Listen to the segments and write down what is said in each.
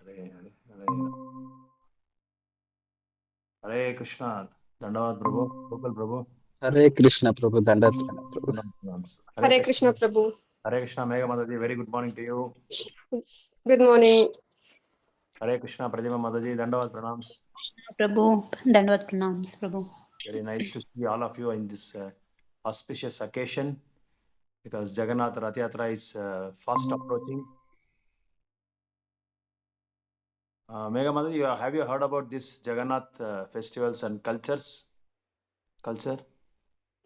हरे हरे कृष्णा धन्यवाद प्रभु गोपाल प्रभु हरे कृष्ण प्रभु दंडवत प्रभु हरे Hare Krishna Krishna Prabhu. हरे कृष्णा मेघ माता ji very good morning to you Good morning. Hare Krishna Pratima माता जी दंडवाद प्रणाम प्रभु दंडवत प्रणाम प्रभु very nice to see all of you in this auspicious occasion because Jagannath Rath Yatra is fast approaching. Megha Mata, have you heard about this Jagannath festivals and culture?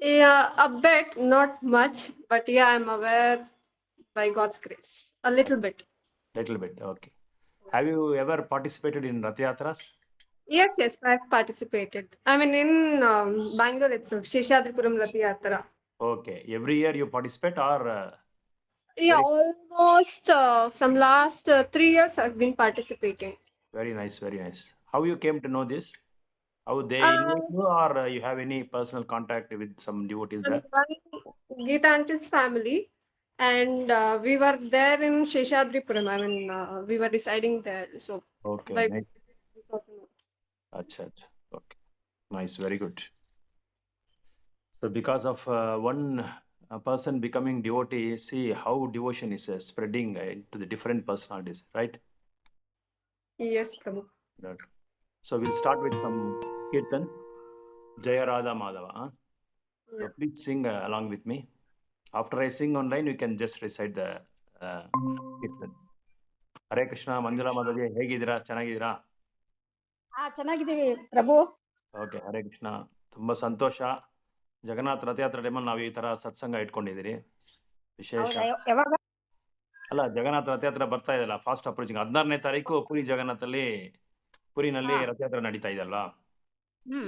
Yeah, a bit, not much, but yeah, I'm aware by God's grace. A little bit. Little bit, okay. Have you ever participated in Rath Yatras? Yes, I've participated. I mean, in Bangalore itself, Sheshadripuram Rath Yatra. Okay, every year you participate or? Yeah, almost from last 3 years I've been participating. Very nice, very nice. How you came to know this? How they Uh, invite you or you have any personal contact with some devotees I'm there? running Geeta Auntie's family, and we were there in Sheshadripuram. I mean, we were residing there. So, Okay, by nice. Acha, acha. Okay, nice, very good. So because of one person becoming devotee, see how devotion is spreading into the different personalities, right? Yes, Prabhu. Right. So we'll start with some kirtan, Jaya Radha Madhava. Huh? So please sing along with me. After I sing online, you can just recite the kirtan. Hare Krishna, Manjula Mataji, ಹೇಗಿದ್ದೀರಾ ಚೆನ್ನಾಗಿದ್ದೀರಾ? ಚೆನ್ನಾಗಿದ್ದೀವಿ ಪ್ರಭು okay Hare Krishna ತುಂಬ ಸಂತೋಷ ಜಗನ್ನಾಥ ರಥಯಾತ್ರೆ ಟೈಮಲ್ಲಿ ನಾವು ಈ ಥರ ಸತ್ಸಂಗ ಇಟ್ಕೊಂಡಿದ್ದೀರಿ ವಿಶೇಷ ಯಾವಾಗ ಅಲ್ಲ ಜಗನ್ನಾಥ ರಥಯಾತ್ರೆ ಬರ್ತಾ ಇದೆಯಲ್ಲ ಫಾಸ್ಟ್ ಅಪ್ರೋಚಿಂಗ್ 16ನೇ ತಾರೀಕು ಪುರಿನಲ್ಲಿ ರಥಯಾತ್ರೆ ನಡೀತಾ ಇದೆಯಲ್ಲ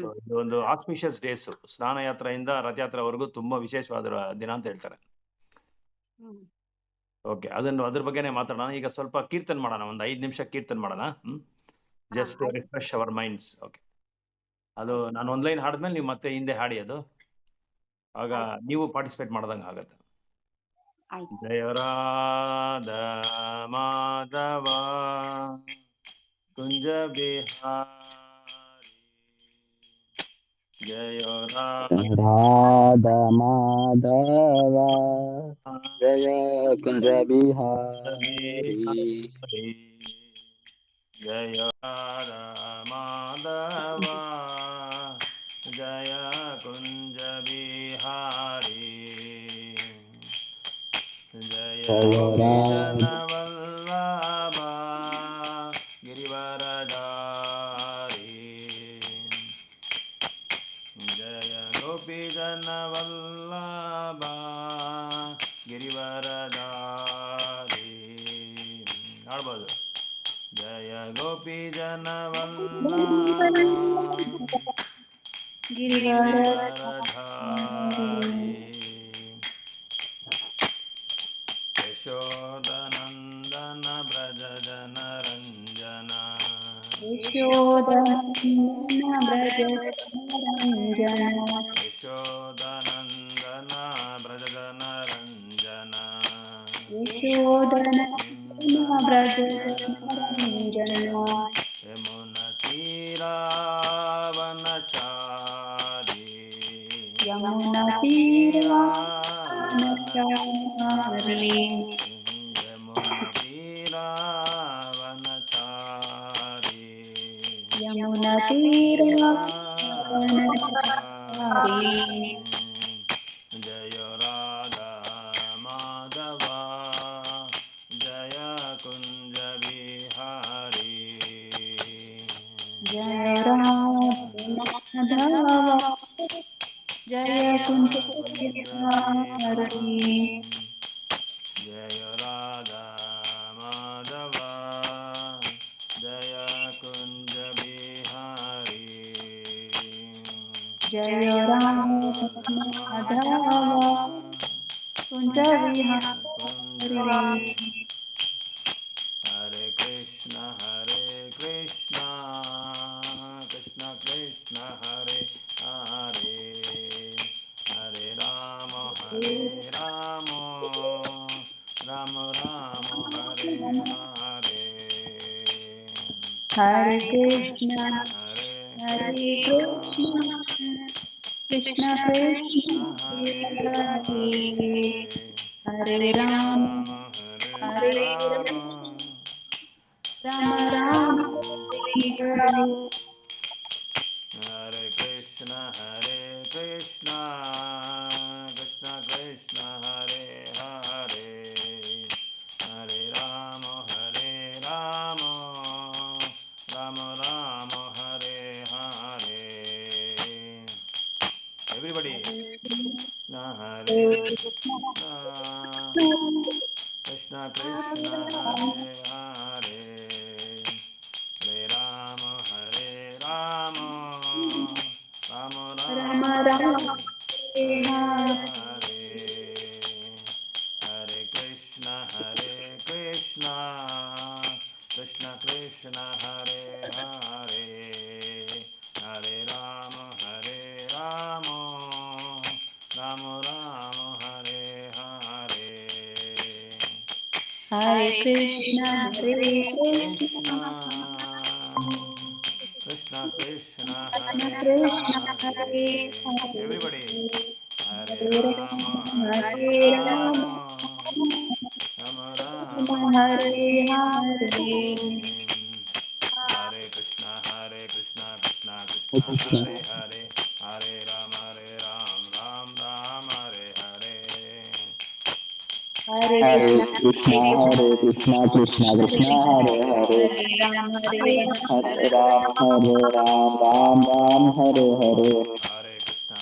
ಸೊ ಇದು ಒಂದು ಆಸ್ಪಿಷಿಯಸ್ ಡೇಸ್ ಸ್ನಾನ ಯಾತ್ರೆಯಿಂದ ರಥಯಾತ್ರೆವರೆಗೂ ತುಂಬಾ ವಿಶೇಷವಾದ ದಿನ ಅಂತ ಹೇಳ್ತಾರೆ ಓಕೆ ಅದ್ರ ಬಗ್ಗೆನೇ ಮಾತಾಡೋಣ ಈಗ ಸ್ವಲ್ಪ ಕೀರ್ತನ್ ಮಾಡೋಣ ಒಂದು 5 ನಿಮಿಷ ಕೀರ್ತನ್ ಮಾಡೋಣ just refresh our minds okay ಅದು ನಾನು ಒಂದು ಲೈನ್ ಹಾಡಿದ್ಮೇಲೆ ನೀವು ಮತ್ತೆ ಹಿಂದೆ ಹಾಡಿ ಅದು ಆಗ ನೀವು ಪಾರ್ಟಿಸಿಪೇಟ್ ಮಾಡ್ದಂಗೆ ಆಗತ್ತೆ ಜಯ ರಾಧ ಮಾಧವ ಕುಂಜ ಬಿಹಾರಿ ಜಯ राधा माधव जय कुंज बिहारी जय राधा माधव जय कुंज बिहारी जय जनवल्लभ गिरिवरधारी जय गोपी जनवल्लभ गिरिवरधारी ಹಾಡ್ಬೋದು जय गोपी जनवल्लभ गिरिवरधारी यशोदनन्दन व्रज जनरञ्जन यशोदनन्दन व्रज जनरञ्जन यमुनतीरावनचारी जय राधा माधव जय कुंज बिहारी जय राधा माधव जय कुंज बिहारी हरे Krishna Krishna Krishna Hare Hare Hare Ram Ram Ram Hare Hare Hare Krishna, Hare Hare Krishna, Krishna Krishna, Hare Hare Hare Hare Ram, Rama, Hare Hare Rama, Rama Rama, Hare Hare. Hare Krishna, Krishna Krishna, Hare Hare, Hare Rama, Rama Rama, Hare Hare. Everybody, Hare Krishna, Krishna Krishna, Hare Hare, Hare Rama, Rama Rama, Rama Rama, Hare Hare Hare. Hare. Hare Krishna, Krishna Krishna, Hare Hare, Hare Rama, Rama Rama, Hare Hare. Hare Krishna, Hare Krishna, Krishna, Krishna, Hare Krishna Hare. Hare Hare. Everybody, Hare Hare Rama, Rama, Hare Rama, Rama, Rama Rama Rama, Hare Hare. Hare. Hare Krishna, Krishna Hare Krishna, Krishna, Hare Hare, Hare Rama, Ram Rama, Hare Hare. Hare Hare Krishna, Krishna, Hare Hare Krishna, Krishna, Krishna Krishna, Hare Hare, Hare Rama, Hare Hare Rama, Ram, Hare Ram, Ram Ram, Hare Hare. Hare Krishna,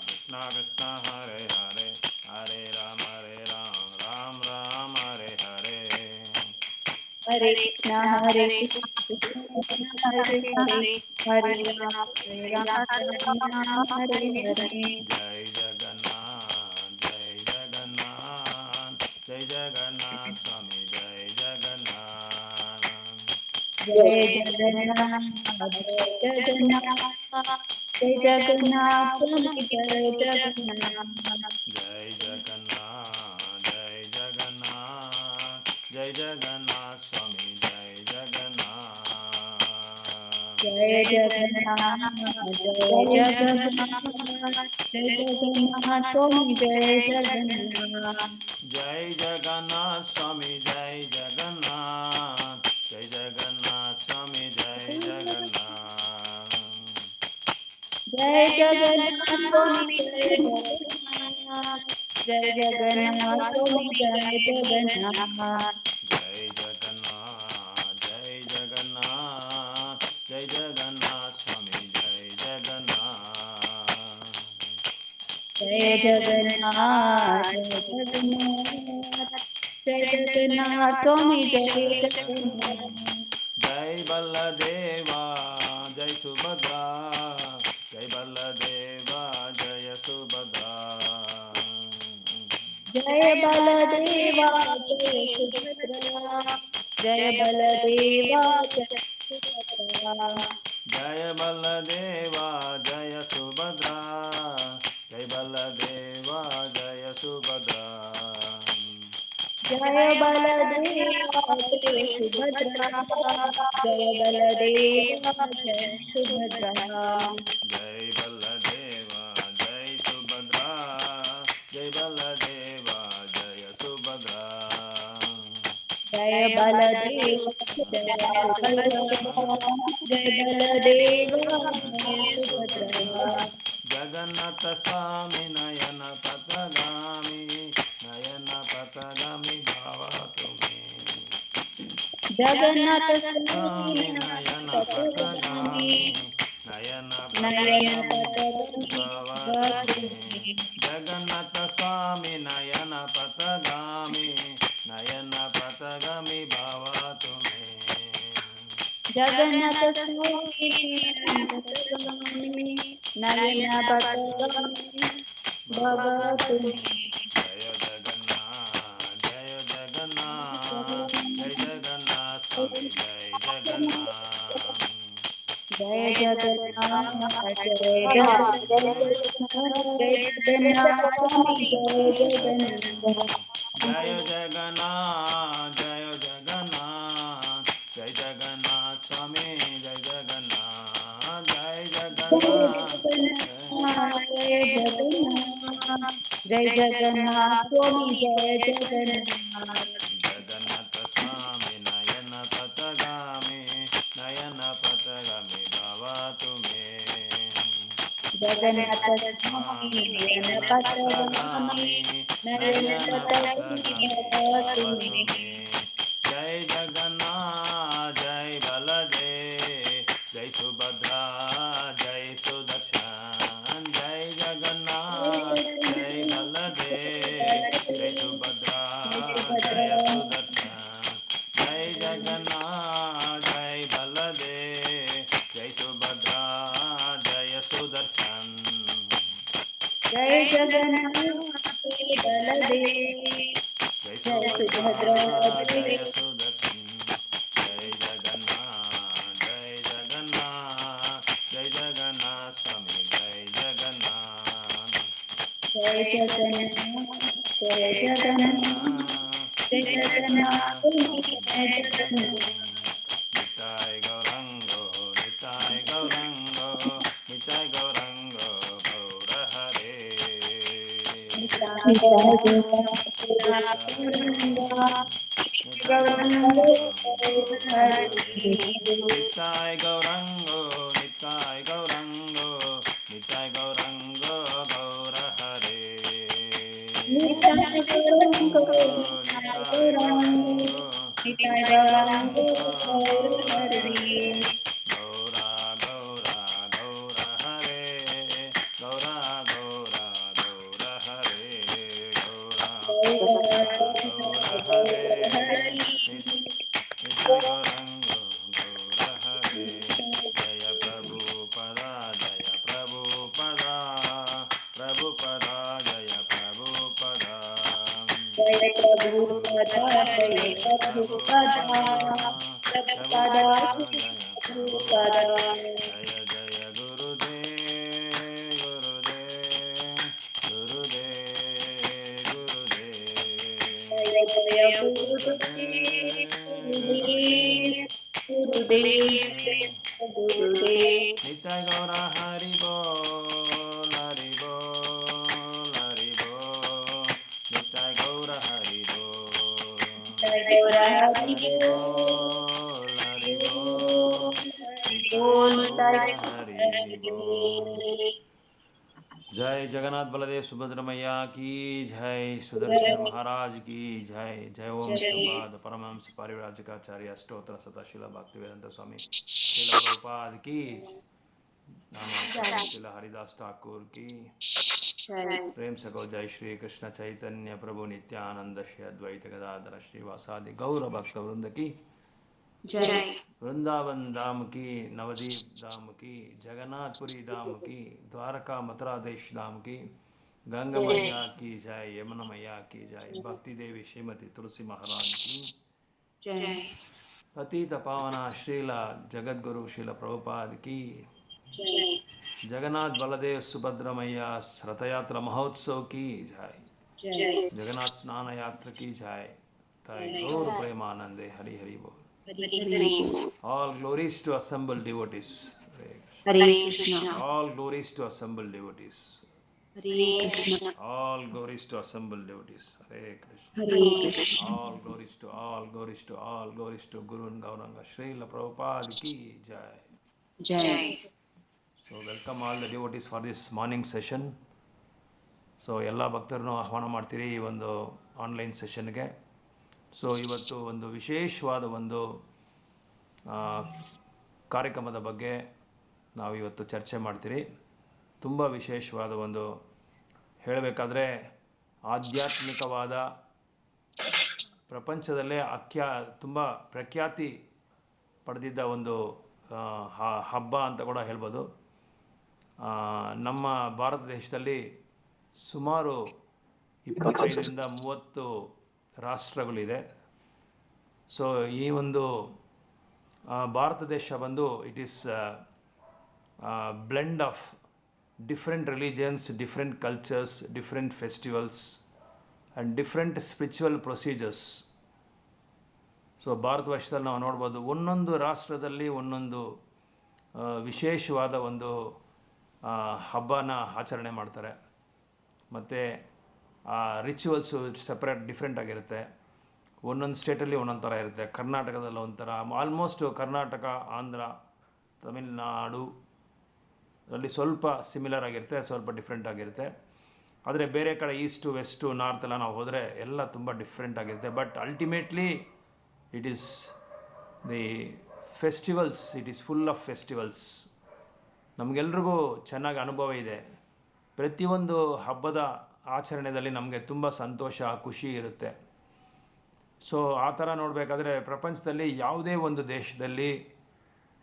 Krishna Krishna, Hare Hare, Hare Rama, Ram Rama, Hare Hare. Hare Krishna, Hare Krishna, Krishna Krishna, Hare Hare, Hare Rama, Rama Rama, Hare Hare. Jai Jagannath, Jai Jagannath, Swami Jai Jagannath. Jai Jagannath, Jai Jagannath, Jai Jagannath, Swami Jai Jagannath. Jai Jagannath, Jai Jagannath, Swami Jai Jagannath. Jai Jagannath, Jai Jagannath, Jai Jagannath, Swami Jai Jagannath. Jai Jagannath, Swami Jai Jagannath. Jai Jagannath, Swami Jai Jagannath. Jai Jagannath, Swami Jai Jagannath. Jai Jagannath, Swami Jai Jagannath. Jai Jagannath, Jai Jagannath, Swami Jai Jagannath. Jai Jagannath, Jai Jagannath, Jai Jagannath, Swami Jai Jagannath. Jai Balladeva, Jai Subhadra, Jai Balladeva, Jai Subhadra. Jai Baladeva, Jai Subhadra. Jai Baladeva, Jai Subhadra. Jai Balladeva, Jai Subhadra, Jai Balladeva, Jai Subhadra. Jai Baladeva, Jai Subhadra. Jai Baladeva, Jai Subhadra. Jai Balladeva, Jai Subhadra, Jai Balladeva, Jai Subhadra. Jai Baladeva, Jai Subhadra. Jai Baladeva, Jai Subhadra. Jagannatha Swami Nayana Patagami, Nayana Patagami Bhava Tumi. Jagannath Swami Swami Nayana Patagami, Patagami, Nayana Nayana Patagami Patagami Bhava Tumi. Bhatami. Jagannatha Swami Nayana Patagami, Nayana Patagami Bhava Tumi. Jagannath Swami Patagami, Nayana Patagami Bhatami. Jaya Jagannath, Jaya Jagannath, Jai Jagannath, Swami Jai Jagannath. Jai Jagannath, Jai Jagannath, Jai Jagannath, Swami Jai Jagannath. Jaya Jagannath, Jaya Jagannath, Jai Jagannath, जय जगन्नाथ स्वामी जय जगन्नाथ जगन्नाथ स्वामी नयन पथगामी भव तुमे जगन्नाथ स्वामी नयन पथगामी नयन पथगामी भव तुमे जय जगन्नाथ जय बलदेव जय सुभद्रा जय सुदर्शन जय जगन्नाथ जय बलदेव जय सुभद्रा जय सुदर्शन जय जगन्नाथ जय बलदेव जय सुभद्रा जय सुदर्शन जय जगन्नाथ जय बलदेव जय जय सुभद्रा सुभद्रा जय जय सुदर्शन जय जगन्नाथ जय जगन्नाथ स्वामी जय जगन्नाथ जय जगन्नाथ जय जगन्नाथ जय जगन्नाथ जय जगन्नाथ निताय गौरंगो निताय गौरंगो निताय गौरंगो गौर हरे निताय गौरंगो निताय गौरंगो निताय गौरंगो गौर हरे निताय गौरंगो गौरा गौरा गौर हरे गौरा गौरा गौर हरे गौरा गौर हरे नित्य गौरंगो गौर हरे जय प्रभुपदा जय प्रभुपदा प्रभुपदा जय प्रभुपदा जय प्रभुपदा जय प्रभुपदा प्रभुपदा प्रभुपदा जय जय गुरुदेव गुरुदेव गुरुदेव गुरुदेव जय जय गुरुदेव नित्य गौरा हरि बोल हरि बोल हरि बोल नित्य गौरा हरि बोल जय गौरा हरि हरि बोल हरि बोल नित्य गौरा हरि बोल जय जगन्नाथ बलदेव सुभद्रा मैया की जय सुदर्शन महाराज की जय जय ओम श्रीपाद परमहंस परिव्राजकाचार्य अष्टोत्तर सतशिला भक्तिवेदांत स्वामी श्रील प्रभुपाद की नमः श्रील हरिदास ठाकुर की प्रेम से गो जय श्री कृष्ण चैतन्य प्रभु नित्यानंद श्री अद्वैत गदाधर श्रीवासादि गौर भक्त वृंद की जय वृंदावन धाम की नवदीप धाम की जगन्नाथपुरी धाम की द्वारका मथुरा देश धाम की गंगा मैया की जय यमुना मैया की जय भक्ति देवी श्रीमती तुलसी महाराज की जय पतित पावना श्रीला जगद्गुरु श्रील प्रभुपाद की जय जगन्नाथ बलदेव सुभद्रा मैया रथयात्रा महोत्सव की जय जय जगन्नाथ स्नान यात्रा की जय तय गौर प्रेमानंदे हरि हरि बोल all glories to assembled devotees Hare Krishna all glories to assembled devotees Hare Krishna all glories to assembled devotees hare krishna Hare Krishna all glories to all glories to all glories to guru and gauranga srila prabhupada ki jai जय so welcome all the devotees for this morning session so ಎಲ್ಲ ಭಕ್ತರನ್ನು ಆಹ್ವಾನ ಮಾಡ್ತೀರಿ ಈ ಒಂದು online ಸೆಷನ್ಗೆ so ಇವತ್ತು ಒಂದು ವಿಶೇಷವಾದ ಒಂದು ಕಾರ್ಯಕ್ರಮದ ಬಗ್ಗೆ ನಾವು ಇವತ್ತು ಚರ್ಚೆ ಮಾಡ್ತೀರಿ ತುಂಬ ವಿಶೇಷವಾದ ಒಂದು ಹೇಳಬೇಕಾದ್ರೆ ಆಧ್ಯಾತ್ಮಿಕವಾದ ಪ್ರಪಂಚದಲ್ಲೇ ತುಂಬ ಪ್ರಖ್ಯಾತಿ ಪಡೆದಿದ್ದ ಒಂದು ಹಬ್ಬ ಅಂತ ಕೂಡ ಹೇಳ್ಬೋದು ನಮ್ಮ ಭಾರತ ದೇಶದಲ್ಲಿ ಸುಮಾರು 25ರಿಂದ 30 ರಾಷ್ಟ್ರಗಳಿದೆ ಸೊ ಈ ಒಂದು ಭಾರತ ದೇಶ ಬಂದು it is blend of different religions different cultures different festivals and different spiritual procedures so Bharat ವರ್ಷದಲ್ಲಿ ನಾವು ನೋಡ್ಬೋದು ಒಂದೊಂದು ರಾಷ್ಟ್ರದಲ್ಲಿ ಒಂದೊಂದು ವಿಶೇಷವಾದ ಒಂದು ಹಬ್ಬನ ಆಚರಣೆ ಮಾಡ್ತಾರೆ ಮತ್ತು ರಿಚುವಲ್ಸು ಸಪ್ರೇಟ್ ಡಿಫ್ರೆಂಟ್ ಆಗಿರುತ್ತೆ. ಒಂದೊಂದು ಸ್ಟೇಟಲ್ಲಿ ಒಂದೊಂದು ಥರ ಇರುತ್ತೆ. ಕರ್ನಾಟಕದಲ್ಲಿ ಒಂಥರ, ಆಲ್ಮೋಸ್ಟು ಕರ್ನಾಟಕ, ಆಂಧ್ರ, ತಮಿಳುನಾಡು ಅಲ್ಲಿ ಸ್ವಲ್ಪ ಸಿಮಿಲರ್ ಆಗಿರುತ್ತೆ, ಸ್ವಲ್ಪ ಡಿಫ್ರೆಂಟ್ ಆಗಿರುತ್ತೆ. ಆದರೆ ಬೇರೆ ಕಡೆ ಈಸ್ಟು, ವೆಸ್ಟು, ನಾರ್ತ್ ಎಲ್ಲ ನಾವು ಹೋದರೆ ಎಲ್ಲ ತುಂಬ ಡಿಫ್ರೆಂಟ್ ಆಗಿರುತ್ತೆ. But ultimately it is the festivals, it is full of festivals. ನಮಗೆಲ್ರಿಗೂ ಚೆನ್ನಾಗಿ ಅನುಭವ ಇದೆ. ಪ್ರತಿಯೊಂದು ಹಬ್ಬದ ಆಚರಣೆಯಲ್ಲಿ ನಮಗೆ ತುಂಬ ಸಂತೋಷ, ಖುಷಿ ಇರುತ್ತೆ. ಸೊ ಆ ಥರ ನೋಡಬೇಕಾದ್ರೆ ಪ್ರಪಂಚದಲ್ಲಿ ಯಾವುದೇ ಒಂದು ದೇಶದಲ್ಲಿ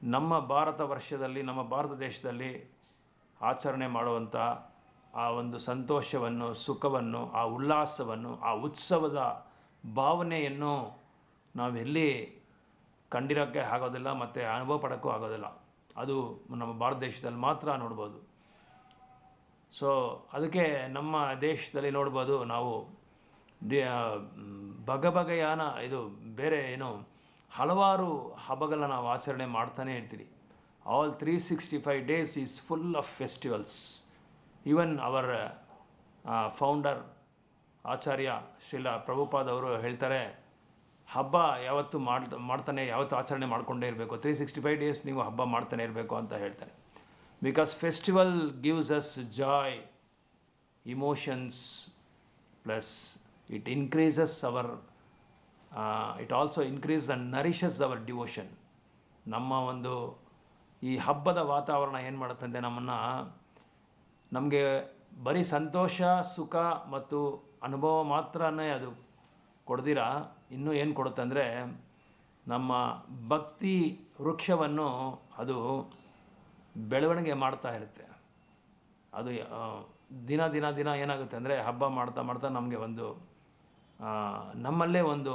ನಮ್ಮ ಭಾರತ ವರ್ಷದಲ್ಲಿ, ನಮ್ಮ ಭಾರತ ದೇಶದಲ್ಲಿ ಆಚರಣೆ ಮಾಡುವಂಥ ಆ ಒಂದು ಸಂತೋಷವನ್ನು, ಸುಖವನ್ನು, ಆ ಉಲ್ಲಾಸವನ್ನು, ಆ ಉತ್ಸವದ ಭಾವನೆಯನ್ನು ನಾವೆಲ್ಲಿ ಕಂಡಿರೋಕ್ಕೆ ಆಗೋದಿಲ್ಲ ಮತ್ತು ಅನುಭವ ಪಡೋಕ್ಕೂ ಆಗೋದಿಲ್ಲ. ಅದು ನಮ್ಮ ಭಾರತ ದೇಶದಲ್ಲಿ ಮಾತ್ರ ನೋಡ್ಬೋದು. ಸೊ ಅದಕ್ಕೆ ನಮ್ಮ ದೇಶದಲ್ಲಿ ನೋಡ್ಬೋದು ನಾವು ಬಗೆಯಾನ ಇದು ಬೇರೆ ಏನು ಹಲವಾರು ಹಬ್ಬಗಳನ್ನ ನಾವು ಆಚರಣೆ ಮಾಡ್ತಾನೆ ಇರ್ತೀವಿ. All 365 days is full of festivals. Even our founder Acharya Srila Prabhupad ಅವರು ಹೇಳ್ತಾರೆ, ಹಬ್ಬ ಯಾವತ್ತು ಮಾಡ್ತಾನೆ, ಯಾವತ್ತು ಆಚರಣೆ ಮಾಡಿಕೊಂಡೇ ಇರಬೇಕು, 365 days ನೀವು ಹಬ್ಬ ಮಾಡ್ತಾನೆ ಇರಬೇಕು ಅಂತ ಹೇಳ್ತಾರೆ. Because festival gives us joy, emotions, plus it increases our it also increase and nourishes our devotion. ನಮ್ಮ ಒಂದು ಈ ಹಬ್ಬದ ವಾತಾವರಣ ಏನು ಮಾಡುತ್ತಂತೆ, ನಮಗೆ ಬರೀ ಸಂತೋಷ, ಸುಖ ಮತ್ತು ಅನುಭವ ಮಾತ್ರನೇ ಅದು ಕೊಡ್ದಿರ ಇನ್ನೂ ಏನು ಕೊಡುತ್ತೆ ಅಂದರೆ ನಮ್ಮ ಭಕ್ತಿ ವೃಕ್ಷವನ್ನು ಅದು ಬೆಳವಣಿಗೆ ಮಾಡ್ತಾ ಇರುತ್ತೆ. ಅದು ದಿನ ದಿನ ದಿನ ಏನಾಗುತ್ತೆ ಅಂದರೆ ಹಬ್ಬ ಮಾಡ್ತಾ ಮಾಡ್ತಾ ನಮಗೆ ಒಂದು ನಮ್ಮಲ್ಲೇ ಒಂದು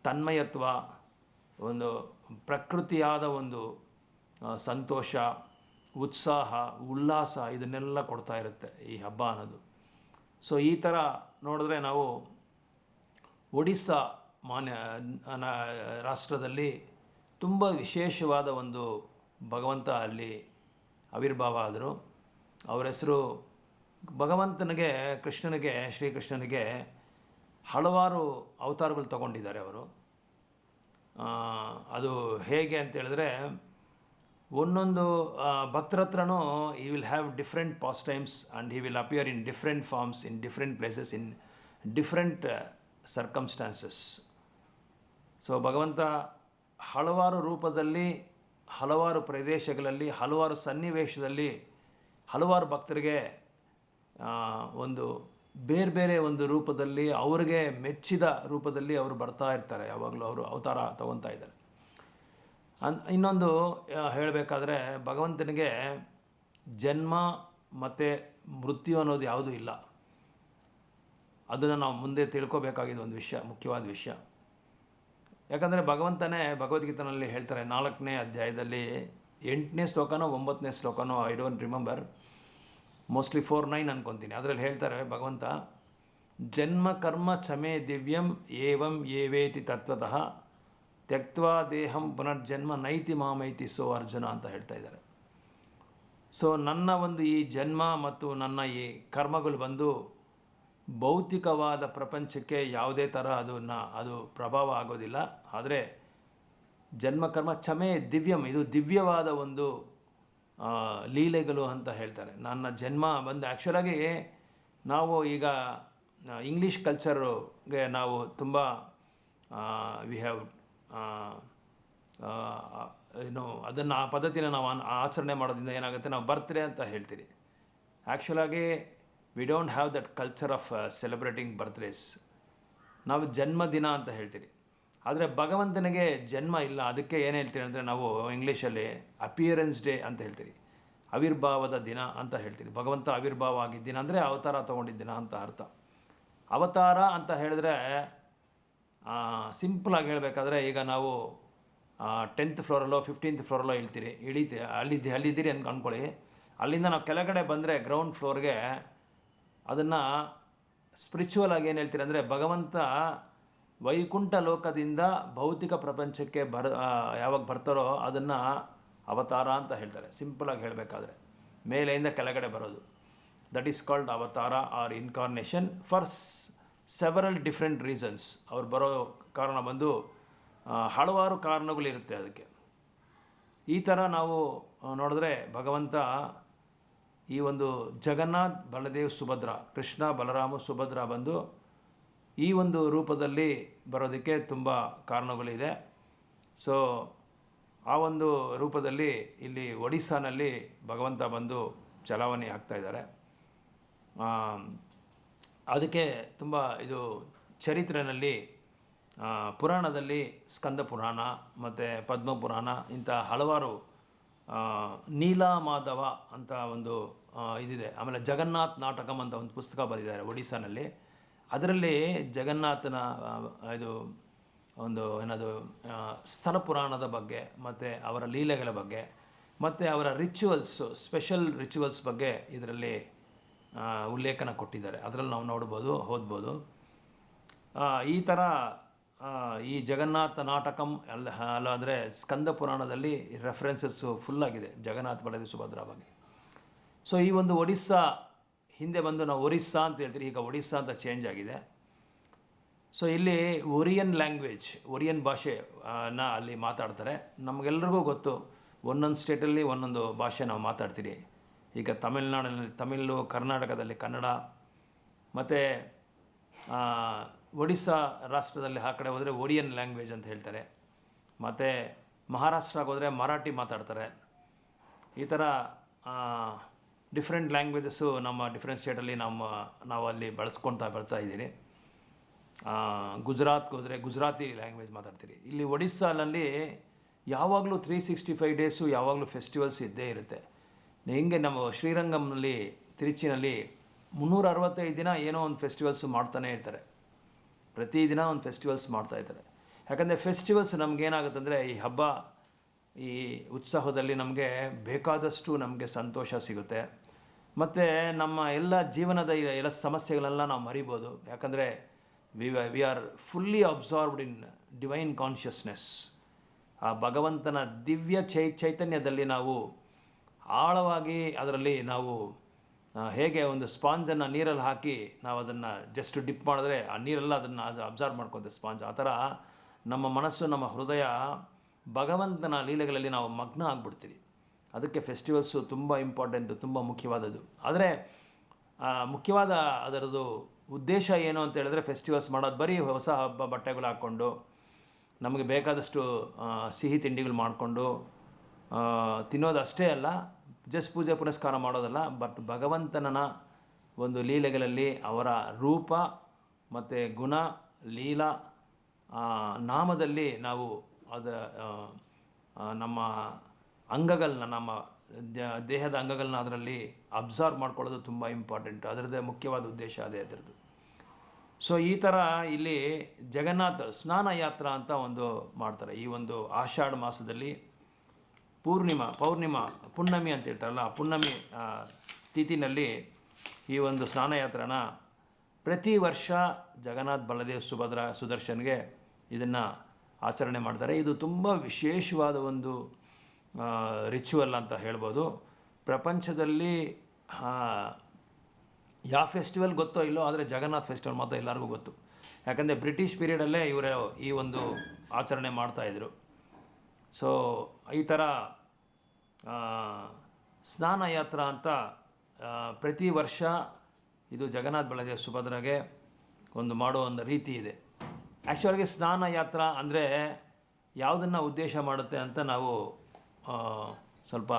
ತನ್ಮಯತ್ವ, ಒಂದು ಪ್ರಕೃತಿಯಾದ ಒಂದು ಸಂತೋಷ, ಉತ್ಸಾಹ, ಉಲ್ಲಾಸ ಇದನ್ನೆಲ್ಲ ಕೊಡ್ತಾ ಇರುತ್ತೆ ಈ ಹಬ್ಬ ಅನ್ನೋದು. ಸೊ ಈ ಥರ ನೋಡಿದ್ರೆ ನಾವು ಒಡಿಸ್ಸಾ ರಾಷ್ಟ್ರದಲ್ಲಿ ತುಂಬ ವಿಶೇಷವಾದ ಒಂದು ಭಗವಂತ ಅಲ್ಲಿ ಆವಿರ್ಭಾವ ಆದರು. ಅವರ ಹೆಸರು ಭಗವಂತನಿಗೆ, ಕೃಷ್ಣನಿಗೆ, ಶ್ರೀಕೃಷ್ಣನಿಗೆ ಹಲವಾರು ಅವತಾರಗಳು ತಗೊಂಡಿದ್ದಾರೆ ಅವರು. ಅದು ಹೇಗೆ ಅಂತ ಹೇಳಿದ್ರೆ ಒಂದೊಂದು ಭಕ್ತರ ಹತ್ರನೂ ಈ will have different pastimes and he will appear in different forms, in different places, in different circumstances. So ಭಗವಂತ ಹಲವಾರು ರೂಪದಲ್ಲಿ, ಹಲವಾರು ಪ್ರದೇಶಗಳಲ್ಲಿ, ಹಲವಾರು ಸನ್ನಿವೇಶದಲ್ಲಿ ಹಲವಾರು ಭಕ್ತರಿಗೆ ಒಂದು ಬೇರೆ ಬೇರೆ ಒಂದು ರೂಪದಲ್ಲಿ, ಅವ್ರಿಗೆ ಮೆಚ್ಚಿದ ರೂಪದಲ್ಲಿ ಅವರು ಬರ್ತಾ ಇರ್ತಾರೆ. ಯಾವಾಗಲೂ ಅವರು ಅವತಾರ ತಗೊತಾ ಇದ್ದಾರೆ. ಇನ್ನೊಂದು ಹೇಳಬೇಕಾದ್ರೆ ಭಗವಂತನಿಗೆ ಜನ್ಮ ಮತ್ತು ಮೃತ್ಯು ಅನ್ನೋದು ಯಾವುದೂ ಇಲ್ಲ. ಅದನ್ನು ನಾವು ಮುಂದೆ ತಿಳ್ಕೊಬೇಕಾಗಿದ್ದು ಒಂದು ವಿಷಯ, ಮುಖ್ಯವಾದ ವಿಷಯ. ಯಾಕಂದರೆ ಭಗವಂತನೇ ಭಗವದ್ಗೀತೆಯಲ್ಲಿ ಹೇಳ್ತಾರೆ, 4ನೇ ಅಧ್ಯಾಯದಲ್ಲಿ 8ನೇ ಶ್ಲೋಕನೋ 9ನೇ ಶ್ಲೋಕನೋ, ಐ ಡೋಂಟ್ ರಿಮೆಂಬರ್, ಮೋಸ್ಟ್ಲಿ 4:9 ಅನ್ಕೊತೀನಿ. ಅದರಲ್ಲಿ ಹೇಳ್ತಾರೆ ಭಗವಂತ, ಜನ್ಮ ಕರ್ಮ ಚಮೇ ದಿವ್ಯಂ ಏವಂ ಏವೇತಿ ತತ್ವತಃ ತ್ಯಕ್ತ್ವಾ ದೇಹಂ ಪುನರ್ಜನ್ಮ ನೈತಿ ಮಾಮೈತಿ ಸೋ ಅರ್ಜುನ ಅಂತ ಹೇಳ್ತಾ ಇದ್ದಾರೆ. ಸೊ ನನ್ನ ಒಂದು ಈ ಜನ್ಮ ಮತ್ತು ನನ್ನ ಈ ಕರ್ಮಗಳು ಬಂದು ಭೌತಿಕವಾದ ಪ್ರಪಂಚಕ್ಕೆ ಯಾವುದೇ ಥರ ಅದು ಪ್ರಭಾವ ಆಗೋದಿಲ್ಲ. ಆದರೆ ಜನ್ಮ ಕರ್ಮ ಚಮೆ ದಿವ್ಯಂ, ಇದು ದಿವ್ಯವಾದ ಒಂದು ಲೀಲೆಗಳು ಅಂತ ಹೇಳ್ತಾರೆ. ನನ್ನ ಜನ್ಮ ಬಂದು ಆ್ಯಕ್ಚುಲಾಗಿ ನಾವು ಈಗ ಇಂಗ್ಲೀಷ್ ಕಲ್ಚರ್ಗೆ ನಾವು ತುಂಬ ವಿ ಹ್ಯಾವ್ ಅದನ್ನು ಆ ಪದ್ಧತಿನ ನಾವು ಆಚರಣೆ ಮಾಡೋದ್ರಿಂದ ಏನಾಗುತ್ತೆ, ನಾವು ಬರ್ತ್ಡೇ ಅಂತ ಹೇಳ್ತೀರಿ. ಆ್ಯಕ್ಚುಲಾಗಿ we don't have that culture of celebrating birthdays. ನಾವು ಜನ್ಮದಿನ ಅಂತ ಹೇಳ್ತೀರಿ. ಆದರೆ ಭಗವಂತನಿಗೆ ಜನ್ಮ ಇಲ್ಲ. ಅದಕ್ಕೆ ಏನು ಹೇಳ್ತೀರಿ ಅಂದರೆ ನಾವು ಇಂಗ್ಲೀಷಲ್ಲಿ ಅಪಿಯರೆನ್ಸ್ ಡೇ ಅಂತ ಹೇಳ್ತೀರಿ, ಆವಿರ್ಭಾವದ ದಿನ ಅಂತ ಹೇಳ್ತೀರಿ. ಭಗವಂತ ಆವಿರ್ಭಾವ ಆಗಿದ್ದ ದಿನ ಅಂದರೆ ಅವತಾರ ತೊಗೊಂಡಿದ್ದ ದಿನ ಅಂತ ಅರ್ಥ. ಅವತಾರ ಅಂತ ಹೇಳಿದ್ರೆ ಸಿಂಪಲಾಗಿ ಹೇಳಬೇಕಾದ್ರೆ, ಈಗ ನಾವು 10th ಫ್ಲೋರಲ್ಲೋ 15th ಫ್ಲೋರಲ್ಲೋ ಅಲ್ಲಿದ್ದೀರಿ ಅಂದ್ಕೊಳ್ಳಿ. ಅಲ್ಲಿಂದ ನಾವು ಕೆಳಗಡೆ ಬಂದರೆ ಗ್ರೌಂಡ್ ಫ್ಲೋರ್ಗೆ, ಅದನ್ನು ಸ್ಪಿರಿಚುವಲ್ ಆಗಿ ಏನು ಹೇಳ್ತೀರಿ ಅಂದರೆ, ಭಗವಂತ ವೈಕುಂಠ ಲೋಕದಿಂದ ಭೌತಿಕ ಪ್ರಪಂಚಕ್ಕೆ ಯಾವಾಗ ಬರ್ತಾರೋ ಅದನ್ನು ಅವತಾರ ಅಂತ ಹೇಳ್ತಾರೆ. ಸಿಂಪಲಾಗಿ ಹೇಳಬೇಕಾದ್ರೆ ಮೇಲೆಯಿಂದ ಕೆಳಗಡೆ ಬರೋದು. That is called avatara or incarnation for several different reasons. ಅವ್ರು ಬರೋ ಕಾರಣ ಬಂದು ಹಲವಾರು ಕಾರಣಗಳಿರುತ್ತೆ ಅದಕ್ಕೆ. ಈ ಥರ ನಾವು ನೋಡಿದ್ರೆ ಭಗವಂತ ಈ ಒಂದು ಜಗನ್ನಾಥ್ ಬಲದೇವ್ ಸುಭದ್ರ, ಕೃಷ್ಣ ಬಲರಾಮ ಸುಭದ್ರ ಬಂದು ಈ ಒಂದು ರೂಪದಲ್ಲಿ ಬರೋದಕ್ಕೆ ತುಂಬ ಕಾರಣಗಳಿದೆ. ಸೊ ಆ ಒಂದು ರೂಪದಲ್ಲಿ ಇಲ್ಲಿ ಒಡಿಸ್ಸಾನಲ್ಲಿ ಭಗವಂತ ಬಂದು ಚಲಾವಣೆ ಆಗ್ತಾಯಿದ್ದಾರೆ. ಅದಕ್ಕೆ ತುಂಬ ಇದು ಚರಿತ್ರೆಯಲ್ಲಿ ಪುರಾಣದಲ್ಲಿ ಸ್ಕಂದ ಪುರಾಣ ಮತ್ತು ಪದ್ಮ ಪುರಾಣ ಇಂಥ ಹಲವಾರು ನೀಲಮಾಧವ ಅಂತ ಒಂದು ಇದಿದೆ. ಆಮೇಲೆ ಜಗನ್ನಾಥ್ ನಾಟಕಂ ಅಂತ ಒಂದು ಪುಸ್ತಕ ಬರೆದಿದ್ದಾರೆ ಒಡಿಸ್ಸಾನಲ್ಲಿ. ಅದರಲ್ಲಿ ಜಗನ್ನಾಥನ ಇದು ಒಂದು ಏನದು ಸ್ಥಳ ಪುರಾಣದ ಬಗ್ಗೆ ಮತ್ತು ಅವರ ಲೀಲೆಗಳ ಬಗ್ಗೆ ಮತ್ತು ಅವರ ರಿಚುವಲ್ಸು, ಸ್ಪೆಷಲ್ ರಿಚುವಲ್ಸ್ ಬಗ್ಗೆ ಇದರಲ್ಲಿ ಉಲ್ಲೇಖನ ಕೊಟ್ಟಿದ್ದಾರೆ. ಅದರಲ್ಲಿ ನಾವು ನೋಡ್ಬೋದು, ಓದ್ಬೋದು. ಈ ಥರ ಈ ಜಗನ್ನಾಥ ನಾಟಕಂ ಅಲ್ಲಾದರೆ ಸ್ಕಂದ ಪುರಾಣದಲ್ಲಿ ರೆಫರೆನ್ಸಸ್ಸು ಫುಲ್ಲಾಗಿದೆ ಜಗನ್ನಾಥ ಬಲದೇವ ಸುಭದ್ರ ಬಗ್ಗೆ. ಸೊ ಈ ಒಂದು ಒಡಿಸ್ಸಾ ಹಿಂದೆ ಬಂದು ನಾವು ಒರಿಸ್ಸಾ ಅಂತ ಹೇಳ್ತೀವಿ, ಈಗ ಒಡಿಸ್ಸಾ ಅಂತ ಚೇಂಜ್ ಆಗಿದೆ. ಸೊ ಇಲ್ಲಿ ಒರಿಯನ್ ಲ್ಯಾಂಗ್ವೇಜ್, ಒರಿಯನ್ ಭಾಷೆನ ಅಲ್ಲಿ ಮಾತಾಡ್ತಾರೆ. ನಮಗೆಲ್ರಿಗೂ ಗೊತ್ತು, ಒಂದೊಂದು ಸ್ಟೇಟಲ್ಲಿ ಒಂದೊಂದು ಭಾಷೆ ನಾವು ಮಾತಾಡ್ತೀರಿ. ಈಗ ತಮಿಳ್ನಾಡಿನಲ್ಲಿ ತಮಿಳು, ಕರ್ನಾಟಕದಲ್ಲಿ ಕನ್ನಡ, ಮತ್ತು ಒಡಿಸ್ಸಾ ರಾಷ್ಟ್ರದಲ್ಲಿ ಆ ಕಡೆ ಹೋದರೆ ಒರಿಯನ್ ಲ್ಯಾಂಗ್ವೇಜ್ ಅಂತ ಹೇಳ್ತಾರೆ. ಮತ್ತು ಮಹಾರಾಷ್ಟ್ರಕ್ಕೆ ಹೋದರೆ ಮರಾಠಿ ಮಾತಾಡ್ತಾರೆ. ಈ ಥರ ಡಿಫ್ರೆಂಟ್ ಲ್ಯಾಂಗ್ವೇಜಸ್ಸು ನಮ್ಮ ಡಿಫ್ರೆಂಟ್ ಸ್ಟೇಟಲ್ಲಿ ನಾವು ಅಲ್ಲಿ ಬಳಸ್ಕೊಳ್ತಾ ಬರ್ತಾಯಿದ್ದೀರಿ. ಗುಜರಾತ್ಗೆ ಹೋದರೆ ಗುಜರಾತಿ ಲ್ಯಾಂಗ್ವೇಜ್ ಮಾತಾಡ್ತೀರಿ. ಇಲ್ಲಿ ಒಡಿಸ್ಸಾನಲ್ಲಿ ಯಾವಾಗಲೂ 365 ಡೇಸು ಯಾವಾಗಲೂ ಫೆಸ್ಟಿವಲ್ಸ್ ಇದ್ದೇ ಇರುತ್ತೆ. ಹಿಂಗೆ ನಮ್ಮ ಶ್ರೀರಂಗಂನಲ್ಲಿ, ತಿರುಚಿನಲ್ಲಿ 365 ದಿನ ಏನೋ ಒಂದು ಫೆಸ್ಟಿವಲ್ಸು ಮಾಡ್ತಾನೇ ಇರ್ತಾರೆ. ಪ್ರತಿದಿನ ಒಂದು ಫೆಸ್ಟಿವಲ್ಸ್ ಮಾಡ್ತಾಯಿರ್ತಾರೆ. ಯಾಕಂದರೆ ಫೆಸ್ಟಿವಲ್ಸ್ ನಮಗೇನಾಗುತ್ತಂದರೆ ಈ ಹಬ್ಬ, ಈ ಉತ್ಸಾಹದಲ್ಲಿ ನಮಗೆ ಬೇಕಾದಷ್ಟು ನಮಗೆ ಸಂತೋಷ ಸಿಗುತ್ತೆ. ಮತ್ತು ನಮ್ಮ ಎಲ್ಲ ಜೀವನದ ಎಲ್ಲ ಸಮಸ್ಯೆಗಳೆಲ್ಲ ನಾವು ಮರಿಬೋದು. ಯಾಕಂದರೆ we are fully absorbed in divine consciousness. ಆ ಭಗವಂತನ ದಿವ್ಯ ಚೈತನ್ಯದಲ್ಲಿ ನಾವು ಆಳವಾಗಿ ಅದರಲ್ಲಿ ನಾವು ಹೇಗೆ ಒಂದು ಸ್ಪಾಂಜನ್ನು ನೀರಲ್ಲಿ ಹಾಕಿ ನಾವು ಅದನ್ನು ಜಸ್ಟ್ ಡಿಪ್ ಮಾಡಿದ್ರೆ ಆ ನೀರೆಲ್ಲ ಅದನ್ನು ಅಬ್ಸರ್ವ್ ಮಾಡ್ಕೊತೆ ಸ್ಪಾಂಜ್. ಆ ಥರ ನಮ್ಮ ಮನಸ್ಸು, ನಮ್ಮ ಹೃದಯ ಭಗವಂತನ ಲೀಲೆಗಳಲ್ಲಿ ನಾವು ಮಗ್ನ ಆಗಿಬಿಡ್ತೀವಿ. ಅದಕ್ಕೆ ಫೆಸ್ಟಿವಲ್ಸು ತುಂಬ ಇಂಪಾರ್ಟೆಂಟು, ತುಂಬ ಮುಖ್ಯವಾದದ್ದು. ಆದರೆ ಮುಖ್ಯವಾದ ಅದರದ್ದು ಉದ್ದೇಶ ಏನು ಅಂತ ಹೇಳಿದ್ರೆ, ಫೆಸ್ಟಿವಲ್ಸ್ ಮಾಡೋದು ಬರೀ ಹೊಸ ಹಬ್ಬ ಬಟ್ಟೆಗಳು ಹಾಕ್ಕೊಂಡು ನಮಗೆ ಬೇಕಾದಷ್ಟು ಸಿಹಿ ತಿಂಡಿಗಳು ಮಾಡಿಕೊಂಡು ತಿನ್ನೋದು ಅಷ್ಟೇ ಅಲ್ಲ, ಜಸ್ಟ್ ಪೂಜೆ ಪುನಸ್ಕಾರ ಮಾಡೋದಲ್ಲ. ಬಟ್ ಭಗವಂತನ ಒಂದು ಲೀಲೆಗಳಲ್ಲಿ ಅವರ ರೂಪ ಮತ್ತು ಗುಣ, ಲೀಲಾ, ನಾಮದಲ್ಲಿ ನಾವು ನಮ್ಮ ಅಂಗಗಳನ್ನ, ನಮ್ಮ ದೇಹದ ಅಂಗಗಳನ್ನ ಅದರಲ್ಲಿ ಅಬ್ಸರ್ವ್ ಮಾಡ್ಕೊಳ್ಳೋದು ತುಂಬ ಇಂಪಾರ್ಟೆಂಟ್. ಅದರದ್ದೇ ಮುಖ್ಯವಾದ ಉದ್ದೇಶ ಅದೇ ಅದರದ್ದು. ಸೊ ಈ ಥರ ಇಲ್ಲಿ ಜಗನ್ನಾಥ ಸ್ನಾನ ಯಾತ್ರಾ ಅಂತ ಒಂದು ಮಾಡ್ತಾರೆ. ಈ ಒಂದು ಆಷಾಢ ಮಾಸದಲ್ಲಿ ಪೌರ್ಣಿಮಿ ಅಂತ ಹೇಳ್ತಾರಲ್ಲ, ಆ ಪುಣ್ಯಮಿ ತಿಥಿನಲ್ಲಿ ಈ ಒಂದು ಸ್ನಾನಯಾತ್ರನ ಪ್ರತಿ ವರ್ಷ ಜಗನ್ನಾಥ್ ಬಲದೇವ್ ಸುದರ್ಶನ್ಗೆ ಇದನ್ನು ಆಚರಣೆ ಮಾಡ್ತಾರೆ. ಇದು ತುಂಬ ವಿಶೇಷವಾದ ಒಂದು ರಿಚುವಲ್ ಅಂತ ಹೇಳ್ಬೋದು. ಪ್ರಪಂಚದಲ್ಲಿ ಯಾವ ಫೆಸ್ಟಿವಲ್ ಗೊತ್ತೋ ಇಲ್ಲೋ, ಆದರೆ ಜಗನ್ನಾಥ್ ಫೆಸ್ಟಿವಲ್ ಮಾತ್ರ ಎಲ್ಲರಿಗೂ ಗೊತ್ತು. ಯಾಕಂದರೆ ಬ್ರಿಟಿಷ್ ಪೀರಿಯಡಲ್ಲೇ ಇವರು ಈ ಒಂದು ಆಚರಣೆ ಮಾಡ್ತಾಯಿದ್ರು. ಸೊ ಈ ಥರ ಸ್ನಾನ ಯಾತ್ರಾ ಅಂತ ಪ್ರತಿ ವರ್ಷ ಇದು ಜಗನ್ನಾಥ್ ಬಲದೇವ್ ಸುಭದ್ರಾಗೆ ಒಂದು ಮಾಡೋ ಒಂದು ರೀತಿ ಇದೆ. ಆ್ಯಕ್ಚುಲಾಗಿ ಸ್ನಾನ ಯಾತ್ರಾ ಅಂದರೆ ಯಾವುದನ್ನು ಉದ್ದೇಶ ಮಾಡುತ್ತೆ ಅಂತ ನಾವು ಸ್ವಲ್ಪ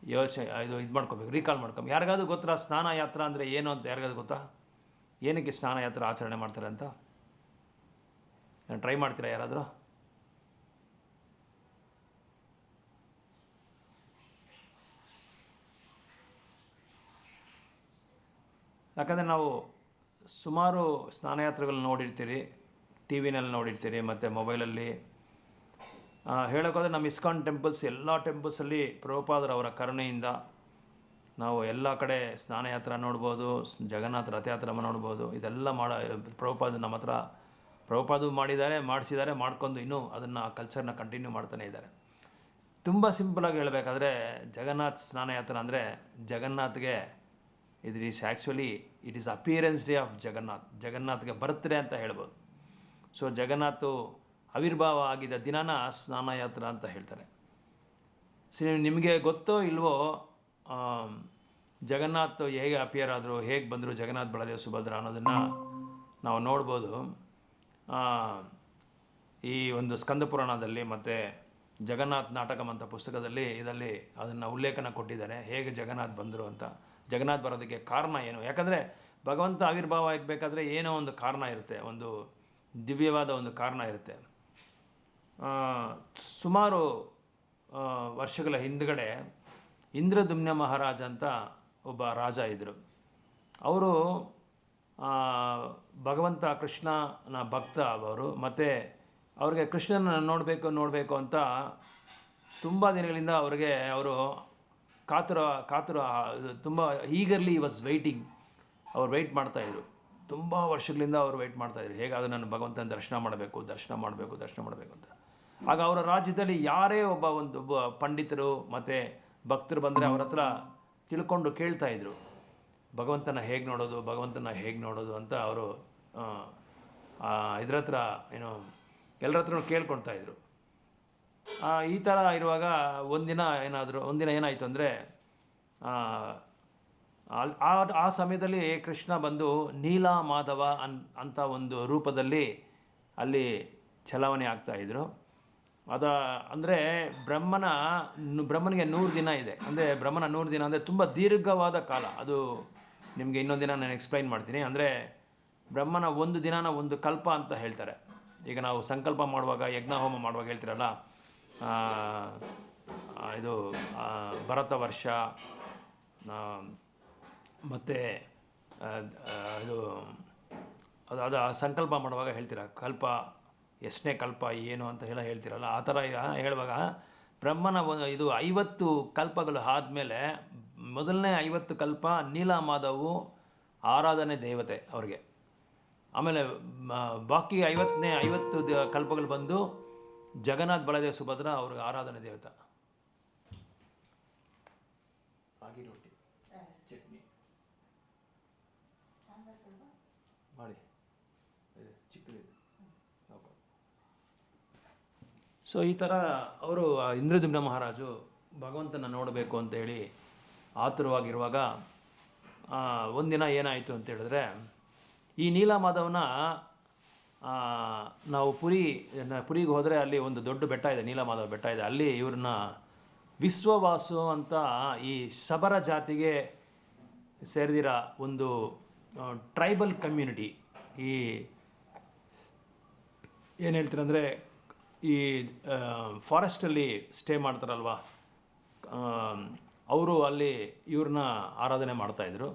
ಇದು ಮಾಡ್ಕೋಬೇಕು, ರೀಕಾಲ್ ಮಾಡ್ಕೊಬೇಕು. ಯಾರಿಗಾದ್ರೂ ಗೊತ್ತಾ ಸ್ನಾನ ಯಾತ್ರಾ ಅಂದರೆ ಏನು ಅಂತ? ಯಾರಿಗಾದ್ರೂ ಗೊತ್ತಾ ಏನಕ್ಕೆ ಸ್ನಾನ ಯಾತ್ರಾ ಆಚರಣೆ ಮಾಡ್ತಾರೆ ಅಂತ? ಟ್ರೈ ಮಾಡ್ತೀರಾ ಯಾರಾದರೂ? ಯಾಕಂದರೆ ನಾವು ಸುಮಾರು ಸ್ನಾನಯಾತ್ರೆಗಳು ನೋಡಿರ್ತೀರಿ, ಟಿ ವಿನಲ್ಲಿ ನೋಡಿರ್ತೀರಿ ಮತ್ತು ಮೊಬೈಲಲ್ಲಿ. ಹೇಳೋಕ್ಕೋದ್ರೆ ನಮ್ಮ ಇಸ್ಕಾನ್ ಟೆಂಪಲ್ಸ್, ಎಲ್ಲ ಟೆಂಪಲ್ಸಲ್ಲಿ ಪ್ರಭುಪಾದರವರ ಕರುಣೆಯಿಂದ ನಾವು ಎಲ್ಲ ಕಡೆ ಸ್ನಾನಯಾತ್ರೆ ನೋಡ್ಬೋದು, ಜಗನ್ನಾಥ ರಥಯಾತ್ರೆ ನೋಡ್ಬೋದು. ಇದೆಲ್ಲ ಪ್ರಭುಪಾದ ನಮ್ಮ ಹತ್ರ ಪ್ರಭುಪಾದ ಮಾಡಿಸಿದ್ದಾರೆ, ಮಾಡ್ಕೊಂಡು ಇನ್ನೂ ಅದನ್ನು ಕಲ್ಚರ್ನ ಕಂಟಿನ್ಯೂ ಮಾಡ್ತಾನೆ ಇದ್ದಾರೆ. ತುಂಬ ಸಿಂಪಲಾಗಿ ಹೇಳಬೇಕಾದ್ರೆ ಜಗನ್ನಾಥ್ ಸ್ನಾನಯಾತ್ರೆ ಅಂದರೆ ಜಗನ್ನಾಥ್ಗೆ it is appearance day of ಜಗನ್ನಾಥ್ಗೆ ಬರ್ತ್ಡೇ ಅಂತ ಹೇಳ್ಬೋದು. ಸೊ ಜಗನ್ನಾಥ್ ಆವಿರ್ಭಾವ ಆಗಿದ್ದ ದಿನನ ಸ್ನಾನಯಾತ್ರಾ ಅಂತ ಹೇಳ್ತಾರೆ. ಸೊ ನಿಮಗೆ ಗೊತ್ತೋ ಇಲ್ವೋ ಜಗನ್ನಾಥ್ ಹೇಗೆ ಅಪಿಯರ್ ಆದರು, ಹೇಗೆ ಬಂದರು ಜಗನ್ನಾಥ್ ಬಲದೇವ್ ಸುಭದ್ರ ಅನ್ನೋದನ್ನು ನಾವು ನೋಡ್ಬೋದು. ಈ ಒಂದು ಸ್ಕಂದ ಪುರಾಣದಲ್ಲಿ ಮತ್ತು ಜಗನ್ನಾಥ್ ನಾಟಕಂ ಅಂತ ಪುಸ್ತಕದಲ್ಲಿ ಇದರಲ್ಲಿ ಅದನ್ನು ಉಲ್ಲೇಖನ ಕೊಟ್ಟಿದ್ದಾರೆ, ಹೇಗೆ ಜಗನ್ನಾಥ್ ಬಂದರು ಅಂತ. ಜಗನ್ನಾಥ್ ಬರೋದಕ್ಕೆ ಕಾರಣ ಏನು, ಯಾಕಂದರೆ ಭಗವಂತ ಆವಿರ್ಭಾವ ಆಗಬೇಕಾದ್ರೆ ಏನೋ ಒಂದು ಕಾರಣ ಇರುತ್ತೆ, ಒಂದು ದಿವ್ಯವಾದ ಒಂದು ಕಾರಣ ಇರುತ್ತೆ. ಸುಮಾರು ವರ್ಷಗಳ ಹಿಂದುಗಡೆ ಇಂದ್ರದುಮ್ನ ಮಹಾರಾಜ ಅಂತ ಒಬ್ಬ ರಾಜ ಇದ್ದರು. ಅವರು ಭಗವಂತ ಕೃಷ್ಣನ ಭಕ್ತ ಅವರು, ಮತ್ತು ಅವ್ರಿಗೆ ಕೃಷ್ಣನ ನೋಡಬೇಕು ಅಂತ ತುಂಬ ದಿನಗಳಿಂದ ಅವರು ಕಾತುರ ತುಂಬ ಈಗರ್ಲಿ ವಾಸ್ ವೆಯ್ಟಿಂಗ್. ಅವ್ರು ವೆಯ್ಟ್ ಮಾಡ್ತಾಯಿದ್ರು, ತುಂಬ ವರ್ಷಗಳಿಂದ ಅವರು ವೆಯ್ಟ್ ಮಾಡ್ತಾಯಿದ್ರು, ಹೇಗಾದರೂ ನಾನು ಭಗವಂತನ ದರ್ಶನ ಮಾಡಬೇಕು ಅಂತ. ಆಗ ಅವರ ರಾಜ್ಯದಲ್ಲಿ ಯಾರೇ ಒಬ್ಬ ಪಂಡಿತರು ಮತ್ತು ಭಕ್ತರು ಬಂದರೆ ಅವ್ರ ಹತ್ರ ತಿಳ್ಕೊಂಡು ಕೇಳ್ತಾಯಿದ್ರು, ಭಗವಂತನ ಹೇಗೆ ನೋಡೋದು ಅಂತ ಅವರು ಇದ್ರ ಹತ್ರ ಎಲ್ಲರ ಹತ್ರ ಕೇಳ್ಕೊಳ್ತಾಯಿದ್ರು. ಈ ಥರ ಇರುವಾಗ ಒಂದಿನ ಏನಾಯಿತು ಅಂದರೆ ಆ ಸಮಯದಲ್ಲಿ ಕೃಷ್ಣ ಬಂದು ನೀಲ ಮಾಧವ ಅಂತ ಒಂದು ರೂಪದಲ್ಲಿ ಅಲ್ಲಿ ಚಲಾವಣೆ ಆಗ್ತಾಯಿದ್ರು. ಅಂದರೆ ಬ್ರಹ್ಮನಿಗೆ 100 ದಿನ ಇದೆ, ಅಂದರೆ ಬ್ರಹ್ಮನ 100 ದಿನ ಅಂದರೆ ತುಂಬ ದೀರ್ಘವಾದ ಕಾಲ. ಅದು ನಿಮಗೆ ಇನ್ನೊಂದು ದಿನ ನಾನು ಎಕ್ಸ್ಪ್ಲೈನ್ ಮಾಡ್ತೀನಿ. ಅಂದರೆ ಬ್ರಹ್ಮನ ಒಂದು ದಿನನ ಒಂದು ಕಲ್ಪ ಅಂತ ಹೇಳ್ತಾರೆ. ಈಗ ನಾವು ಸಂಕಲ್ಪ ಮಾಡುವಾಗ, ಯಜ್ಞ ಹೋಮ ಮಾಡುವಾಗ ಹೇಳ್ತಿರಲ್ಲ, ಇದು ಭರತ ವರ್ಷ ಮತ್ತು ಇದು ಅದು ಸಂಕಲ್ಪ ಮಾಡುವಾಗ ಹೇಳ್ತೀರ ಕಲ್ಪ ಎಷ್ಟನೇ ಕಲ್ಪ ಏನು ಅಂತ ಹೇಳ್ತಿರಲ್ಲ, ಆ ಥರ ಹೇಳುವಾಗ ಬ್ರಹ್ಮನ ಇದು 50 ಕಲ್ಪಗಳು ಆದಮೇಲೆ ಮೊದಲನೇ 50 ಕಲ್ಪ ನೀಲಮಾಧವು ಆರಾಧನೆ ದೇವತೆ ಅವ್ರಿಗೆ. ಆಮೇಲೆ ಬಾಕಿ 50 ಕಲ್ಪಗಳು ಬಂದು ಜಗನ್ನಾಥ್ ಬಲದೇವ್ ಸುಭದ್ರ ಅವ್ರಿಗೆ ಆರಾಧನೆ ದೇವತೆ. ರಾಗಿ ರೊಟ್ಟಿ ಚಟ್ನಿ ಮಾಡಿ ಚಿಕ್ಕದು. ಸೊ ಈ ಥರ ಅವರು ಇಂದ್ರದುಮ್ನ ಮಹಾರಾಜು ಭಗವಂತನ ನೋಡಬೇಕು ಅಂತೇಳಿ ಆತುರವಾಗಿರುವಾಗ ಒಂದಿನ ಏನಾಯಿತು ಅಂತ ಹೇಳಿದ್ರೆ, ಈ ನೀಲಮಾಧವನ ನಾವು ಪುರಿಗೆ ಹೋದರೆ ಅಲ್ಲಿ ಒಂದು ದೊಡ್ಡ ಬೆಟ್ಟ ಇದೆ, ನೀಲಮಾಧವ ಬೆಟ್ಟ ಇದೆ. ಅಲ್ಲಿ ಇವ್ರನ್ನ ವಿಶ್ವವಾಸು ಅಂತ ಈ ಶಬರ ಜಾತಿಗೆ ಸೇರಿದಿರ ಒಂದು ಟ್ರೈಬಲ್ ಕಮ್ಯುನಿಟಿ, ಈ ಏನು ಹೇಳ್ತೀರಂದರೆ ಈ ಫಾರೆಸ್ಟಲ್ಲಿ ಸ್ಟೇ ಮಾಡ್ತಾರಲ್ವ, ಅವರು ಅಲ್ಲಿ ಇವ್ರನ್ನ ಆರಾಧನೆ ಮಾಡ್ತಾಯಿದ್ರು.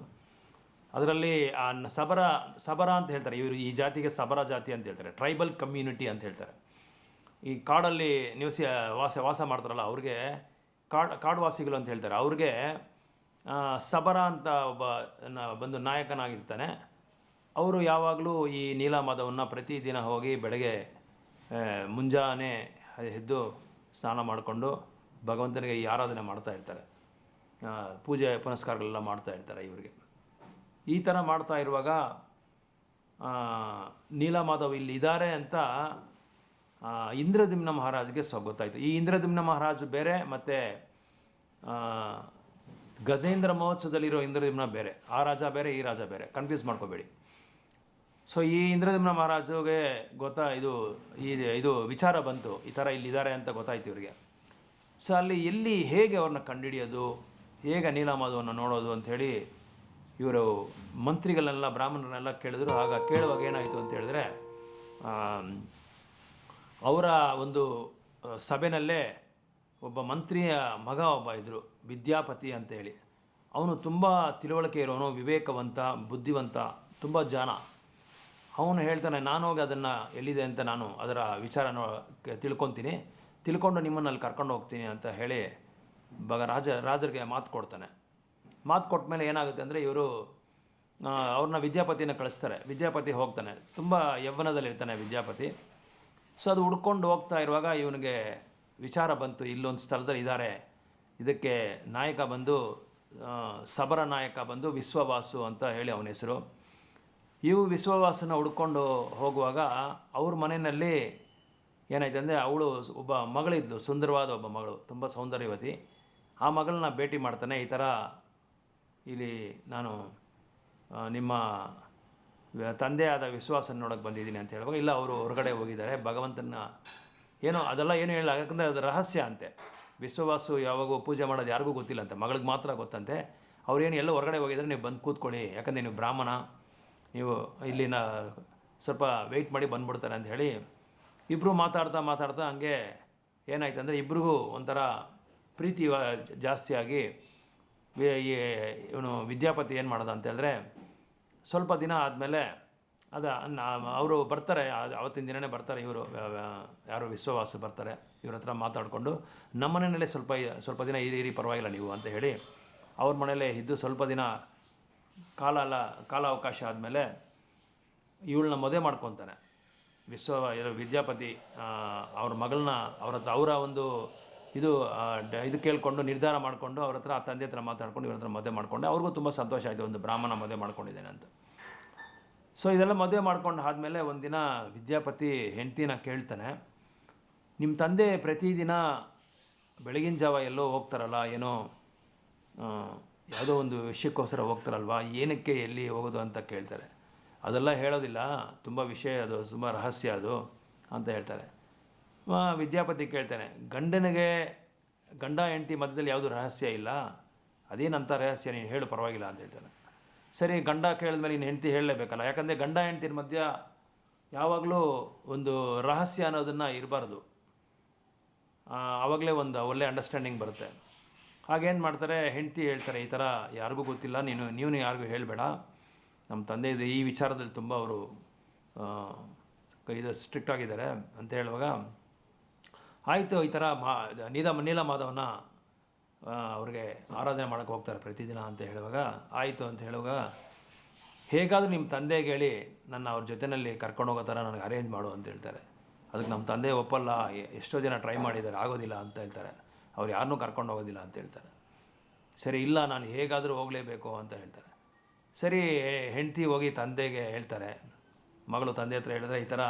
ಅದರಲ್ಲಿ ಸಬರ ಅಂತ ಹೇಳ್ತಾರೆ, ಇವರು ಈ ಜಾತಿಗೆ ಸಬರ ಜಾತಿ ಅಂತ ಹೇಳ್ತಾರೆ, ಟ್ರೈಬಲ್ ಕಮ್ಯುನಿಟಿ ಅಂತ ಹೇಳ್ತಾರೆ. ಈ ಕಾಡಲ್ಲಿ ವಾಸ ಮಾಡ್ತಾರಲ್ಲ ಅವ್ರಿಗೆ ಕಾಡುವಾಸಿಗಳು ಅಂತ ಹೇಳ್ತಾರೆ. ಅವ್ರಿಗೆ ಸಬರ ಅಂತ ಒಬ್ಬ ಬಂದು ನಾಯಕನಾಗಿರ್ತಾನೆ. ಅವರು ಯಾವಾಗಲೂ ಈ ನೀಲಮಾಧವನ್ನ ಪ್ರತಿದಿನ ಹೋಗಿ ಬೆಳಗ್ಗೆ ಮುಂಜಾನೆ ಎದ್ದು ಸ್ನಾನ ಮಾಡಿಕೊಂಡು ಭಗವಂತನಿಗೆ ಈ ಆರಾಧನೆ ಮಾಡ್ತಾ ಇರ್ತಾರೆ, ಪೂಜೆ ಪುನಸ್ಕಾರಗಳೆಲ್ಲ ಮಾಡ್ತಾ ಇರ್ತಾರೆ ಇವರಿಗೆ. ಈ ಥರ ಮಾಡ್ತಾ ಇರುವಾಗ ನೀಲಮಾಧವ್ ಇಲ್ಲಿ ಇದ್ದಾರೆ ಅಂತ ಇಂದ್ರದುಮ್ನ ಮಹಾರಾಜ್ಗೆ ಗೊತ್ತಾಯಿತು. ಈ ಇಂದ್ರದುಮ್ನ ಮಹಾರಾಜು ಬೇರೆ ಮತ್ತು ಗಜೇಂದ್ರ ಮಹೋತ್ಸವದಲ್ಲಿರೋ ಇಂದ್ರದುಮ್ನ ಬೇರೆ, ಆ ರಾಜ ಬೇರೆ ಈ ರಾಜ ಬೇರೆ, ಕನ್ಫ್ಯೂಸ್ ಮಾಡ್ಕೋಬೇಡಿ. ಸೊ ಈ ಇಂದ್ರದುಮ್ನ ಮಹಾರಾಜುಗೆ ಇದು ವಿಚಾರ ಬಂತು, ಈ ಥರ ಇಲ್ಲಿದ್ದಾರೆ ಅಂತ ಗೊತ್ತಾಯ್ತು ಇವರಿಗೆ. ಸೊ ಅಲ್ಲಿ ಹೇಗೆ ಅವ್ರನ್ನ ಕಂಡುಹಿಡಿಯೋದು, ಹೇಗೆ ನೀಲಮಾಧವನ್ನ ನೋಡೋದು ಅಂಥೇಳಿ ಇವರು ಮಂತ್ರಿಗಳನ್ನೆಲ್ಲ ಬ್ರಾಹ್ಮಣರನ್ನೆಲ್ಲ ಕೇಳಿದ್ರು. ಆಗ ಕೇಳುವಾಗ ಏನಾಯಿತು ಅಂತ ಹೇಳಿದ್ರೆ, ಅವರ ಒಂದು ಸಭೆಯಲ್ಲೇ ಒಬ್ಬ ಮಂತ್ರಿಯ ಮಗ ಇದ್ದರು, ವಿದ್ಯಾಪತಿ ಅಂತೇಳಿ. ಅವನು ತುಂಬ ತಿಳುವಳಿಕೆ ಇರೋನು, ವಿವೇಕವಂತ, ಬುದ್ಧಿವಂತ, ತುಂಬ ಜಾಣ. ಅವನು ಹೇಳ್ತಾನೆ, ನಾನು ಹೋಗಿ ಅದನ್ನು ಎಲ್ಲಿದೆ ಅಂತ ನಾನು ಅದರ ವಿಚಾರ ತಿಳ್ಕೊಂಡು ನಿಮ್ಮನ್ನು ಅಲ್ಲಿ ಕರ್ಕೊಂಡು ಹೋಗ್ತೀನಿ ಅಂತ ಹೇಳಿ ರಾಜರಿಗೆ ಮಾತು ಕೊಡ್ತಾನೆ. ಮಾತು ಕೊಟ್ಟ ಮೇಲೆ ಏನಾಗುತ್ತೆ ಅಂದರೆ, ಇವರು ಅವ್ರನ್ನ ವಿದ್ಯಾಪತಿನ ಕಳಿಸ್ತಾರೆ. ವಿದ್ಯಾಪತಿ ಹೋಗ್ತಾನೆ, ತುಂಬ ಯೌವನದಲ್ಲಿರ್ತಾನೆ ವಿದ್ಯಾಪತಿ. ಸೊ ಅದು ಹುಡ್ಕೊಂಡು ಹೋಗ್ತಾ ಇರುವಾಗ ಇವನಿಗೆ ವಿಚಾರ ಬಂತು, ಇಲ್ಲೊಂದು ಸ್ಥಳದಲ್ಲಿ ಇದ್ದಾರೆ, ಇದಕ್ಕೆ ನಾಯಕ ಬಂದು ಸಬರ ನಾಯಕ ಬಂದು ವಿಶ್ವವಾಸು ಅಂತ ಹೇಳಿ ಅವನ ಹೆಸರು. ಇವು ವಿಶ್ವವಾಸನ ಹುಡ್ಕೊಂಡು ಹೋಗುವಾಗ ಅವ್ರ ಮನೆಯಲ್ಲಿ ಏನಾಯ್ತು ಅಂದರೆ ಅವಳು ಒಬ್ಬ ಮಗಳಿದ್ಲು, ಸುಂದರವಾದ ಒಬ್ಬ ಮಗಳು, ತುಂಬ ಸೌಂದರ್ಯವತಿ. ಆ ಮಗಳನ್ನ ಭೇಟಿ ಮಾಡ್ತಾನೆ. ಈ ಥರ ಇಲ್ಲಿ ನಾನು ನಿಮ್ಮ ತಂದೆಯಾದ ವಿಶ್ವಾಸನ ನೋಡೋಕ್ಕೆ ಬಂದಿದ್ದೀನಿ ಅಂತ ಹೇಳುವಾಗ, ಇಲ್ಲ ಅವರು ಹೊರಗಡೆ ಹೋಗಿದ್ದಾರೆ ಭಗವಂತನ ಏನೋ ಅದೆಲ್ಲ ಏನು ಹೇಳಲ್ಲ, ಯಾಕಂದರೆ ಅದು ರಹಸ್ಯ ಅಂತೆ. ವಿಶ್ವವಾಸು ಯಾವಾಗೂ ಪೂಜೆ ಮಾಡೋದು ಯಾರಿಗೂ ಗೊತ್ತಿಲ್ಲಂತೆ, ಮಗಳಿಗೆ ಮಾತ್ರ ಗೊತ್ತಂತೆ. ಅವ್ರೇನು ಎಲ್ಲ ಹೊರಗಡೆ ಹೋಗಿದ್ದಾರೆ, ನೀವು ಬಂದು ಕೂತ್ಕೊಳ್ಳಿ, ಯಾಕಂದರೆ ನೀವು ಬ್ರಾಹ್ಮಣ, ನೀವು ಇಲ್ಲಿನ ಸ್ವಲ್ಪ ವೆಯ್ಟ್ ಮಾಡಿ ಬಂದ್ಬಿಡ್ತಾರೆ ಅಂತ ಹೇಳಿ ಇಬ್ಬರು ಮಾತಾಡ್ತಾ ಹಂಗೆ ಏನಾಯ್ತು ಅಂದರೆ ಇಬ್ರಿಗೂ ಒಂಥರ ಪ್ರೀತಿ ಜಾಸ್ತಿಯಾಗಿ ಇವನು ವಿದ್ಯಾಪತಿ ಏನು ಮಾಡೋದು ಅಂತ ಹೇಳಿದ್ರೆ, ಸ್ವಲ್ಪ ದಿನ ಆದಮೇಲೆ ಅವರು ಬರ್ತಾರೆ, ಅವತ್ತಿನ ದಿನವೇ ಬರ್ತಾರೆ ಇವರು ಯಾರು ವಿಶ್ವವಾಸ ಬರ್ತಾರೆ. ಇವ್ರ ಹತ್ರ ಮಾತಾಡಿಕೊಂಡು ನಮ್ಮ ಮನೆಯಲ್ಲೇ ಸ್ವಲ್ಪ ದಿನ ಇರಿ ಪರವಾಗಿಲ್ಲ ನೀವು ಅಂತ ಹೇಳಿ ಅವ್ರ ಮನೇಲೇ ಇದ್ದು ಸ್ವಲ್ಪ ದಿನ ಕಾಲಾವಕಾಶ ಆದಮೇಲೆ ಇವಳನ್ನ ಮದುವೆ ಮಾಡ್ಕೊತಾನೆ ವಿದ್ಯಾಪತಿ. ಅವ್ರ ಮಗಳನ್ನ ಅವರ ಒಂದು ಇದು ಕೇಳಿಕೊಂಡು ನಿರ್ಧಾರ ಮಾಡಿಕೊಂಡು ಅವ್ರ ಹತ್ರ ತಂದೆ ಹತ್ರ ಮಾತಾಡ್ಕೊಂಡು ಇವ್ರ ಹತ್ರ ಮದುವೆ ಮಾಡಿಕೊಂಡೆ. ಅವ್ರಿಗೂ ತುಂಬ ಸಂತೋಷ ಆಯಿತು, ಒಂದು ಬ್ರಾಹ್ಮಣ ಮದುವೆ ಮಾಡ್ಕೊಂಡಿದ್ದೇನೆ ಅಂತ. ಸೊ ಇದೆಲ್ಲ ಮದುವೆ ಮಾಡ್ಕೊಂಡು ಆದಮೇಲೆ ಒಂದಿನ ವಿದ್ಯಾಪತಿ ಹೆಂಡ್ತಿನ ಕೇಳ್ತಾನೆ, ನಿಮ್ಮ ತಂದೆ ಪ್ರತಿದಿನ ಬೆಳಗಿನ ಜಾವ ಎಲ್ಲೋ ಹೋಗ್ತಾರಲ್ಲ, ಏನೋ ಯಾವುದೋ ಒಂದು ವಿಷಯಕ್ಕೋಸ್ಕರ ಹೋಗ್ತಾರಲ್ವ, ಏನಕ್ಕೆ ಎಲ್ಲಿ ಹೋಗೋದು ಅಂತ ಕೇಳ್ತಾರೆ. ಅದೆಲ್ಲ ಹೇಳೋದಿಲ್ಲ, ತುಂಬ ವಿಷಯ ಅದು, ತುಂಬ ರಹಸ್ಯ ಅದು ಅಂತ ಹೇಳ್ತಾರೆ. ವಿದ್ಯಾಪತಿ ಕೇಳ್ತಾನೆ, ಗಂಡ ಹೆಂಡತಿ ಮಧ್ಯದಲ್ಲಿ ಯಾವುದು ರಹಸ್ಯ ಇಲ್ಲ, ಅದೇನಂತ ರಹಸ್ಯ, ನೀನು ಹೇಳು ಪರವಾಗಿಲ್ಲ ಅಂತ ಹೇಳ್ತಾನೆ. ಸರಿ, ಗಂಡ ಕೇಳಿದ್ಮೇಲೆ ನೀನು ಹೆಂಡತಿ ಹೇಳಲೇಬೇಕಲ್ಲ, ಯಾಕಂದರೆ ಗಂಡ ಹೆಂಡತಿರ ಮಧ್ಯ ಯಾವಾಗಲೂ ಒಂದು ರಹಸ್ಯ ಅನ್ನೋದನ್ನು ಇರಬಾರ್ದು, ಆವಾಗಲೇ ಒಂದು ಒಳ್ಳೆ ಅಂಡರ್ಸ್ಟ್ಯಾಂಡಿಂಗ್ ಬರುತ್ತೆ. ಹಾಗೇನು ಮಾಡ್ತಾರೆ, ಹೆಂಡತಿ ಹೇಳ್ತಾರೆ, ಈ ಥರ ಯಾರಿಗೂ ಗೊತ್ತಿಲ್ಲ, ನೀವು ಯಾರಿಗೂ ಹೇಳಬೇಡ, ನಮ್ಮ ತಂದೆ ಈ ವಿಚಾರದಲ್ಲಿ ತುಂಬ ಅವರು ಇದು ಸ್ಟ್ರಿಕ್ಟ್ ಆಗಿದ್ದಾರೆ ಅಂತ ಹೇಳುವಾಗ, ಆಯಿತು, ಈ ಥರ ನೀಲಮಾಧವನ ಅವ್ರಿಗೆ ಆರಾಧನೆ ಮಾಡೋಕ್ಕೆ ಹೋಗ್ತಾರೆ ಪ್ರತಿದಿನ ಅಂತ ಹೇಳುವಾಗ, ಆಯಿತು ಅಂತ ಹೇಳುವಾಗ, ಹೇಗಾದರೂ ನಿಮ್ಮ ತಂದೆಗೆ ಹೇಳಿ ನನ್ನ ಅವ್ರ ಜೊತೆಯಲ್ಲಿ ಕರ್ಕೊಂಡು ಹೋಗೋ ಥರ ನನಗೆ ಅರೇಂಜ್ ಮಾಡು ಅಂತ ಹೇಳ್ತಾರೆ. ಅದಕ್ಕೆ ನಮ್ಮ ತಂದೆ ಒಪ್ಪಲ್ಲ, ಎಷ್ಟೋ ಜನ ಟ್ರೈ ಮಾಡಿದ್ದಾರೆ, ಆಗೋದಿಲ್ಲ ಅಂತ ಹೇಳ್ತಾರೆ, ಅವ್ರು ಯಾರನ್ನೂ ಕರ್ಕೊಂಡು ಹೋಗೋದಿಲ್ಲ ಅಂತ ಹೇಳ್ತಾರೆ. ಸರಿ, ಇಲ್ಲ ನಾನು ಹೇಗಾದರೂ ಹೋಗಲೇಬೇಕು ಅಂತ ಹೇಳ್ತಾರೆ. ಸರಿ, ಹೆಂಡತಿ ಹೋಗಿ ತಂದೆಗೆ ಹೇಳ್ತಾರೆ, ಮಗಳು ತಂದೆ ಹತ್ರ ಹೇಳಿದ್ರೆ, ಈ ಥರ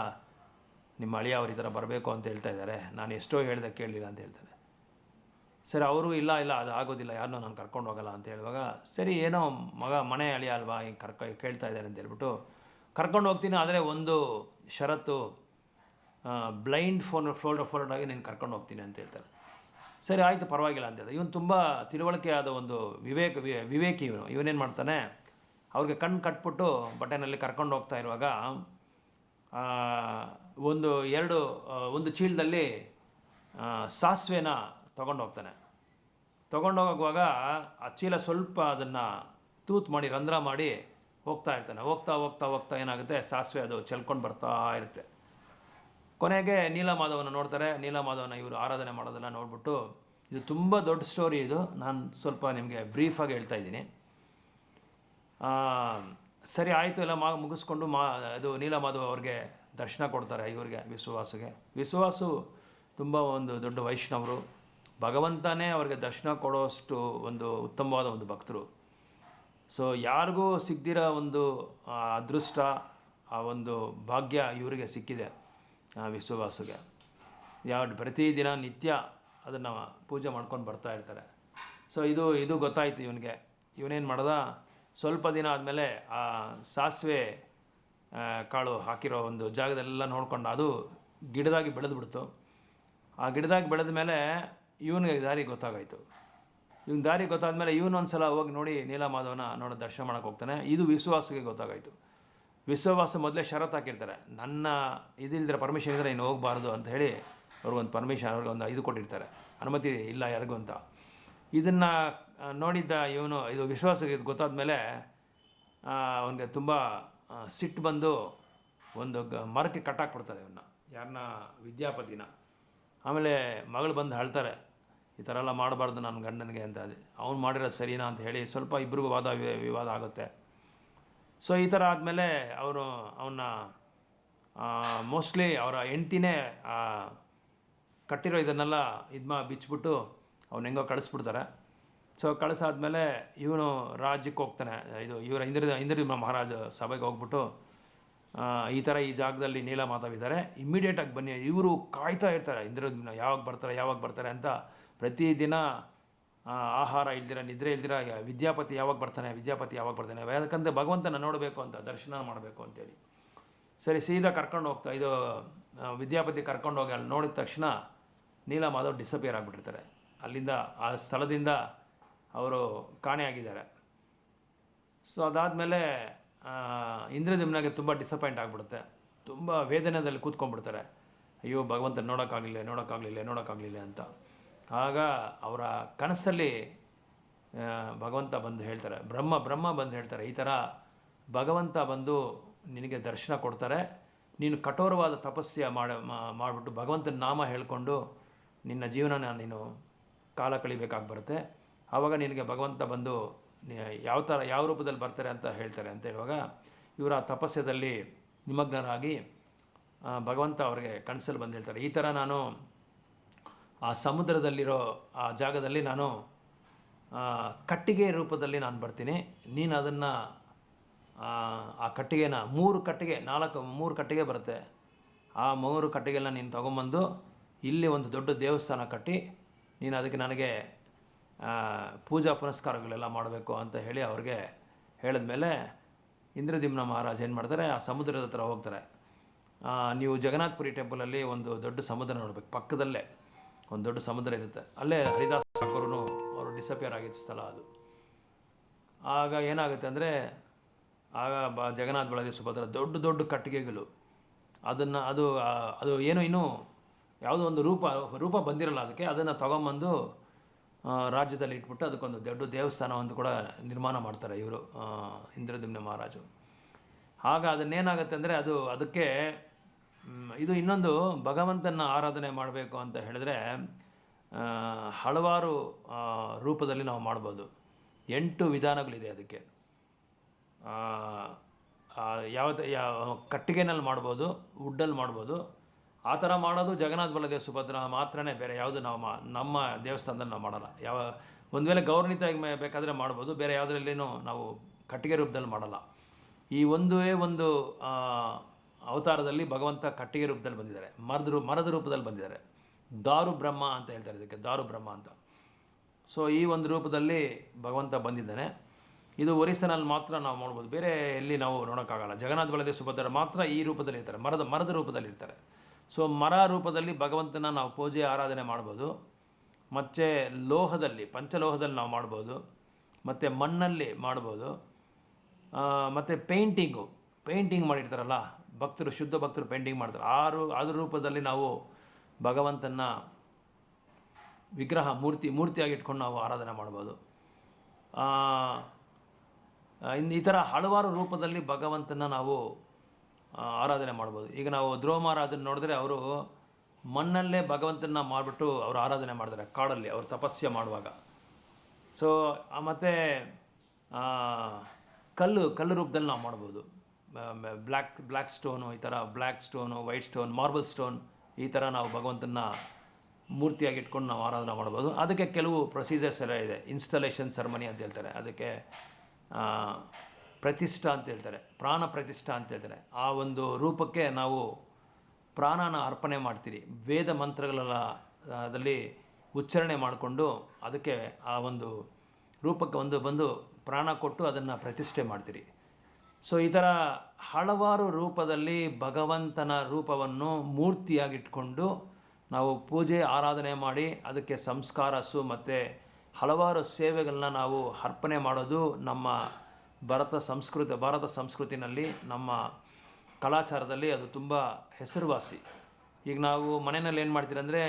ನಿಮ್ಮ ಅಳಿಯ ಅವ್ರು ಈ ಥರ ಬರಬೇಕು ಅಂತ ಹೇಳ್ತಾ ಇದ್ದಾರೆ, ನಾನು ಎಷ್ಟೋ ಹೇಳಿದೆ ಕೇಳಲಿಲ್ಲ ಅಂತ ಹೇಳ್ತಾರೆ. ಸರಿ, ಅವರು ಇಲ್ಲ ಅದು ಆಗೋದಿಲ್ಲ, ಯಾರನ್ನೂ ನಾನು ಕರ್ಕೊಂಡು ಹೋಗಲ್ಲ ಅಂತ ಹೇಳುವಾಗ, ಸರಿ ಏನೋ ಮನೆ ಅಳಿಯ ಅಲ್ವಾ, ಹಿಂಗೆ ಕೇಳ್ತಾ ಇದ್ದಾರೆ ಅಂತ ಹೇಳ್ಬಿಟ್ಟು ಕರ್ಕೊಂಡು ಹೋಗ್ತೀನಿ, ಆದರೆ ಒಂದು ಷರತ್ತು, ಬ್ಲೈಂಡ್ ಫೋಲ್ಡ್ ಆಗಿ ನೀನು ಕರ್ಕೊಂಡು ಹೋಗ್ತೀನಿ ಅಂತ ಹೇಳ್ತಾರೆ. ಸರಿ, ಆಯಿತು ಪರವಾಗಿಲ್ಲ ಅಂತ ಹೇಳ್ತಾರೆ. ಇವನು ತುಂಬ ತಿಳುವಳಿಕೆ ಆದ ಒಂದು ವಿವೇಕಿ ಇವನೇನು ಮಾಡ್ತಾನೆ, ಅವ್ರಿಗೆ ಕಣ್ಣು ಕಟ್ಬಿಟ್ಟು ಬಟ್ಟೆನಲ್ಲಿ ಕರ್ಕೊಂಡು ಹೋಗ್ತಾ ಇರುವಾಗ ಒಂದು ಚೀಲದಲ್ಲಿ ಸಾಸಿವೆನ ತೊಗೊಂಡು ಹೋಗ್ತಾನೆ. ತೊಗೊಂಡೋಗುವಾಗ ಆ ಚೀಲ ಸ್ವಲ್ಪ ಅದನ್ನು ತೂತು ಮಾಡಿ ರಂಧ್ರ ಮಾಡಿ ಹೋಗ್ತಾ ಇರ್ತಾನೆ. ಹೋಗ್ತಾ ಏನಾಗುತ್ತೆ, ಸಾಸಿವೆ ಅದು ಚೆಲ್ಕೊಂಡು ಬರ್ತಾ ಇರುತ್ತೆ. ಕೊನೆಗೆ ನೀಲಮಾಧವನ ನೋಡ್ತಾರೆ. ನೀಲಮಾಧವನ ಇವರು ಆರಾಧನೆ ಮಾಡೋದನ್ನು ನೋಡ್ಬಿಟ್ಟು, ಇದು ತುಂಬ ದೊಡ್ಡ ಸ್ಟೋರಿ ಇದು, ನಾನು ಸ್ವಲ್ಪ ನಿಮಗೆ ಬ್ರೀಫಾಗಿ ಹೇಳ್ತಾ ಇದ್ದೀನಿ. ಸರಿ, ಆಯಿತು, ಎಲ್ಲ ಮುಗಿಸ್ಕೊಂಡು ಅದು ನೀಲಮಾಧವ ಅವ್ರಿಗೆ ದರ್ಶನ ಕೊಡ್ತಾರೆ, ಇವ್ರಿಗೆ ವಿಶ್ವಾಸು ತುಂಬ ಒಂದು ದೊಡ್ಡ ವೈಷ್ಣವರು, ಭಗವಂತನೇ ಅವ್ರಿಗೆ ದರ್ಶನ ಕೊಡೋಷ್ಟು ಒಂದು ಉತ್ತಮವಾದ ಒಂದು ಭಕ್ತರು. ಸೊ ಯಾರಿಗೂ ಸಿಗದಿರೋ ಒಂದು ಅದೃಷ್ಟ, ಆ ಒಂದು ಭಾಗ್ಯ ಇವರಿಗೆ ಸಿಕ್ಕಿದೆ ವಿಶ್ವವಾಸುಗೆ. ಪ್ರತಿದಿನ ನಿತ್ಯ ಅದನ್ನು ಪೂಜೆ ಮಾಡ್ಕೊಂಡು ಬರ್ತಾ ಇರ್ತಾರೆ. ಸೊ ಇದು ಗೊತ್ತಾಯಿತು ಇವನಿಗೆ. ಇವನೇನು ಮಾಡ್ದ, ಸ್ವಲ್ಪ ದಿನ ಆದಮೇಲೆ ಆ ಸಾಸಿವೆ ಕಾಳು ಹಾಕಿರೋ ಒಂದು ಜಾಗದಲ್ಲೆಲ್ಲ ನೋಡ್ಕೊಂಡು ಅದು ಗಿಡದಾಗಿ ಬೆಳೆದ್ಬಿಡ್ತು. ಆ ಗಿಡದಾಗಿ ಬೆಳೆದ ಮೇಲೆ ಇವನಿಗೆ ದಾರಿ ಗೊತ್ತಾಗಾಯಿತು. ದಾರಿ ಗೊತ್ತಾದ್ಮೇಲೆ ಇವನೊಂದು ಸಲ ಹೋಗಿ ನೋಡಿ ನೀಲಮಾಧವನ ದರ್ಶನ ಮಾಡೋಕ್ಕೆ ಹೋಗ್ತಾನೆ. ಇದು ವಿಶ್ವಾಸಗೆ ಗೊತ್ತಾಗಾಯಿತು. ವಿಶ್ವವಾಸ ಮೊದಲೇ ಷರತ್ತು ಹಾಕಿರ್ತಾರೆ, ನನ್ನ ಇದಿಲ್ದಿರ ಪರ್ಮಿಷನ್ ಇದ್ದರೆ ನೀನು ಹೋಗಬಾರ್ದು ಅಂತ ಹೇಳಿ ಅವ್ರಿಗೊಂದು ಪರ್ಮಿಷನ್, ಅವ್ರಿಗೊಂದು ಇದು ಕೊಟ್ಟಿರ್ತಾರೆ, ಅನುಮತಿ ಇಲ್ಲ ಯಾರಿಗೂ ಅಂತ. ಇದನ್ನು ನೋಡಿದ್ದ ಇದು ವಿಶ್ವಾಸಕ್ಕೆ ಗೊತ್ತಾದ ಮೇಲೆ ಅವನಿಗೆ ತುಂಬ ಸಿಟ್ಟು ಬಂದು ಒಂದು ಮರಕ್ಕೆ ಕಟ್ಟಾಕ್ಬಿಡ್ತಾರೆ ಇವನ್ನ, ಯಾರನ್ನ, ವಿದ್ಯಾಪತಿನ. ಆಮೇಲೆ ಮಗಳು ಬಂದು ಹೇಳ್ತಾರೆ, ಈ ಥರ ಎಲ್ಲ ಮಾಡಬಾರ್ದು ನನ್ನ ಗಂಡನಿಗೆ ಅಂತ. ಅವ್ನು ಮಾಡಿರೋದು ಸರಿನಾ ಅಂತ ಹೇಳಿ ಸ್ವಲ್ಪ ಇಬ್ಬರಿಗೂ ವಿವಾದ ಆಗುತ್ತೆ. ಸೊ ಈ ಥರ ಆದಮೇಲೆ ಅವನ್ನ ಮೋಸ್ಟ್ಲಿ ಅವರ ಹೆಂಡ್ತಿನೇ ಕಟ್ಟಿರೋ ಇದನ್ನೆಲ್ಲ ಬಿಚ್ಚಿಬಿಟ್ಟು ಅವ್ನು ಹೆಂಗೋ ಕಳಿಸ್ಬಿಡ್ತಾರೆ. ಸೊ ಕಳಿಸಾದ್ಮೇಲೆ ಇವನು ರಾಜ್ಯಕ್ಕೆ ಹೋಗ್ತಾನೆ. ಇದು ಇವರ ಇಂದ್ರದ್ಯುಮ್ನ ಮಹಾರಾಜ ಸಭೆಗೆ ಹೋಗ್ಬಿಟ್ಟು ಈ ಥರ ಈ ಜಾಗದಲ್ಲಿ ನೀಲಮಾಧವ್ ಇಮ್ಮಿಡಿಯೇಟಾಗಿ ಬನ್ನಿ. ಇವರು ಕಾಯ್ತಾ ಇರ್ತಾರೆ ಇಂದ್ರದ್ಯುಮ್ನ ಯಾವಾಗ ಬರ್ತಾರೆ ಅಂತ. ಪ್ರತಿದಿನ ಆಹಾರ ಇಲ್ದಿರ ನಿದ್ರೆ ಇಲ್ದಿರ ವಿದ್ಯಾಪತಿ ಯಾವಾಗ ಬರ್ತಾನೆ ಯಾಕಂದರೆ ಭಗವಂತನ ನೋಡಬೇಕು ಅಂತ, ದರ್ಶನ ಮಾಡಬೇಕು ಅಂತೇಳಿ. ಸರಿ, ಸೀದಾ ಕರ್ಕೊಂಡು ಹೋಗ್ತಾ ಇದು ವಿದ್ಯಾಪತಿ ಕರ್ಕೊಂಡು ಹೋಗಿ ಅಲ್ಲಿ ನೋಡಿದ ತಕ್ಷಣ ನೀಲಮಾಧವ್ ಡಿಸಪಿಯರ್ ಆಗಿಬಿಟ್ಟಿರ್ತಾರೆ. ಅಲ್ಲಿಂದ ಆ ಸ್ಥಳದಿಂದ ಅವರು ಕಾಣೆಯಾಗಿದ್ದಾರೆ. ಸೊ ಅದಾದಮೇಲೆ ಇಂದ್ರದ್ಯುಮ್ನಾಗೆ ತುಂಬ ಡಿಸಪಾಯಿಂಟ್ ಆಗಿಬಿಡುತ್ತೆ. ತುಂಬ ವೇದನೆಯಲ್ಲಿ ಕೂತ್ಕೊಂಡ್ಬಿಡ್ತಾರೆ. ಅಯ್ಯೋ ಭಗವಂತ ನೋಡೋಕ್ಕಾಗಲಿಲ್ಲ ಅಂತ. ಆಗ ಅವರ ಕನಸಲ್ಲಿ ಭಗವಂತ ಬಂದು ಹೇಳ್ತಾರೆ, ಬ್ರಹ್ಮ ಬಂದು ಹೇಳ್ತಾರೆ, ಈ ಥರ ಭಗವಂತ ಬಂದು ನಿನಗೆ ದರ್ಶನ ಕೊಡ್ತಾರೆ. ನೀನು ಕಠೋರವಾದ ತಪಸ್ಸೆ ಮಾಡಿಬಿಟ್ಟು ಭಗವಂತನ ನಾಮ ಹೇಳಿಕೊಂಡು ನಿನ್ನ ಜೀವನನ ನೀನು ಕಾಲ ಕಳಿಬೇಕಾಗಿ ಬರುತ್ತೆ. ಆವಾಗ ನಿನಗೆ ಭಗವಂತ ಬಂದು ಯಾವ ರೂಪದಲ್ಲಿ ಬರ್ತಾರೆ ಅಂತ ಹೇಳ್ತಾರೆ ಅಂತ ಹೇಳುವಾಗ ಇವರ ತಪಸ್ಯದಲ್ಲಿ ನಿಮಗ್ನರಾಗಿ ಭಗವಂತ ಅವರಿಗೆ ಕನಸಲ್ಲಿ ಬಂದು ಹೇಳ್ತಾರೆ, ಈ ಥರ ನಾನು ಆ ಸಮುದ್ರದಲ್ಲಿರೋ ಆ ಜಾಗದಲ್ಲಿ ನಾನು ಕಟ್ಟಿಗೆ ರೂಪದಲ್ಲಿ ನಾನು ಬರ್ತೀನಿ. ನೀನು ಅದನ್ನು ಆ ಕಟ್ಟಿಗೆನ ಮೂರು ಕಟ್ಟಿಗೆ ಬರುತ್ತೆ. ಆ 3 ಕಟ್ಟಿಗೆನ ನೀನು ತೊಗೊಂಬಂದು ಇಲ್ಲಿ ಒಂದು ದೊಡ್ಡ ದೇವಸ್ಥಾನ ಕಟ್ಟಿ ನೀನು ಅದಕ್ಕೆ ನನಗೆ ಪೂಜಾ ಪುನಸ್ಕಾರಗಳೆಲ್ಲ ಮಾಡಬೇಕು ಅಂತ ಹೇಳಿ ಅವ್ರಿಗೆ ಹೇಳಿದ್ಮೇಲೆ ಇಂದ್ರದ್ಯುಮ್ನ ಮಹಾರಾಜ ಏನು ಮಾಡ್ತಾರೆ, ಆ ಸಮುದ್ರದ ಹತ್ರ ಹೋಗ್ತಾರೆ. ನೀವು ಜಗನ್ನಾಥಪುರಿ ಟೆಂಪಲಲ್ಲಿ ಒಂದು ದೊಡ್ಡ ಸಮುದ್ರ ನೋಡಬೇಕು. ಪಕ್ಕದಲ್ಲೇ ಒಂದು ದೊಡ್ಡ ಸಮುದ್ರ ಇರುತ್ತೆ. ಅಲ್ಲೇ ಹರಿದಾಸ್ ಠಾಕೂರನು ಅವರು ಡಿಸಪಿಯರ್ ಆಗಿದ್ದ ಸ್ಥಳ ಅದು. ಆಗ ಏನಾಗುತ್ತೆ ಅಂದರೆ ಆಗ ಜಗನ್ನಾಥ ಬಲದೇವ ಸುಭದ್ರ ದೊಡ್ಡ ಕಟ್ಟಿಗೆಗಳು ಅದು ಏನೋ ಇನ್ನೂ ಯಾವುದೋ ಒಂದು ರೂಪ ಬಂದಿರಲ್ಲ ಅದಕ್ಕೆ. ಅದನ್ನು ತೊಗೊಂಬಂದು ರಾಜ್ಯದಲ್ಲಿ ಇಟ್ಬಿಟ್ಟು ಅದಕ್ಕೊಂದು ದೊಡ್ಡ ದೇವಸ್ಥಾನವನ್ನು ಕೂಡ ನಿರ್ಮಾಣ ಮಾಡ್ತಾರೆ ಇವರು ಇಂದ್ರದ್ಯುಮ್ನ ಮಹಾರಾಜು. ಆಗ ಅದನ್ನೇನಾಗುತ್ತೆ ಅಂದರೆ ಅದಕ್ಕೆ ಇದು ಇನ್ನೊಂದು ಭಗವಂತನ ಆರಾಧನೆ ಮಾಡಬೇಕು ಅಂತ ಹೇಳಿದ್ರೆ ಹಲವಾರು ರೂಪದಲ್ಲಿ ನಾವು ಮಾಡ್ಬೋದು. 8 ವಿಧಾನಗಳಿದೆ ಅದಕ್ಕೆ. ಕಟ್ಟಿಗೆನಲ್ಲಿ ಮಾಡ್ಬೋದು, ವುಡ್ಡಲ್ಲಿ ಮಾಡ್ಬೋದು. ಆ ಥರ ಮಾಡೋದು ಜಗನ್ನಾಥ ಬಲದೇವ ಸುಭದ್ರ ಮಾತ್ರನೇ, ಬೇರೆ ಯಾವುದು ನಾವು ನಮ್ಮ ದೇವಸ್ಥಾನದಲ್ಲಿ ನಾವು ಮಾಡಲ್ಲ. ಒಂದು ವೇಳೆ ಗೌರವಯುತವಾಗಿ ಬೇಕಾದರೆ ಮಾಡ್ಬೋದು, ಬೇರೆ ಯಾವುದರಲ್ಲಿನೂ ನಾವು ಕಟ್ಟಿಗೆ ರೂಪದಲ್ಲಿ ಮಾಡಲ್ಲ. ಈ ಒಂದು ಅವತಾರದಲ್ಲಿ ಭಗವಂತ ಕಟ್ಟಿಗೆ ರೂಪದಲ್ಲಿ ಬಂದಿದ್ದಾರೆ, ಮರದ ರೂಪದಲ್ಲಿ ಬಂದಿದ್ದಾರೆ. ದಾರು ಬ್ರಹ್ಮ ಅಂತ ಹೇಳ್ತಾರೆ ಇದಕ್ಕೆ, ದಾರು ಬ್ರಹ್ಮ ಅಂತ. ಸೊ ಈ ಒಂದು ರೂಪದಲ್ಲಿ ಭಗವಂತ ಬಂದಿದ್ದಾನೆ. ಇದು ಒರಿಸ್ಸಾನಲ್ಲಿ ಮಾತ್ರ ನಾವು ನೋಡ್ಬೋದು, ಬೇರೆ ಎಲ್ಲಿ ನಾವು ನೋಡೋಕ್ಕಾಗಲ್ಲ. ಜಗನ್ನಾಥ ಬಲದೇವ ಸುಭದ್ರ ಮಾತ್ರ ಈ ರೂಪದಲ್ಲಿ ಇರ್ತಾರೆ, ಮರದ ರೂಪದಲ್ಲಿ ಇರ್ತಾರೆ. ಸೊ ಮರ ರೂಪದಲ್ಲಿ ಭಗವಂತನ ನಾವು ಪೂಜೆ ಆರಾಧನೆ ಮಾಡ್ಬೋದು. ಮತ್ತು ಲೋಹದಲ್ಲಿ, ಪಂಚಲೋಹದಲ್ಲಿ ನಾವು ಮಾಡ್ಬೋದು, ಮತ್ತು ಮಣ್ಣಲ್ಲಿ ಮಾಡ್ಬೋದು. ಮತ್ತು ಪೇಂಟಿಂಗ್ ಮಾಡಿರ್ತಾರಲ್ಲ ಶುದ್ಧ ಭಕ್ತರು ಪೇಂಟಿಂಗ್ ಮಾಡ್ತಾರೆ. ಅದ್ರ ರೂಪದಲ್ಲಿ ನಾವು ಭಗವಂತನ ವಿಗ್ರಹ ಮೂರ್ತಿಯಾಗಿ ಇಟ್ಕೊಂಡು ನಾವು ಆರಾಧನೆ ಮಾಡ್ಬೋದು. ಈ ಥರ ಹಲವಾರು ರೂಪದಲ್ಲಿ ಭಗವಂತನ ನಾವು ಆರಾಧನೆ ಮಾಡ್ಬೋದು. ಈಗ ನಾವು ಧ್ರುವ ಮಹಾರಾಜನ ನೋಡಿದ್ರೆ ಅವರು ಮಣ್ಣಲ್ಲೇ ಭಗವಂತನ ಮಾಡಿಬಿಟ್ಟು ಅವರು ಆರಾಧನೆ ಮಾಡ್ತಾರೆ ಕಾಡಲ್ಲಿ, ಅವರು ತಪಸ್ಸೆ ಮಾಡುವಾಗ. ಸೊ ಮತ್ತು ಕಲ್ಲು ರೂಪದಲ್ಲಿ ನಾವು ಮಾಡ್ಬೋದು. ಬ್ಲ್ಯಾಕ್ ಸ್ಟೋನು, ಈ ಥರ black stone, white stone, marble stone, ಈ ಥರ ನಾವು ಭಗವಂತನ ಮೂರ್ತಿಯಾಗಿ ಇಟ್ಕೊಂಡು ನಾವು ಆರಾಧನೆ ಮಾಡ್ಬೋದು. ಅದಕ್ಕೆ ಕೆಲವು ಪ್ರೊಸೀಜರ್ಸ್ ಎಲ್ಲ ಇದೆ. ಇನ್ಸ್ಟಾಲೇಷನ್ ಸೆರೆಮನಿ ಅಂತ ಹೇಳ್ತಾರೆ, ಅದಕ್ಕೆ ಪ್ರತಿಷ್ಠಾ ಅಂತ ಹೇಳ್ತಾರೆ, ಪ್ರಾಣ ಪ್ರತಿಷ್ಠಾ ಅಂತ ಹೇಳ್ತಾರೆ. ಆ ಒಂದು ರೂಪಕ್ಕೆ ನಾವು ಪ್ರಾಣನ ಅರ್ಪಣೆ ಮಾಡ್ತೀರಿ, ವೇದ ಮಂತ್ರಗಳೆಲ್ಲ ಅದಲ್ಲಿ ಉಚ್ಚಾರಣೆ ಮಾಡಿಕೊಂಡು ಅದಕ್ಕೆ ಆ ಒಂದು ರೂಪಕ್ಕೆ ಬಂದು ಪ್ರಾಣ ಕೊಟ್ಟು ಅದನ್ನು ಪ್ರತಿಷ್ಠೆ ಮಾಡ್ತೀರಿ. ಸೊ ಈ ಥರ ಹಲವಾರು ರೂಪದಲ್ಲಿ ಭಗವಂತನ ರೂಪವನ್ನು ಮೂರ್ತಿಯಾಗಿಟ್ಕೊಂಡು ನಾವು ಪೂಜೆ ಆರಾಧನೆ ಮಾಡಿ ಅದಕ್ಕೆ ಸಂಸ್ಕಾರಸು ಮತ್ತು ಹಲವಾರು ಸೇವೆಗಳನ್ನ ನಾವು ಅರ್ಪಣೆ ಮಾಡೋದು ನಮ್ಮ ಭಾರತ ಸಂಸ್ಕೃತಿನಲ್ಲಿ, ನಮ್ಮ ಕಲಾಚಾರದಲ್ಲಿ ಅದು ತುಂಬ ಹೆಸರುವಾಸಿ. ಈಗ ನಾವು ಮನೆಯಲ್ಲಿ ಏನು ಮಾಡ್ತೀರಿ ಅಂದರೆ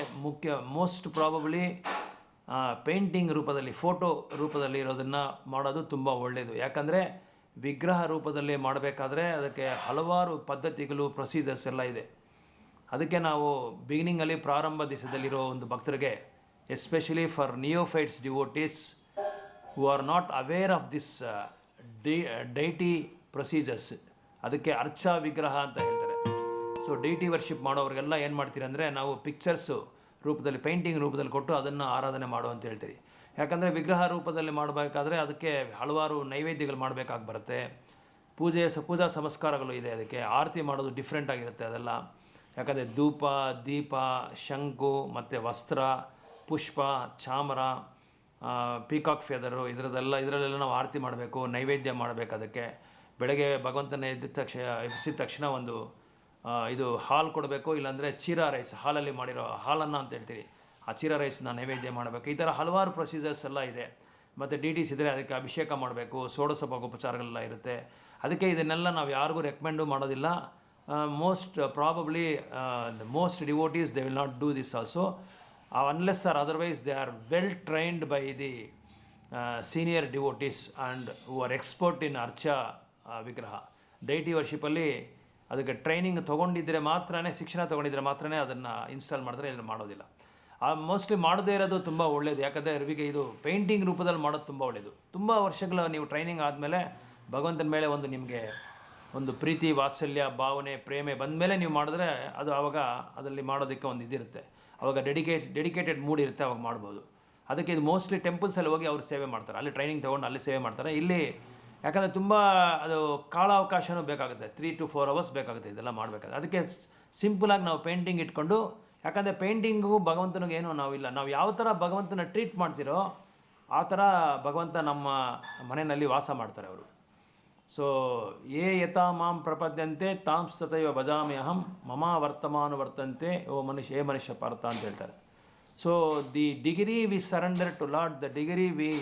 ಮೋಸ್ಟ್ ಪ್ರಾಬಬ್ಲಿ ಪೇಂಟಿಂಗ್ ರೂಪದಲ್ಲಿ, ಫೋಟೋ ರೂಪದಲ್ಲಿ ಇರೋದನ್ನು ಮಾಡೋದು ತುಂಬ ಒಳ್ಳೆಯದು. ಯಾಕಂದರೆ ವಿಗ್ರಹ ರೂಪದಲ್ಲಿ ಮಾಡಬೇಕಾದ್ರೆ ಅದಕ್ಕೆ ಹಲವಾರು ಪದ್ಧತಿಗಳು, ಪ್ರೊಸೀಜರ್ಸ್ ಎಲ್ಲ ಇದೆ. ಅದಕ್ಕೆ ನಾವು ಬಿಗಿನಿಂಗಲ್ಲಿ ಪ್ರಾರಂಭ ದಿವಸದಲ್ಲಿರೋ ಒಂದು ಭಕ್ತರಿಗೆ, especially for neophytes devotees who are not aware of this deity procedures, ಅದಕ್ಕೆ ಅರ್ಚಾ ವಿಗ್ರಹ ಅಂತ ಹೇಳ್ತಾರೆ. ಸೊ ಡೈಟಿ ವರ್ಷಿಪ್ ಮಾಡೋರಿಗೆಲ್ಲ ಏನು ಮಾಡ್ತೀರಿ ಅಂದರೆ ನಾವು ಪಿಕ್ಚರ್ಸು ರೂಪದಲ್ಲಿ, ಪೇಂಟಿಂಗ್ ರೂಪದಲ್ಲಿ ಕೊಟ್ಟು ಅದನ್ನು ಆರಾಧನೆ ಮಾಡು ಅಂತ ಹೇಳ್ತೀರಿ. ಯಾಕಂದರೆ ವಿಗ್ರಹ ರೂಪದಲ್ಲಿ ಮಾಡಬೇಕಾದ್ರೆ ಅದಕ್ಕೆ ಹಲವಾರು ನೈವೇದ್ಯಗಳು ಮಾಡಬೇಕಾಗಿ ಬರುತ್ತೆ. ಪೂಜಾ ಸಂಸ್ಕಾರಗಳು ಇದೆ, ಅದಕ್ಕೆ ಆರತಿ ಮಾಡೋದು ಡಿಫ್ರೆಂಟ್ ಆಗಿರುತ್ತೆ ಅದೆಲ್ಲ. ಯಾಕಂದರೆ ಧೂಪ, ದೀಪ, ಶಂಕು ಮತ್ತು ವಸ್ತ್ರ, ಪುಷ್ಪ, ಚಾಮರ, ಪೀಕಾಕ್ ಫೆದರು, ಇದರಲ್ಲೆಲ್ಲ ನಾವು ಆರತಿ ಮಾಡಬೇಕು, ನೈವೇದ್ಯ ಮಾಡಬೇಕು. ಅದಕ್ಕೆ ಬೆಳಗ್ಗೆ ಭಗವಂತನ ಎಬ್ಸಿದ ತಕ್ಷಣ ಒಂದು ಇದು ಹಾಲು ಕೊಡಬೇಕು, ಇಲ್ಲಾಂದರೆ ಚೀರಾ ರೈಸ್, ಹಾಲಲ್ಲಿ ಮಾಡಿರೋ ಹಾಲನ್ನು ಅಂತ ಹೇಳ್ತೀವಿ, ಆ ಚೀರಾ ರೈಸ್ನ ನೈವೇದ್ಯ ಮಾಡಬೇಕು. ಈ ಥರ ಹಲವಾರು ಪ್ರೊಸೀಜರ್ಸ್ ಎಲ್ಲ ಇದೆ. ಮತ್ತು ಡಿಟೀಸ್ ಇದ್ದರೆ ಅದಕ್ಕೆ ಅಭಿಷೇಕ ಮಾಡಬೇಕು, ಷೋಡಶೋಪಚಾರಗಳೆಲ್ಲ ಇರುತ್ತೆ. ಅದಕ್ಕೆ ಇದನ್ನೆಲ್ಲ ನಾವು ಯಾರಿಗೂ ರೆಕಮೆಂಡು ಮಾಡೋದಿಲ್ಲ. Most probably the most devotees they will not do this also unless are otherwise they are well trained by the senior devotees and who are expert in ಅರ್ಚಾ ವಿಗ್ರಹ. ಡೈಟಿ ವರ್ಷಿಪಲ್ಲಿ ಅದಕ್ಕೆ ಟ್ರೈನಿಂಗ್ ತೊಗೊಂಡಿದ್ದರೆ ಮಾತ್ರ, ಶಿಕ್ಷಣ ತೊಗೊಂಡಿದ್ರೆ ಮಾತ್ರ ಅದನ್ನು ಇನ್ಸ್ಟಾಲ್ ಮಾಡಿದ್ರೆ ಇದನ್ನು ಮಾಡೋದಿಲ್ಲ. ಮೋಸ್ಟ್ಲಿ ಮಾಡದೇ ಇರೋದು ತುಂಬ ಒಳ್ಳೆಯದು. ಯಾಕಂದರೆ ಅರಿವಿಗೆ ಇದು ಪೇಂಟಿಂಗ್ ರೂಪದಲ್ಲಿ ಮಾಡೋದು ತುಂಬ ಒಳ್ಳೆಯದು. ತುಂಬ ವರ್ಷಗಳ ನೀವು ಟ್ರೈನಿಂಗ್ ಆದಮೇಲೆ ಭಗವಂತನ ಮೇಲೆ ಒಂದು ನಿಮಗೆ ಒಂದು ಪ್ರೀತಿ, ವಾತ್ಸಲ್ಯ, ಭಾವನೆ, ಪ್ರೇಮೆ ಬಂದ ಮೇಲೆ ನೀವು ಮಾಡಿದ್ರೆ ಅದು ಆವಾಗ ಅದರಲ್ಲಿ ಮಾಡೋದಕ್ಕೆ ಒಂದು ಇದಿರುತ್ತೆ. ಆವಾಗ ಡೆಡಿಕೇಟೆಡ್ ಮೂಡ್ ಇರುತ್ತೆ, ಅವಾಗ ಮಾಡ್ಬೋದು. ಅದಕ್ಕೆ ಇದು ಮೋಸ್ಟ್ಲಿ ಟೆಂಪಲ್ಸಲ್ಲಿ ಹೋಗಿ ಅವರು ಸೇವೆ ಮಾಡ್ತಾರೆ, ಅಲ್ಲಿ ಟ್ರೈನಿಂಗ್ ತೊಗೊಂಡು ಅಲ್ಲಿ ಸೇವೆ ಮಾಡ್ತಾರೆ. ಇಲ್ಲಿ ಯಾಕಂದರೆ ತುಂಬ ಅದು ಕಾಲಾವಕಾಶನೂ ಬೇಕಾಗುತ್ತೆ, 3 to 4 hours ಬೇಕಾಗುತ್ತೆ ಇದೆಲ್ಲ ಮಾಡಬೇಕಾದ್ರೆ. ಅದಕ್ಕೆ ಸಿಂಪಲಾಗಿ ನಾವು ಪೇಂಟಿಂಗ್ ಇಟ್ಕೊಂಡು, ಯಾಕಂದರೆ ಪೇಂಟಿಂಗು ಭಗವಂತನಿಗೆ ಏನೂ ನಾವಿಲ್ಲ, ನಾವು ಯಾವ ಥರ ಭಗವಂತನ ಟ್ರೀಟ್ ಮಾಡ್ತಿರೋ ಆ ಥರ ಭಗವಂತ ನಮ್ಮ ಮನೆಯಲ್ಲಿ ವಾಸ ಮಾಡ್ತಾರೆ ಅವರು. ಸೊ ಯೇ ಯಥಾ ಮಾಂ ಪ್ರಪದ್ಯಂತೆ ತಾಂ ತಥೈವ ಭಜಾಮಿ ಅಹಂ ಮಮ ವರ್ತಮಾನುವರ್ತಂತೆ ಮನುಷ್ಯ ಪಾರ್ಥ ಅಂತ ಹೇಳ್ತಾರೆ. So the degree we surrender to lord, the degree we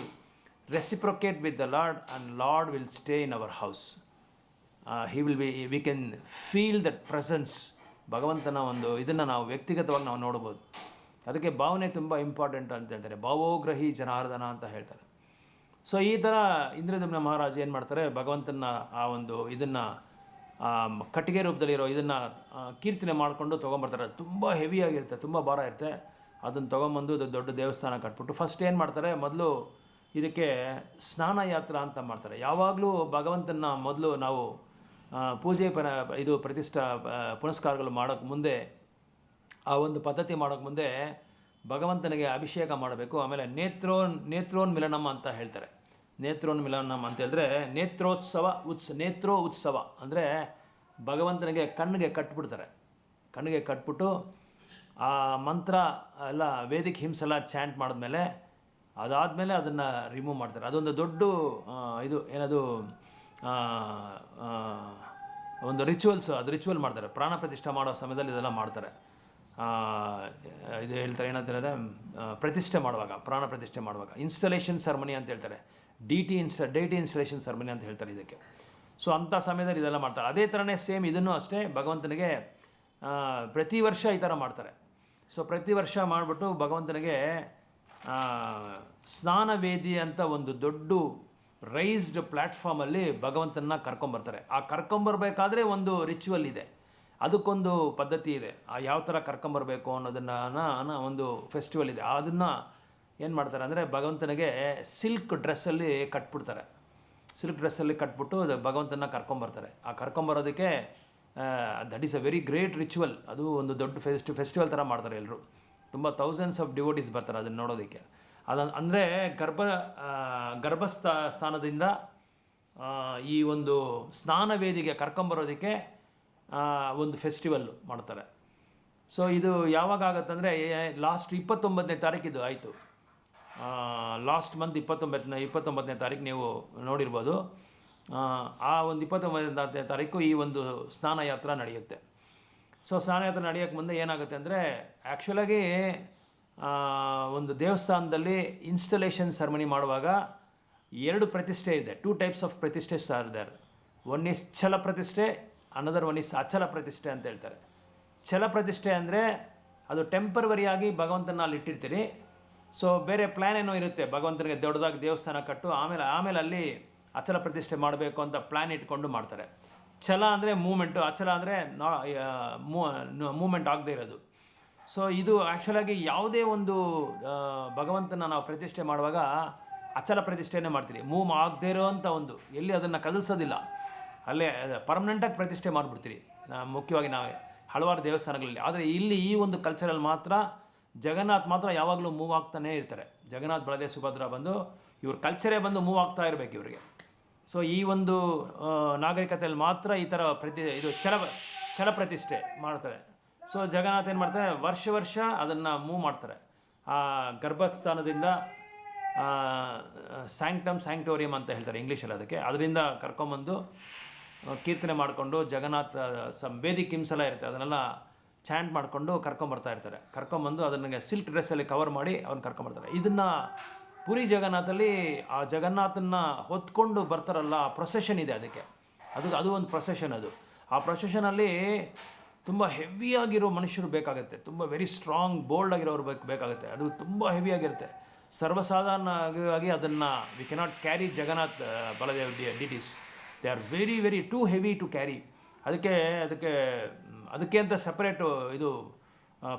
reciprocate with the Lord, and Lord will stay in our house. We can feel that presence. ಭಗವಂತನ ಒಂದು ಇದನ್ನು ನಾವು ವ್ಯಕ್ತಿಗತವಾಗಿ ನಾವು ನೋಡ್ಬೋದು. ಅದಕ್ಕೆ ಭಾವನೆ ತುಂಬ ಇಂಪಾರ್ಟೆಂಟ್ ಅಂತ ಹೇಳ್ತಾರೆ. ಭಾವೋಗ್ರಹಿ ಜನಾರ್ದನ ಅಂತ ಹೇಳ್ತಾರೆ. ಸೊ ಈ ಥರ ಇಂದ್ರದಮ್ನ ಮಹಾರಾಜ ಏನು ಮಾಡ್ತಾರೆ, ಭಗವಂತನ ಆ ಒಂದು ಇದನ್ನು ಕಟ್ಟಿಗೆ ರೂಪದಲ್ಲಿರೋ ಇದನ್ನು ಕೀರ್ತನೆ ಮಾಡಿಕೊಂಡು ತೊಗೊಂಬರ್ತಾರೆ. ತುಂಬ ಹೆವಿಯಾಗಿರುತ್ತೆ, ತುಂಬ ಭಾರ ಇರುತ್ತೆ. ಅದನ್ನು ತೊಗೊಂಬಂದು ದೊಡ್ಡ ದೇವಸ್ಥಾನ ಕಟ್ಬಿಟ್ಟು ಫಸ್ಟ್ ಏನು ಮಾಡ್ತಾರೆ, ಮೊದಲು ಇದಕ್ಕೆ ಸ್ನಾನ ಯಾತ್ರ ಅಂತ ಮಾಡ್ತಾರೆ. ಯಾವಾಗಲೂ ಭಗವಂತನ ಮೊದಲು ನಾವು ಪೂಜೆ ಪುನಸ್ಕಾರಗಳು ಮಾಡೋಕ್ಕೆ ಮುಂದೆ, ಆ ಒಂದು ಪದ್ಧತಿ ಮಾಡೋಕ್ಕೆ ಮುಂದೆ ಭಗವಂತನಿಗೆ ಅಭಿಷೇಕ ಮಾಡಬೇಕು. ಆಮೇಲೆ ನೇತ್ರೋನ್ಮಿಲನಂ ಅಂತ ಹೇಳ್ತಾರೆ. ನೇತ್ರೋನ್ಮಿಲನಂ ಅಂತ ಹೇಳಿದ್ರೆ ನೇತ್ರೋ ಉತ್ಸವ ಅಂದರೆ ಭಗವಂತನಿಗೆ ಕಣ್ಣಿಗೆ ಕಟ್ಬಿಡ್ತಾರೆ. ಕಣ್ಣಿಗೆ ಕಟ್ಬಿಟ್ಟು ಆ ಮಂತ್ರ ಎಲ್ಲ ವೇದಿಕ್ ಹಿಮ್ಸ್ ಎಲ್ಲ ಚಾಂಟ್ ಮಾಡಿದ್ಮೇಲೆ ಅದಾದಮೇಲೆ ಅದನ್ನು ರಿಮೂವ್ ಮಾಡ್ತಾರೆ. ಅದೊಂದು ದೊಡ್ಡ ಇದು ಏನದು ಒಂದು ರಿಚುವಲ್ಸ್, ಅದು ರಿಚುವಲ್ ಮಾಡ್ತಾರೆ. ಪ್ರಾಣ ಪ್ರತಿಷ್ಠೆ ಮಾಡೋ ಸಮಯದಲ್ಲಿ ಇದೆಲ್ಲ ಮಾಡ್ತಾರೆ. ಇದು ಹೇಳ್ತಾರೆ ಏನಂತಂದರೆ, ಪ್ರತಿಷ್ಠೆ ಮಾಡುವಾಗ, ಪ್ರಾಣ ಪ್ರತಿಷ್ಠೆ ಮಾಡುವಾಗ ಇನ್ಸ್ಟಾಲೇಷನ್ ಸೆರೆಮನಿ ಅಂತ ಹೇಳ್ತಾರೆ. ಡೈಟಿ ಇನ್ಸ್ಟಾಲೇಷನ್ ಸೆರೆಮನಿ ಅಂತ ಹೇಳ್ತಾರೆ ಇದಕ್ಕೆ. ಸೊ ಅಂಥ ಸಮಯದಲ್ಲಿ ಇದೆಲ್ಲ ಮಾಡ್ತಾರೆ. ಅದೇ ಥರನೇ ಸೇಮ್ ಇದನ್ನು ಅಷ್ಟೇ ಭಗವಂತನಿಗೆ ಪ್ರತಿ ವರ್ಷ ಈ ಥರ ಮಾಡ್ತಾರೆ. ಸೊ ಪ್ರತಿ ವರ್ಷ ಮಾಡಿಬಿಟ್ಟು ಭಗವಂತನಿಗೆ ಸ್ನಾನವೇದಿ ಅಂತ ಒಂದು ದೊಡ್ಡ ರೈಸ್ಡ್ ಪ್ಲ್ಯಾಟ್ಫಾರ್ಮಲ್ಲಿ ಭಗವಂತನ ಕರ್ಕೊಂಬರ್ತಾರೆ. ಆ ಕರ್ಕೊಂಬರ್ಬೇಕಾದ್ರೆ ಒಂದು ರಿಚುವಲ್ ಇದೆ, ಅದಕ್ಕೊಂದು ಪದ್ಧತಿ ಇದೆ. ಆ ಯಾವ ಥರ ಕರ್ಕೊಂಬರ್ಬೇಕು ಅನ್ನೋದನ್ನು ಒಂದು ಫೆಸ್ಟಿವಲ್ ಇದೆ. ಅದನ್ನು ಏನು ಮಾಡ್ತಾರೆ ಅಂದರೆ, ಭಗವಂತನಿಗೆ ಸಿಲ್ಕ್ ಡ್ರೆಸ್ಸಲ್ಲಿ ಕಟ್ಬಿಡ್ತಾರೆ. ಸಿಲ್ಕ್ ಡ್ರೆಸ್ಸಲ್ಲಿ ಕಟ್ಬಿಟ್ಟು ಭಗವಂತನ ಕರ್ಕೊಂಬರ್ತಾರೆ. ಆ ಕರ್ಕೊಂಬರೋದಕ್ಕೆ that is a very great ritual. ಅದು ಒಂದು ದೊಡ್ಡ ಫೆಸ್ಟಿವಲ್ ಥರ ಮಾಡ್ತಾರೆ ಎಲ್ಲರೂ. ತುಂಬ ಥೌಸಂಡ್ಸ್ ಆಫ್ ಡಿವೋಟೀಸ್ ಬರ್ತಾರೆ ಅದನ್ನು ನೋಡೋದಕ್ಕೆ. ಅಂದರೆ ಗರ್ಭಸ್ಥಾನದಿಂದ ಈ ಒಂದು ಸ್ನಾನ ವೇದಿಗೆ ಕರ್ಕೊಂಬರೋದಕ್ಕೆ ಒಂದು ಫೆಸ್ಟಿವಲ್ ಮಾಡ್ತಾರೆ. ಸೊ ಇದು ಯಾವಾಗ ಆಗುತ್ತಂದರೆ, ಲಾಸ್ಟ್ 29ನೇ ತಾರೀಕಿದು ಆಯಿತು. ಲಾಸ್ಟ್ ಮಂತ್ 29ನೇ ತಾರೀಕು ನೀವು ನೋಡಿರ್ಬೋದು. ಆ ಒಂದು 29ನೇ ತಾರೀಕು ಈ ಒಂದು ಸ್ನಾನ ಯಾತ್ರೆ ನಡೆಯುತ್ತೆ. ಸೊ ಸ್ನಾನ ಯಾತ್ರೆ ನಡೆಯೋಕ್ಕೆ ಮುಂದೆ ಏನಾಗುತ್ತೆ ಅಂದರೆ, ಆ್ಯಕ್ಚುಲಾಗಿ ಒಂದು ದೇವಸ್ಥಾನದಲ್ಲಿ ಇನ್ಸ್ಟಾಲೇಷನ್ ಸೆರೆಮನಿ ಮಾಡುವಾಗ 2 ಪ್ರತಿಷ್ಠೆ ಇದೆ. 2 types ಆಫ್ ಪ್ರತಿಷ್ಠೆ ಆರ್ ದೇರ್. ಒನ್ ಈಸ್ ಛಲ ಪ್ರತಿಷ್ಠೆ, ಅನದರ್ ಒನ್ ಈಸ್ ಅಚಲ ಪ್ರತಿಷ್ಠೆ ಅಂತ ಹೇಳ್ತಾರೆ. ಛಲ ಪ್ರತಿಷ್ಠೆ ಅಂದರೆ ಅದು ಟೆಂಪರವರಿಯಾಗಿ ಭಗವಂತನ ಅಲ್ಲಿ ಇಟ್ಟಿರ್ತೀರಿ. ಸೊ ಬೇರೆ ಪ್ಲ್ಯಾನ್ ಏನೋ ಇರುತ್ತೆ, ಭಗವಂತನಿಗೆ ದೊಡ್ಡದಾಗಿ ದೇವಸ್ಥಾನ ಕಟ್ಟು ಆಮೇಲೆ ಅಲ್ಲಿ ಅಚಲ ಪ್ರತಿಷ್ಠೆ ಮಾಡಬೇಕು ಅಂತ ಪ್ಲ್ಯಾನ್ ಇಟ್ಕೊಂಡು ಮಾಡ್ತಾರೆ. ಛಲ ಅಂದರೆ ಮೂಮೆಂಟು, ಅಚಲ ಅಂದರೆ ಮೂಮೆಂಟ್ ಆಗದೇ ಇರೋದು. ಸೊ ಇದು ಆ್ಯಕ್ಚುಲಾಗಿ ಯಾವುದೇ ಒಂದು ಭಗವಂತನ ನಾವು ಪ್ರತಿಷ್ಠೆ ಮಾಡುವಾಗ ಅಚಲ ಪ್ರತಿಷ್ಠೆನೇ ಮಾಡ್ತೀರಿ. ಮೂವ್ ಆಗದೇ ಇರೋವಂಥ ಒಂದು, ಎಲ್ಲಿ ಅದನ್ನು ಕದಲಿಸೋದಿಲ್ಲ, ಅಲ್ಲೇ ಪರ್ಮನೆಂಟಾಗಿ ಪ್ರತಿಷ್ಠೆ ಮಾಡಿಬಿಡ್ತೀರಿ ಮುಖ್ಯವಾಗಿ ನಾವು ಹಲವಾರು ದೇವಸ್ಥಾನಗಳಲ್ಲಿ. ಆದರೆ ಇಲ್ಲಿ ಈ ಒಂದು ಕಲ್ಚರಲ್ಲಿ ಮಾತ್ರ ಜಗನ್ನಾಥ್ ಮಾತ್ರ ಯಾವಾಗಲೂ ಮೂವ್ ಆಗ್ತಾನೇ ಇರ್ತಾರೆ. ಜಗನ್ನಾಥ್ ಬಲದೇವ ಸುಭದ್ರ ಬಂದು ಇವ್ರ ಕಲ್ಚರೇ ಬಂದು ಮೂವ್ ಆಗ್ತಾ ಇರಬೇಕು ಇವರಿಗೆ. ಸೊ ಈ ಒಂದು ನಾಗರಿಕತೆಯಲ್ಲಿ ಮಾತ್ರ ಈ ಥರ ಇದು ಛಲ ಪ್ರತಿಷ್ಠೆ ಮಾಡ್ತಾರೆ. ಸೊ ಜಗನ್ನಾಥ್ ಏನು ಮಾಡ್ತಾರೆ, ವರ್ಷ ಅದನ್ನು ಮೂವ್ ಮಾಡ್ತಾರೆ. ಆ ಗರ್ಭಸ್ಥಾನದಿಂದ ಸ್ಯಾಂಕ್ಟೋರಿಯಂ ಅಂತ ಹೇಳ್ತಾರೆ ಇಂಗ್ಲೀಷಲ್ಲಿ ಅದರಿಂದ ಕರ್ಕೊಂಬಂದು ಕೀರ್ತನೆ ಮಾಡಿಕೊಂಡು ಜಗನ್ನಾಥ ವೇದಿಕ್ ಹಿಮ್ಸ್ ಎಲ್ಲ ಇರುತ್ತೆ, ಅದನ್ನೆಲ್ಲ ಚಾಂಟ್ ಮಾಡಿಕೊಂಡು ಕರ್ಕೊಂಬರ್ತಾ ಇರ್ತಾರೆ. ಕರ್ಕೊಂಬಂದು ಅದನ್ನು ಸಿಲ್ಕ್ ಡ್ರೆಸ್ಸಲ್ಲಿ ಕವರ್ ಮಾಡಿ ಅವ್ನು ಕರ್ಕೊಂಬರ್ತಾರೆ. ಇದನ್ನು ಪುರಿ ಜಗನ್ನಾಥಲ್ಲಿ ಆ ಜಗನ್ನಾಥನ್ನ ಹೊತ್ಕೊಂಡು ಬರ್ತಾರಲ್ಲ, ಆ ಪ್ರೊಸೆಷನ್ ಇದೆ ಅದಕ್ಕೆ. ಅದು ಒಂದು ಪ್ರೊಸೆಷನ್. ಆ ಪ್ರೊಸೆಷನಲ್ಲಿ ತುಂಬ ಹೆವಿಯಾಗಿರೋ ಮನುಷ್ಯರು ಬೇಕಾಗುತ್ತೆ, ತುಂಬ ವೆರಿ ಸ್ಟ್ರಾಂಗ್ ಬೋಲ್ಡ್ ಆಗಿರೋರು ಬೇಕಾಗುತ್ತೆ. ಅದು ತುಂಬ ಹೆವಿಯಾಗಿರುತ್ತೆ. ಸರ್ವಸಾಧಾರಣವಾಗಿ ಅದನ್ನು we cannot carry Jagannath Baladev deities. They are very very too heavy to carry. ಅದಕ್ಕೆ ಅಂತ ಸಪ್ರೇಟು ಇದು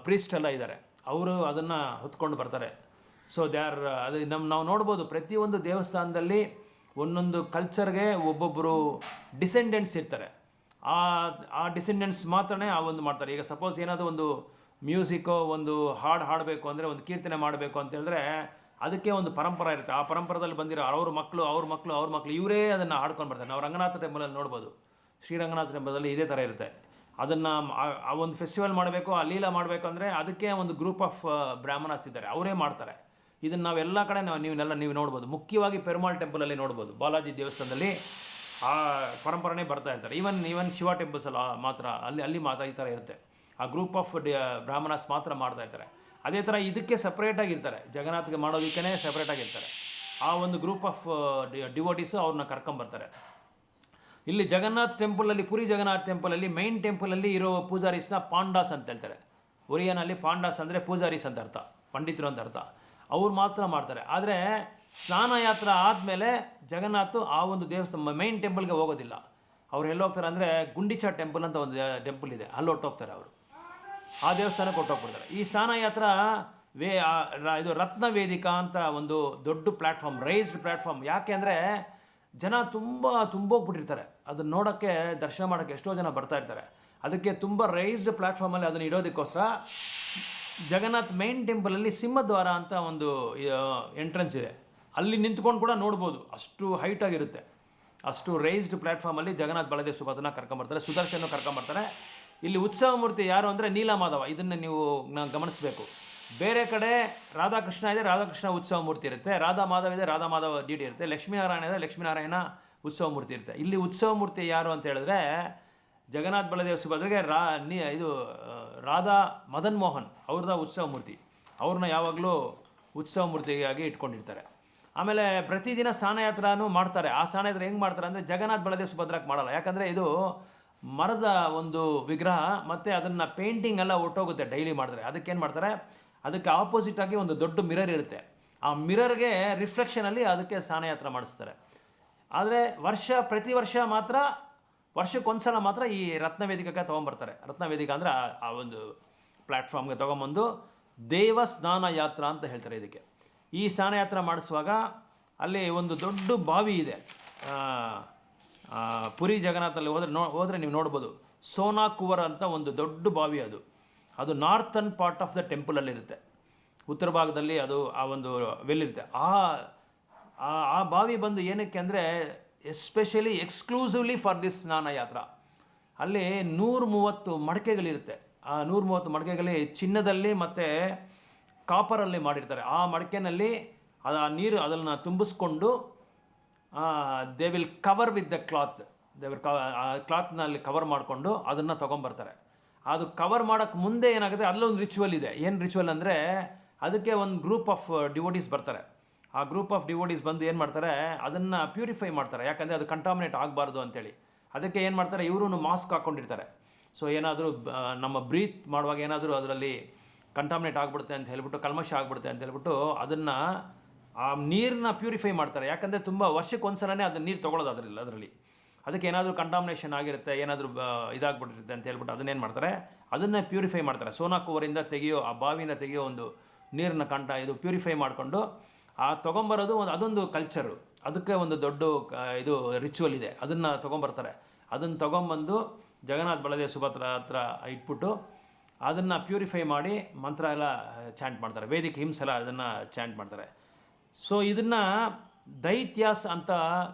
ಪ್ರೀಸ್ಟ್ ಎಲ್ಲ ಇದ್ದಾರೆ, ಅವರು ಅದನ್ನು ಹೊತ್ಕೊಂಡು ಬರ್ತಾರೆ. ಸೊ ನಾವು ನೋಡ್ಬೋದು ಪ್ರತಿಯೊಂದು ದೇವಸ್ಥಾನದಲ್ಲಿ ಒಂದೊಂದು ಕಲ್ಚರ್ಗೆ ಒಬ್ಬೊಬ್ಬರು ಡಿಸೆಂಡೆಂಟ್ಸ್ ಇರ್ತಾರೆ. ಆ ಡಿಸೆಂಡೆಂಟ್ಸ್ ಮಾತ್ರನೇ ಆ ಒಂದು ಮಾಡ್ತಾರೆ. ಈಗ ಸಪೋಸ್ ಏನಾದರೂ ಒಂದು ಮ್ಯೂಸಿಕ್ಕೋ ಒಂದು ಹಾಡಬೇಕು ಅಂದರೆ, ಒಂದು ಕೀರ್ತನೆ ಮಾಡಬೇಕು ಅಂತ ಹೇಳಿದ್ರೆ ಅದಕ್ಕೆ ಒಂದು ಪರಂಪರೆ ಇರುತ್ತೆ. ಆ ಪರಂಪರೆಯಲ್ಲಿ ಬಂದಿರೋ ಅವ್ರ ಮಕ್ಕಳು ಇವರೇ ಅದನ್ನು ಹಾಡ್ಕೊಂಡು ಬರ್ತಾರೆ. ನಾವು ರಂಗನಾಥ ಟೆಂಪಲಲ್ಲಿ ನೋಡ್ಬೋದು, ಶ್ರೀರಂಗನಾಥ ಟೆಂಪಲಲ್ಲಿ ಇದೇ ಥರ ಇರುತ್ತೆ. ಅದನ್ನು ಆ ಒಂದು ಫೆಸ್ಟಿವಲ್ ಮಾಡಬೇಕು, ಆ ಲೀಲಾ ಮಾಡಬೇಕು ಅಂದರೆ ಅದಕ್ಕೆ ಒಂದು ಗ್ರೂಪ್ ಆಫ್ ಬ್ರಾಹ್ಮಣಸ್ ಇದ್ದಾರೆ, ಅವರೇ ಮಾಡ್ತಾರೆ. ಇದನ್ನು ನಾವೆಲ್ಲ ಕಡೆ ನೀವು ನೋಡ್ಬೋದು. ಮುಖ್ಯವಾಗಿ ಪೆರುಮಾಳ್ ಟೆಂಪಲಲ್ಲಿ ನೋಡ್ಬೋದು, ಬಾಲಾಜಿ ದೇವಸ್ಥಾನದಲ್ಲಿ ಆ ಪರಂಪರೆನೇ ಬರ್ತಾ ಇರ್ತಾರೆ. ಈವನ್ ಶಿವ ಟೆಂಪಲ್ಸ್ ಅಲ್ಲ ಮಾತ್ರ ಅಲ್ಲಿ ಮಾತ್ರ ಈ ಥರ ಇರುತ್ತೆ. ಆ ಗ್ರೂಪ್ ಆಫ್ ಬ್ರಾಹ್ಮಣಸ್ ಮಾತ್ರ ಮಾಡ್ತಾ ಇರ್ತಾರೆ. ಅದೇ ಥರ ಇದಕ್ಕೆ ಸಪ್ರೇಟಾಗಿರ್ತಾರೆ, ಜಗನ್ನಾಥ್ಗೆ ಮಾಡೋದಕ್ಕೇ ಸಪ್ರೇಟಾಗಿರ್ತಾರೆ. ಆ ಒಂದು ಗ್ರೂಪ್ ಆಫ್ ಡಿವೋಟೀಸು ಅವ್ರನ್ನ ಕರ್ಕೊಂಬರ್ತಾರೆ. ಇಲ್ಲಿ ಜಗನ್ನಾಥ್ ಟೆಂಪಲಲ್ಲಿ, ಪುರಿ ಜಗನ್ನಾಥ್ ಟೆಂಪಲಲ್ಲಿ ಮೈನ್ ಟೆಂಪಲಲ್ಲಿ ಇರೋ ಪೂಜಾರೀಸ್ನ ಪಾಂಡಾಸ್ ಅಂತ ಹೇಳ್ತಾರೆ. ಒರಿಯನಲ್ಲಿ ಪಾಂಡಾಸ್ ಅಂದರೆ ಪೂಜಾರೀಸ್ ಅಂತ ಅರ್ಥ, ಪಂಡಿತರು ಅಂತ ಅರ್ಥ. ಅವ್ರು ಮಾತ್ರ ಮಾಡ್ತಾರೆ. ಆದರೆ ಸ್ನಾನ ಯಾತ್ರ ಆದಮೇಲೆ ಜಗನ್ನಾಥ್ ಆ ಒಂದು ದೇವಸ್ಥಾನ ಮೈನ್ ಟೆಂಪಲ್ಗೆ ಹೋಗೋದಿಲ್ಲ. ಅವ್ರು ಎಲ್ಲಿ ಹೋಗ್ತಾರೆ ಅಂದರೆ ಗುಂಡಿಚಾ ಟೆಂಪಲ್ ಅಂತ ಒಂದು ಟೆಂಪಲ್ ಇದೆ, ಅಲ್ಲಿ ಹೊಟ್ಟೋಗ್ತಾರೆ ಅವರು. ಆ ದೇವಸ್ಥಾನಕ್ಕೆ ಹೊಟ್ಟೋಗ್ಬಿಡ್ತಾರೆ. ಈ ಸ್ನಾನ ಯಾತ್ರ ಇದು ರತ್ನ ವೇದಿಕಾ ಅಂತ ಒಂದು ದೊಡ್ಡ ಪ್ಲ್ಯಾಟ್ಫಾರ್ಮ್, ರೈಸ್ಡ್ ಪ್ಲ್ಯಾಟ್ಫಾರ್ಮ್. ಯಾಕೆ ಅಂದರೆ ಜನ ತುಂಬೋಗ್ಬಿಟ್ಟಿರ್ತಾರೆ. ಅದನ್ನು ನೋಡೋಕ್ಕೆ, ದರ್ಶನ ಮಾಡೋಕ್ಕೆ ಎಷ್ಟೋ ಜನ ಬರ್ತಾ ಇರ್ತಾರೆ. ಅದಕ್ಕೆ ತುಂಬ ರೈಸ್ಡ್ ಪ್ಲ್ಯಾಟ್ಫಾರ್ಮಲ್ಲಿ ಅದನ್ನು ಇಡೋದಕ್ಕೋಸ್ಕರ ಜಗನ್ನಾಥ್ ಮೈನ್ ಟೆಂಪಲಲ್ಲಿ ಸಿಂಹದ್ವಾರ ಅಂತ ಒಂದು ಎಂಟ್ರೆನ್ಸ್ ಇದೆ, ಅಲ್ಲಿ ನಿಂತ್ಕೊಂಡು ಕೂಡ ನೋಡ್ಬೋದು. ಅಷ್ಟು ಹೈಟಾಗಿರುತ್ತೆ. ಅಷ್ಟು ರೈಸ್ಡ್ ಪ್ಲ್ಯಾಟ್ಫಾರ್ಮಲ್ಲಿ ಜಗನ್ನಾಥ್ ಬಲದೇವ್ ಸುಭದ್ರನ ಕರ್ಕೊಂಬರ್ತಾರೆ, ಸುದರ್ಶನ ಕರ್ಕೊಂಬರ್ತಾರೆ. ಇಲ್ಲಿ ಉತ್ಸವ ಮೂರ್ತಿ ಯಾರು ಅಂದರೆ ನೀಲಮಾಧವ. ಇದನ್ನು ನೀವು ಗಮನಿಸಬೇಕು. ಬೇರೆ ಕಡೆ ರಾಧಾಕೃಷ್ಣ ಇದೆ, ರಾಧಾಕೃಷ್ಣ ಉತ್ಸವ ಮೂರ್ತಿ ಇರುತ್ತೆ. ರಾಧಾ ಮಾಧವ ಇದೆ, ರಾಧಾ ಮಾಧವ ಡಿಟಿ ಇರುತ್ತೆ. ಲಕ್ಷ್ಮೀನಾರಾಯಣ ಇದೆ, ಲಕ್ಷ್ಮೀನಾರಾಯಣ ಉತ್ಸವ ಮೂರ್ತಿ ಇರುತ್ತೆ. ಇಲ್ಲಿ ಉತ್ಸವ ಮೂರ್ತಿ ಯಾರು ಅಂತ ಹೇಳಿದ್ರೆ ಜಗನ್ನಾಥ್ ಬಲದೇವ್ ಸುಭದ್ರೆಗೆ ಇದು ರಾಧಾ ಮದನ್ ಮೋಹನ್ ಅವ್ರದ್ದು ಉತ್ಸವ ಮೂರ್ತಿ. ಅವ್ರನ್ನ ಯಾವಾಗಲೂ ಉತ್ಸವ ಮೂರ್ತಿಯಾಗಿ ಇಟ್ಕೊಂಡಿರ್ತಾರೆ. ಆಮೇಲೆ ಪ್ರತಿದಿನ ಸ್ನಾನಯಾತ್ರನೂ ಮಾಡ್ತಾರೆ. ಆ ಸ್ನಾನಯಾತ್ರೆ ಹೆಂಗೆ ಮಾಡ್ತಾರೆ ಅಂದರೆ ಜಗನ್ನಾಥ್ ಬಲದೇವ್ ಸುಭದ್ರಕ್ಕೆ ಮಾಡಲ್ಲ. ಯಾಕಂದರೆ ಇದು ಮರದ ಒಂದು ವಿಗ್ರಹ, ಮತ್ತು ಅದನ್ನು ಪೇಂಟಿಂಗ್ ಎಲ್ಲ ಒಟ್ಟೋಗುತ್ತೆ ಡೈಲಿ ಮಾಡಿದ್ರೆ. ಅದಕ್ಕೇನು ಮಾಡ್ತಾರೆ, ಅದಕ್ಕೆ ಆಪೋಸಿಟಾಗಿ ಒಂದು ದೊಡ್ಡ ಮಿರರ್ ಇರುತ್ತೆ. ಆ ಮಿರರ್ಗೆ ರಿಫ್ಲೆಕ್ಷನಲ್ಲಿ ಅದಕ್ಕೆ ಸ್ನಾನಯಾತ್ರ ಮಾಡಿಸ್ತಾರೆ. ಆದರೆ ಪ್ರತಿ ವರ್ಷ ಮಾತ್ರ, ವರ್ಷಕ್ಕೊಂದ್ಸಲ ಮಾತ್ರ ಈ ರತ್ನವೇದಿಕಕ್ಕೆ ತೊಗೊಂಬರ್ತಾರೆ. ರತ್ನವೇದಿಕ ಅಂದರೆ ಆ ಒಂದು ಪ್ಲ್ಯಾಟ್ಫಾರ್ಮ್ಗೆ ತೊಗೊಂಬಂದು ದೇವ ಸ್ನಾನ ಯಾತ್ರ ಅಂತ ಹೇಳ್ತಾರೆ ಇದಕ್ಕೆ. ಈ ಸ್ನಾನಯಾತ್ರ ಮಾಡಿಸುವಾಗ ಅಲ್ಲಿ ಒಂದು ದೊಡ್ಡ ಬಾವಿ ಇದೆ. ಪುರಿ ಜಗನ್ನಾಥಲ್ಲಿ ಹೋದರೆ ನೀವು ನೋಡ್ಬೋದು, ಸೋನಾ ಕುವರ್ ಅಂತ ಒಂದು ದೊಡ್ಡ ಬಾವಿ. ಅದು ನಾರ್ತನ್ ಪಾರ್ಟ್ ಆಫ್ ದ ಟೆಂಪಲಲ್ಲಿರುತ್ತೆ, ಉತ್ತರ ಭಾಗದಲ್ಲಿ ಅದು ಆ ಒಂದು ವೆಲ್ ಇರುತ್ತೆ. ಆ ಬಾವಿ ಬಂದು ಏನಕ್ಕೆ ಅಂದರೆ ಎಸ್ಪೆಷಲಿ ಎಕ್ಸ್ಕ್ಲೂಸಿವ್ಲಿ ಫಾರ್ ದಿಸ್ ಸ್ನಾನ ಯಾತ್ರ. ಅಲ್ಲಿ 130 ಮಡಕೆಗಳಿರುತ್ತೆ. ಆ 130 ಮಡಕೆಗಳಲ್ಲಿ ಚಿನ್ನದಲ್ಲಿ ಮತ್ತು ಕಾಪರಲ್ಲಿ ಮಾಡಿರ್ತಾರೆ. ಆ ಮಡಕೆನಲ್ಲಿ ಆ ನೀರು ಅದನ್ನು ತುಂಬಿಸ್ಕೊಂಡು they will cover with the cloth. ಆ ಕ್ಲಾತ್ನಲ್ಲಿ ಕವರ್ ಮಾಡಿಕೊಂಡು ಅದನ್ನು ತೊಗೊಂಬರ್ತಾರೆ. ಅದು ಕವರ್ ಮಾಡೋಕ್ಕೆ ಮುಂದೆ ಏನಾಗುತ್ತೆ, ಅಲ್ಲೊಂದು ರಿಚುವಲ್ ಇದೆ. ಏನು ರಿಚುವಲ್ ಅಂದರೆ ಅದಕ್ಕೆ ಒಂದು ಗ್ರೂಪ್ ಆಫ್ ಡಿವೋಟೀಸ್ ಬರ್ತಾರೆ. ಆ ಗ್ರೂಪ್ ಆಫ್ ಡಿವೋಟೀಸ್ ಬಂದು ಏನು ಮಾಡ್ತಾರೆ, ಅದನ್ನು ಪ್ಯೂರಿಫೈ ಮಾಡ್ತಾರೆ. ಯಾಕಂದರೆ ಅದು ಕಂಟಾಮಿನೇಟ್ ಆಗಬಾರ್ದು ಅಂತೇಳಿ. ಅದಕ್ಕೆ ಏನು ಮಾಡ್ತಾರೆ, ಇವರು ಮಾಸ್ಕ್ ಹಾಕ್ಕೊಂಡಿರ್ತಾರೆ. ಸೊ ಏನಾದರೂ ನಮ್ಮ ಬ್ರೀತ್ ಮಾಡುವಾಗ ಏನಾದರೂ ಅದರಲ್ಲಿ ಕಂಟಾಮಿನೇಟ್ ಆಗಿಬಿಡುತ್ತೆ ಅಂತ ಹೇಳ್ಬಿಟ್ಟು, ಕಲ್ಮಶ ಆಗಿಬಿಡುತ್ತೆ ಅಂತ ಹೇಳ್ಬಿಟ್ಟು ಅದನ್ನು ಆ ನೀರನ್ನ ಪ್ಯೂರಿಫೈ ಮಾಡ್ತಾರೆ. ಯಾಕಂದರೆ ತುಂಬ ವರ್ಷಕ್ಕೊಂದ್ಸಲನೇ ಅದನ್ನ ನೀರು ತೊಗೊಳ್ಳೋದು ಅದರಲ್ಲಿ. ಅದಕ್ಕೆ ಏನಾದರೂ ಕಂಟಾಮಿನೇಷನ್ ಆಗಿರುತ್ತೆ, ಏನಾದರೂ ಇದಾಗ್ಬಿಟ್ಟಿರುತ್ತೆ ಅಂತ ಹೇಳ್ಬಿಟ್ಟು ಅದನ್ನೇನು ಮಾಡ್ತಾರೆ, ಅದನ್ನೇ ಪ್ಯೂರಿಫೈ ಮಾಡ್ತಾರೆ. ಸೋನಾ ಕುವರಿಂದ ತೆಗೆಯೋ, ಆ ಬಾವಿಯಿಂದ ತೆಗೆಯೋ ಒಂದು ನೀರನ್ನ ಇದು ಪ್ಯೂರಿಫೈ ಮಾಡಿಕೊಂಡು ತೊಗೊಂಬರೋದು ಅದೊಂದು ಕಲ್ಚರು. ಅದಕ್ಕೆ ಒಂದು ದೊಡ್ಡ ಇದು ರಿಚುವಲ್ ಇದೆ. ಅದನ್ನು ತೊಗೊಂಬರ್ತಾರೆ. ಅದನ್ನು ತೊಗೊಂಬಂದು ಜಗನ್ನಾಥ್ ಬಲದೇವ್ ಸುಭದ್ರ ಹತ್ರ ಇಟ್ಬಿಟ್ಟು ಅದನ್ನು ಪ್ಯೂರಿಫೈ ಮಾಡಿ ಮಂತ್ರ ಎಲ್ಲ ಚಾಂಟ್ ಮಾಡ್ತಾರೆ, ವೇದಿಕ್ ಹಿಮ್ಸ್ ಎಲ್ಲ ಅದನ್ನು ಚಾಂಟ್ ಮಾಡ್ತಾರೆ. ಸೊ ಇದನ್ನು ದೈತ್ಯಾಸ್ ಅಂತ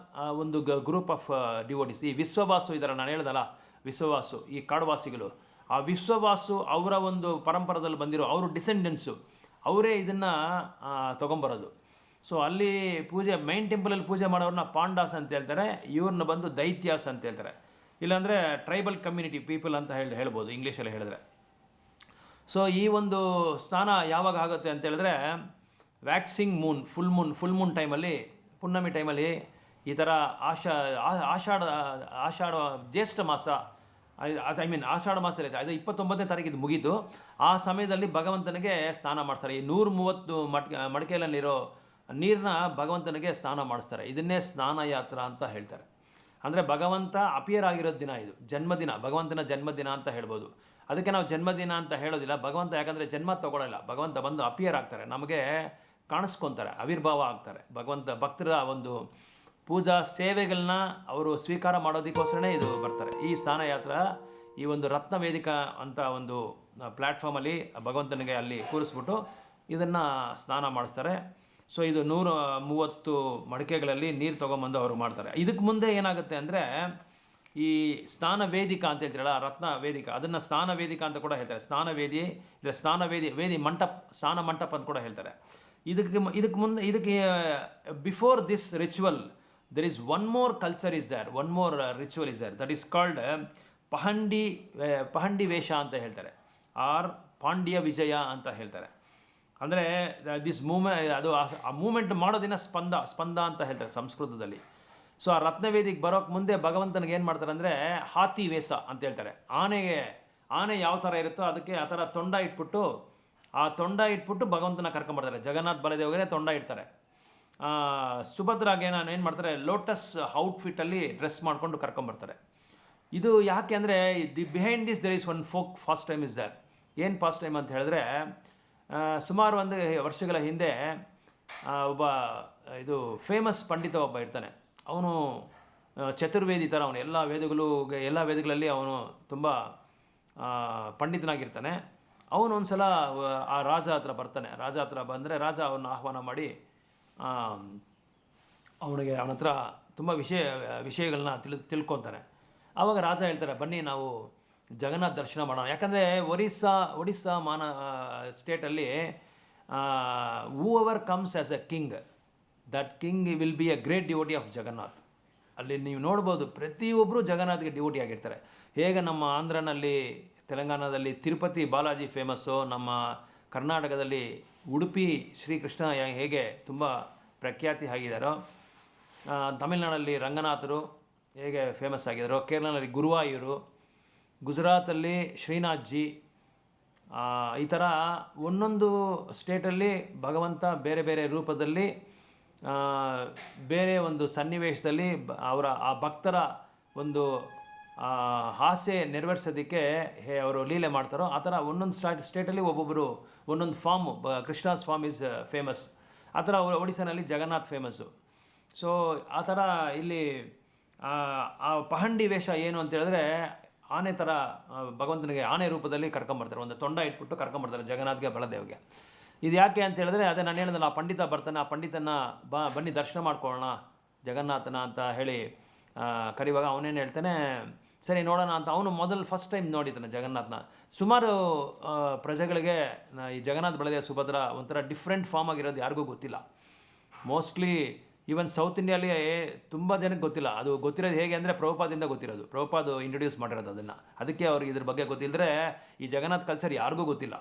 ಒಂದು ಗ್ರೂಪ್ ಆಫ್ ಡಿವೋಟಿಸ್, ಈ ವಿಶ್ವವಾಸು ಇದರ ನಾನು ಹೇಳ್ದಲ್ಲ, ವಿಶ್ವವಾಸು ಈ ಕಾಡುವಾಸಿಗಳು, ಆ ವಿಶ್ವವಾಸು ಅವರ ಒಂದು ಪರಂಪರದಲ್ಲಿ ಬಂದಿರೋ ಅವರು ಡಿಸೆಂಡೆಂಟ್ಸು, ಅವರೇ ಇದನ್ನು ತೊಗೊಂಬರೋದು. ಸೊ ಅಲ್ಲಿ ಪೂಜೆ ಮೈನ್ ಟೆಂಪಲಲ್ಲಿ ಪೂಜೆ ಮಾಡೋರನ್ನ ಪಾಂಡಾಸ್ ಅಂತ ಹೇಳ್ತಾರೆ, ಇವ್ರನ್ನ ಬಂದು ದೈತ್ಯಾಸ್ ಅಂತ ಹೇಳ್ತಾರೆ, ಇಲ್ಲಾಂದರೆ ಟ್ರೈಬಲ್ ಕಮ್ಯುನಿಟಿ ಪೀಪಲ್ ಅಂತ ಹೇಳ್ಬೋದು ಇಂಗ್ಲೀಷಲ್ಲಿ ಹೇಳಿದ್ರೆ. ಸೊ ಈ ಒಂದು ಸ್ನಾನ ಯಾವಾಗ ಆಗುತ್ತೆ ಅಂತ ಹೇಳಿದ್ರೆ ವ್ಯಾಕ್ಸಿಂಗ್ ಮೂನ್, ಫುಲ್ ಮೂನ್ ಟೈಮಲ್ಲಿ, ಪುಣ್ಣಮಿ ಟೈಮಲ್ಲಿ ಈ ಥರ ಆಷಾಢ ಜ್ಯೇಷ್ಠ ಮಾಸ, ಆಷಾಢ ಮಾಸದಲ್ಲಿ ಅದು 29ನೇ ತಾರೀಕು ಇದು ಮುಗೀತು. ಆ ಸಮಯದಲ್ಲಿ ಭಗವಂತನಿಗೆ ಸ್ನಾನ ಮಾಡ್ತಾರೆ. ಈ 130 ಮಡಿಕೆಯಲ್ಲಿರೋ ನೀರನ್ನ ಭಗವಂತನಿಗೆ ಸ್ನಾನ ಮಾಡಿಸ್ತಾರೆ. ಇದನ್ನೇ ಸ್ನಾನ ಯಾತ್ರಾ ಅಂತ ಹೇಳ್ತಾರೆ. ಅಂದರೆ ಭಗವಂತ ಅಪಿಯರ್ ಆಗಿರೋ ದಿನ, ಇದು ಜನ್ಮದಿನ, ಭಗವಂತನ ಜನ್ಮದಿನ ಅಂತ ಹೇಳ್ಬೋದು. ಅದಕ್ಕೆ ನಾವು ಜನ್ಮದಿನ ಅಂತ ಹೇಳೋದಿಲ್ಲ. ಭಗವಂತ ಯಾಕಂದರೆ ಜನ್ಮ ತೊಗೊಳ್ಳಲ್ಲ, ಭಗವಂತ ಬಂದು ಅಪಿಯರ್ ಆಗ್ತಾರೆ, ನಮಗೆ ಕಾಣಿಸ್ಕೊತಾರೆ, ಆವಿರ್ಭಾವ ಆಗ್ತಾರೆ. ಭಗವಂತ ಭಕ್ತರ ಒಂದು ಪೂಜಾ ಸೇವೆಗಳನ್ನ ಅವರು ಸ್ವೀಕಾರ ಮಾಡೋದಕ್ಕೋಸ್ಕರನೇ ಇದು ಬರ್ತಾರೆ. ಈ ಸ್ನಾನ ಯಾತ್ರಾ ಈ ಒಂದು ರತ್ನ ವೇದಿಕಾ ಅಂತ ಒಂದು ಪ್ಲ್ಯಾಟ್ಫಾರ್ಮಲ್ಲಿ ಭಗವಂತನಿಗೆ ಅಲ್ಲಿ ಕೂರಿಸ್ಬಿಟ್ಟು ಇದನ್ನು ಸ್ನಾನ ಮಾಡಿಸ್ತಾರೆ. ಸೊ ಇದು 130 ಮಡಿಕೆಗಳಲ್ಲಿ ನೀರು ತೊಗೊಂಬಂದು ಅವರು ಮಾಡ್ತಾರೆ. ಇದಕ್ಕೆ ಮುಂದೆ ಏನಾಗುತ್ತೆ ಅಂದರೆ ಈ ಸ್ನಾನ ವೇದಿಕಾ ಅಂತ ಹೇಳ್ತೀರಲ್ಲ, ರತ್ನ ವೇದಿಕಾ, ಅದನ್ನು ಸ್ನಾನ ವೇದಿಕಾ ಅಂತ ಕೂಡ ಹೇಳ್ತಾರೆ. ಸ್ನಾನ ವೇದಿ ಮಂಟಪ, ಸ್ನಾನ ಮಂಟಪ ಅಂತ ಕೂಡ ಹೇಳ್ತಾರೆ. ಇದಕ್ಕೆ before this ritual there is one more culture is there, one more ritual is there, that is called ಪಹಂಡಿ ವೇಷ ಅಂತ ಹೇಳ್ತಾರೆ, ಆರ್ ಪಾಂಡ್ಯ ವಿಜಯ ಅಂತ ಹೇಳ್ತಾರೆ. ಅಂದರೆ ದಿಸ್ ಅದು ಆ ಮೂಮೆಂಟ್ ಮಾಡೋದಿನ ಸ್ಪಂದ ಅಂತ ಹೇಳ್ತಾರೆ ಸಂಸ್ಕೃತದಲ್ಲಿ. ಸೊ ಆ ರತ್ನವೇದಿಗೆ ಬರೋಕ್ಕೆ ಮುಂದೆ ಭಗವಂತನಿಗೆ ಏನು ಮಾಡ್ತಾರೆ ಅಂದರೆ ಹಾತಿ ವೇಷ ಅಂತ ಹೇಳ್ತಾರೆ. ಆನೆ ಯಾವ ಥರ ಇರುತ್ತೋ ಅದಕ್ಕೆ ಆ ಥರ ತೊಂಡ ಇಟ್ಬಿಟ್ಟು ಭಗವಂತನ ಕರ್ಕೊಂಬರ್ತಾರೆ. ಜಗನ್ನಾಥ್ ಬಲದೇವರಿಗೆ ತೊಂಡ ಇಡ್ತಾರೆ. ಸುಭದ್ರಾಗೆ ಏನು ಮಾಡ್ತಾರೆ, ಲೋಟಸ್ ಔಟ್ಫಿಟ್ಟಲ್ಲಿ ಡ್ರೆಸ್ ಮಾಡಿಕೊಂಡು ಕರ್ಕೊಂಬರ್ತಾರೆ. ಇದು ಯಾಕೆ ಅಂದರೆ behind this there is one folk pastime is there. ಏನು ಫಾಸ್ಟ್ ಟೈಮ್ ಅಂತ ಹೇಳಿದ್ರೆ, ಸುಮಾರು 1 ವರ್ಷಗಳ ಹಿಂದೆ ಒಬ್ಬ ಇದು ಫೇಮಸ್ ಪಂಡಿತ ಒಬ್ಬ ಇರ್ತಾನೆ. ಅವನು ಚತುರ್ವೇದಿ ಥರ, ಅವನು ಎಲ್ಲ ವೇದಗಳಲ್ಲಿ ಅವನು ತುಂಬ ಪಂಡಿತನಾಗಿರ್ತಾನೆ. ಅವನು ಒಂದು ಸಲ ಆ ರಾಜ ಹತ್ರ ಬರ್ತಾನೆ. ರಾಜ ಹತ್ರ ಬಂದರೆ ರಾಜ ಅವನ್ನ ಆಹ್ವಾನ ಮಾಡಿ ಅವನ ಹತ್ರ ತುಂಬ ವಿಷಯಗಳನ್ನ ತಿಳ್ಕೊತಾನೆ. ಆವಾಗ ರಾಜ ಹೇಳ್ತಾರೆ, ಬನ್ನಿ ನಾವು ಜಗನ್ನಾಥ್ ದರ್ಶನ ಮಾಡೋಣ. ಯಾಕಂದರೆ ಒಡಿಸ್ಸಾ ಸ್ಟೇಟಲ್ಲಿ whoever comes as a king, that king will be a great devotee of Jagannath. ಅಲ್ಲಿ ನೀವು ನೋಡ್ಬೋದು, ಪ್ರತಿಯೊಬ್ಬರು ಜಗನ್ನಾಥ್ಗೆ ಡಿವೋಟಿ ಆಗಿರ್ತಾರೆ. ಹೇಗೆ ನಮ್ಮ ಆಂಧ್ರನಲ್ಲಿ, ತೆಲಂಗಾಣದಲ್ಲಿ ತಿರುಪತಿ ಬಾಲಾಜಿ ಫೇಮಸ್ಸು, ನಮ್ಮ ಕರ್ನಾಟಕದಲ್ಲಿ ಉಡುಪಿ ಶ್ರೀಕೃಷ್ಣ ಹೇಗೆ ತುಂಬ ಪ್ರಖ್ಯಾತಿ ಆಗಿದ್ದಾರೋ, ತಮಿಳ್ನಾಡಲ್ಲಿ ರಂಗನಾಥರು ಹೇಗೆ ಫೇಮಸ್ ಆಗಿದ್ದಾರೋ, ಕೇರಳದಲ್ಲಿ ಗುರುವಾಯೂರು, ಗುಜರಾತಲ್ಲಿ ಶ್ರೀನಾಥ್ಜಿ, ಈ ಥರ ಒಂದೊಂದು ಸ್ಟೇಟಲ್ಲಿ ಭಗವಂತ ಬೇರೆ ಬೇರೆ ರೂಪದಲ್ಲಿ ಬೇರೆ ಒಂದು ಸನ್ನಿವೇಶದಲ್ಲಿ ಆ ಭಕ್ತರ ಒಂದು ಆಸೆ ನೆರವೇರಿಸೋದಕ್ಕೆ ಅವರು ಲೀಲೆ ಮಾಡ್ತಾರೋ ಆ ಥರ ಒಂದೊಂದು ಸ್ಟೇಟಲ್ಲಿ ಒಬ್ಬೊಬ್ಬರು ಒಂದೊಂದು form. Krishna's form is famous. ಆ ಥರ ಒಡಿಸ್ಸಾನಲ್ಲಿ ಜಗನ್ನಾಥ್ ಫೇಮಸ್ಸು. ಸೊ ಆ ಥರ ಇಲ್ಲಿ ಆ ಪಹಂಡಿ ವೇಷ ಏನು ಅಂತ ಹೇಳಿದ್ರೆ, ಆನೆ ಥರ ಭಗವಂತನಿಗೆ ಆನೆ ರೂಪದಲ್ಲಿ ಕರ್ಕೊಂಬರ್ತಾರೆ. ಒಂದು ತೊಂಡ ಇಟ್ಬಿಟ್ಟು ಕರ್ಕೊಂಬರ್ತಾರೆ ಜಗನ್ನಾಥ್ಗೆ, ಬಲದೇವ್ಗೆ. ಇದು ಯಾಕೆ ಅಂತ ಹೇಳಿದ್ರೆ, ಅದೇ ನಾನು ಹೇಳಿದ್ರೆ ಆ ಪಂಡಿತ ಬರ್ತಾನೆ, ಆ ಪಂಡಿತನ ಬನ್ನಿ ದರ್ಶನ ಮಾಡ್ಕೊಳ್ಳೋಣ ಜಗನ್ನಾಥನ ಅಂತ ಹೇಳಿ ಕರಿವಾಗ ಅವನೇನು ಹೇಳ್ತಾನೆ, ಸರಿ ನೋಡೋಣ ಅಂತ. ಅವನು ಫಸ್ಟ್ ಟೈಮ್ ನೋಡಿದ್ದಾನೆ ಜಗನ್ನಾಥನ. ಸುಮಾರು ಪ್ರಜೆಗಳಿಗೆ ಈ ಜಗನ್ನಾಥ್ ಬಲದೇವ ಸುಭದ್ರ ಒಂಥರ ಡಿಫ್ರೆಂಟ್ ಫಾರ್ಮ್ ಆಗಿರೋದು ಯಾರಿಗೂ ಗೊತ್ತಿಲ್ಲ. ಮೋಸ್ಟ್ಲಿ ಈವನ್ ಸೌತ್ ಇಂಡಿಯಾಲಿ ತುಂಬ ಜನಕ್ಕೆ ಗೊತ್ತಿಲ್ಲ. ಅದು ಗೊತ್ತಿರೋದು ಹೇಗೆ ಅಂದರೆ ಪ್ರಭುಪಾದಿಂದ ಗೊತ್ತಿರೋದು. ಪ್ರಭುಪಾದ್ ಇಂಟ್ರೊಡ್ಯೂಸ್ ಮಾಡಿರೋದು ಅದನ್ನು. ಅದಕ್ಕೆ ಅವ್ರಿಗೆ ಇದ್ರ ಬಗ್ಗೆ ಗೊತ್ತಿಲ್ಲದ್ರೆ ಈ ಜಗನ್ನಾಥ್ ಕಲ್ಚರ್ ಯಾರಿಗೂ ಗೊತ್ತಿಲ್ಲ.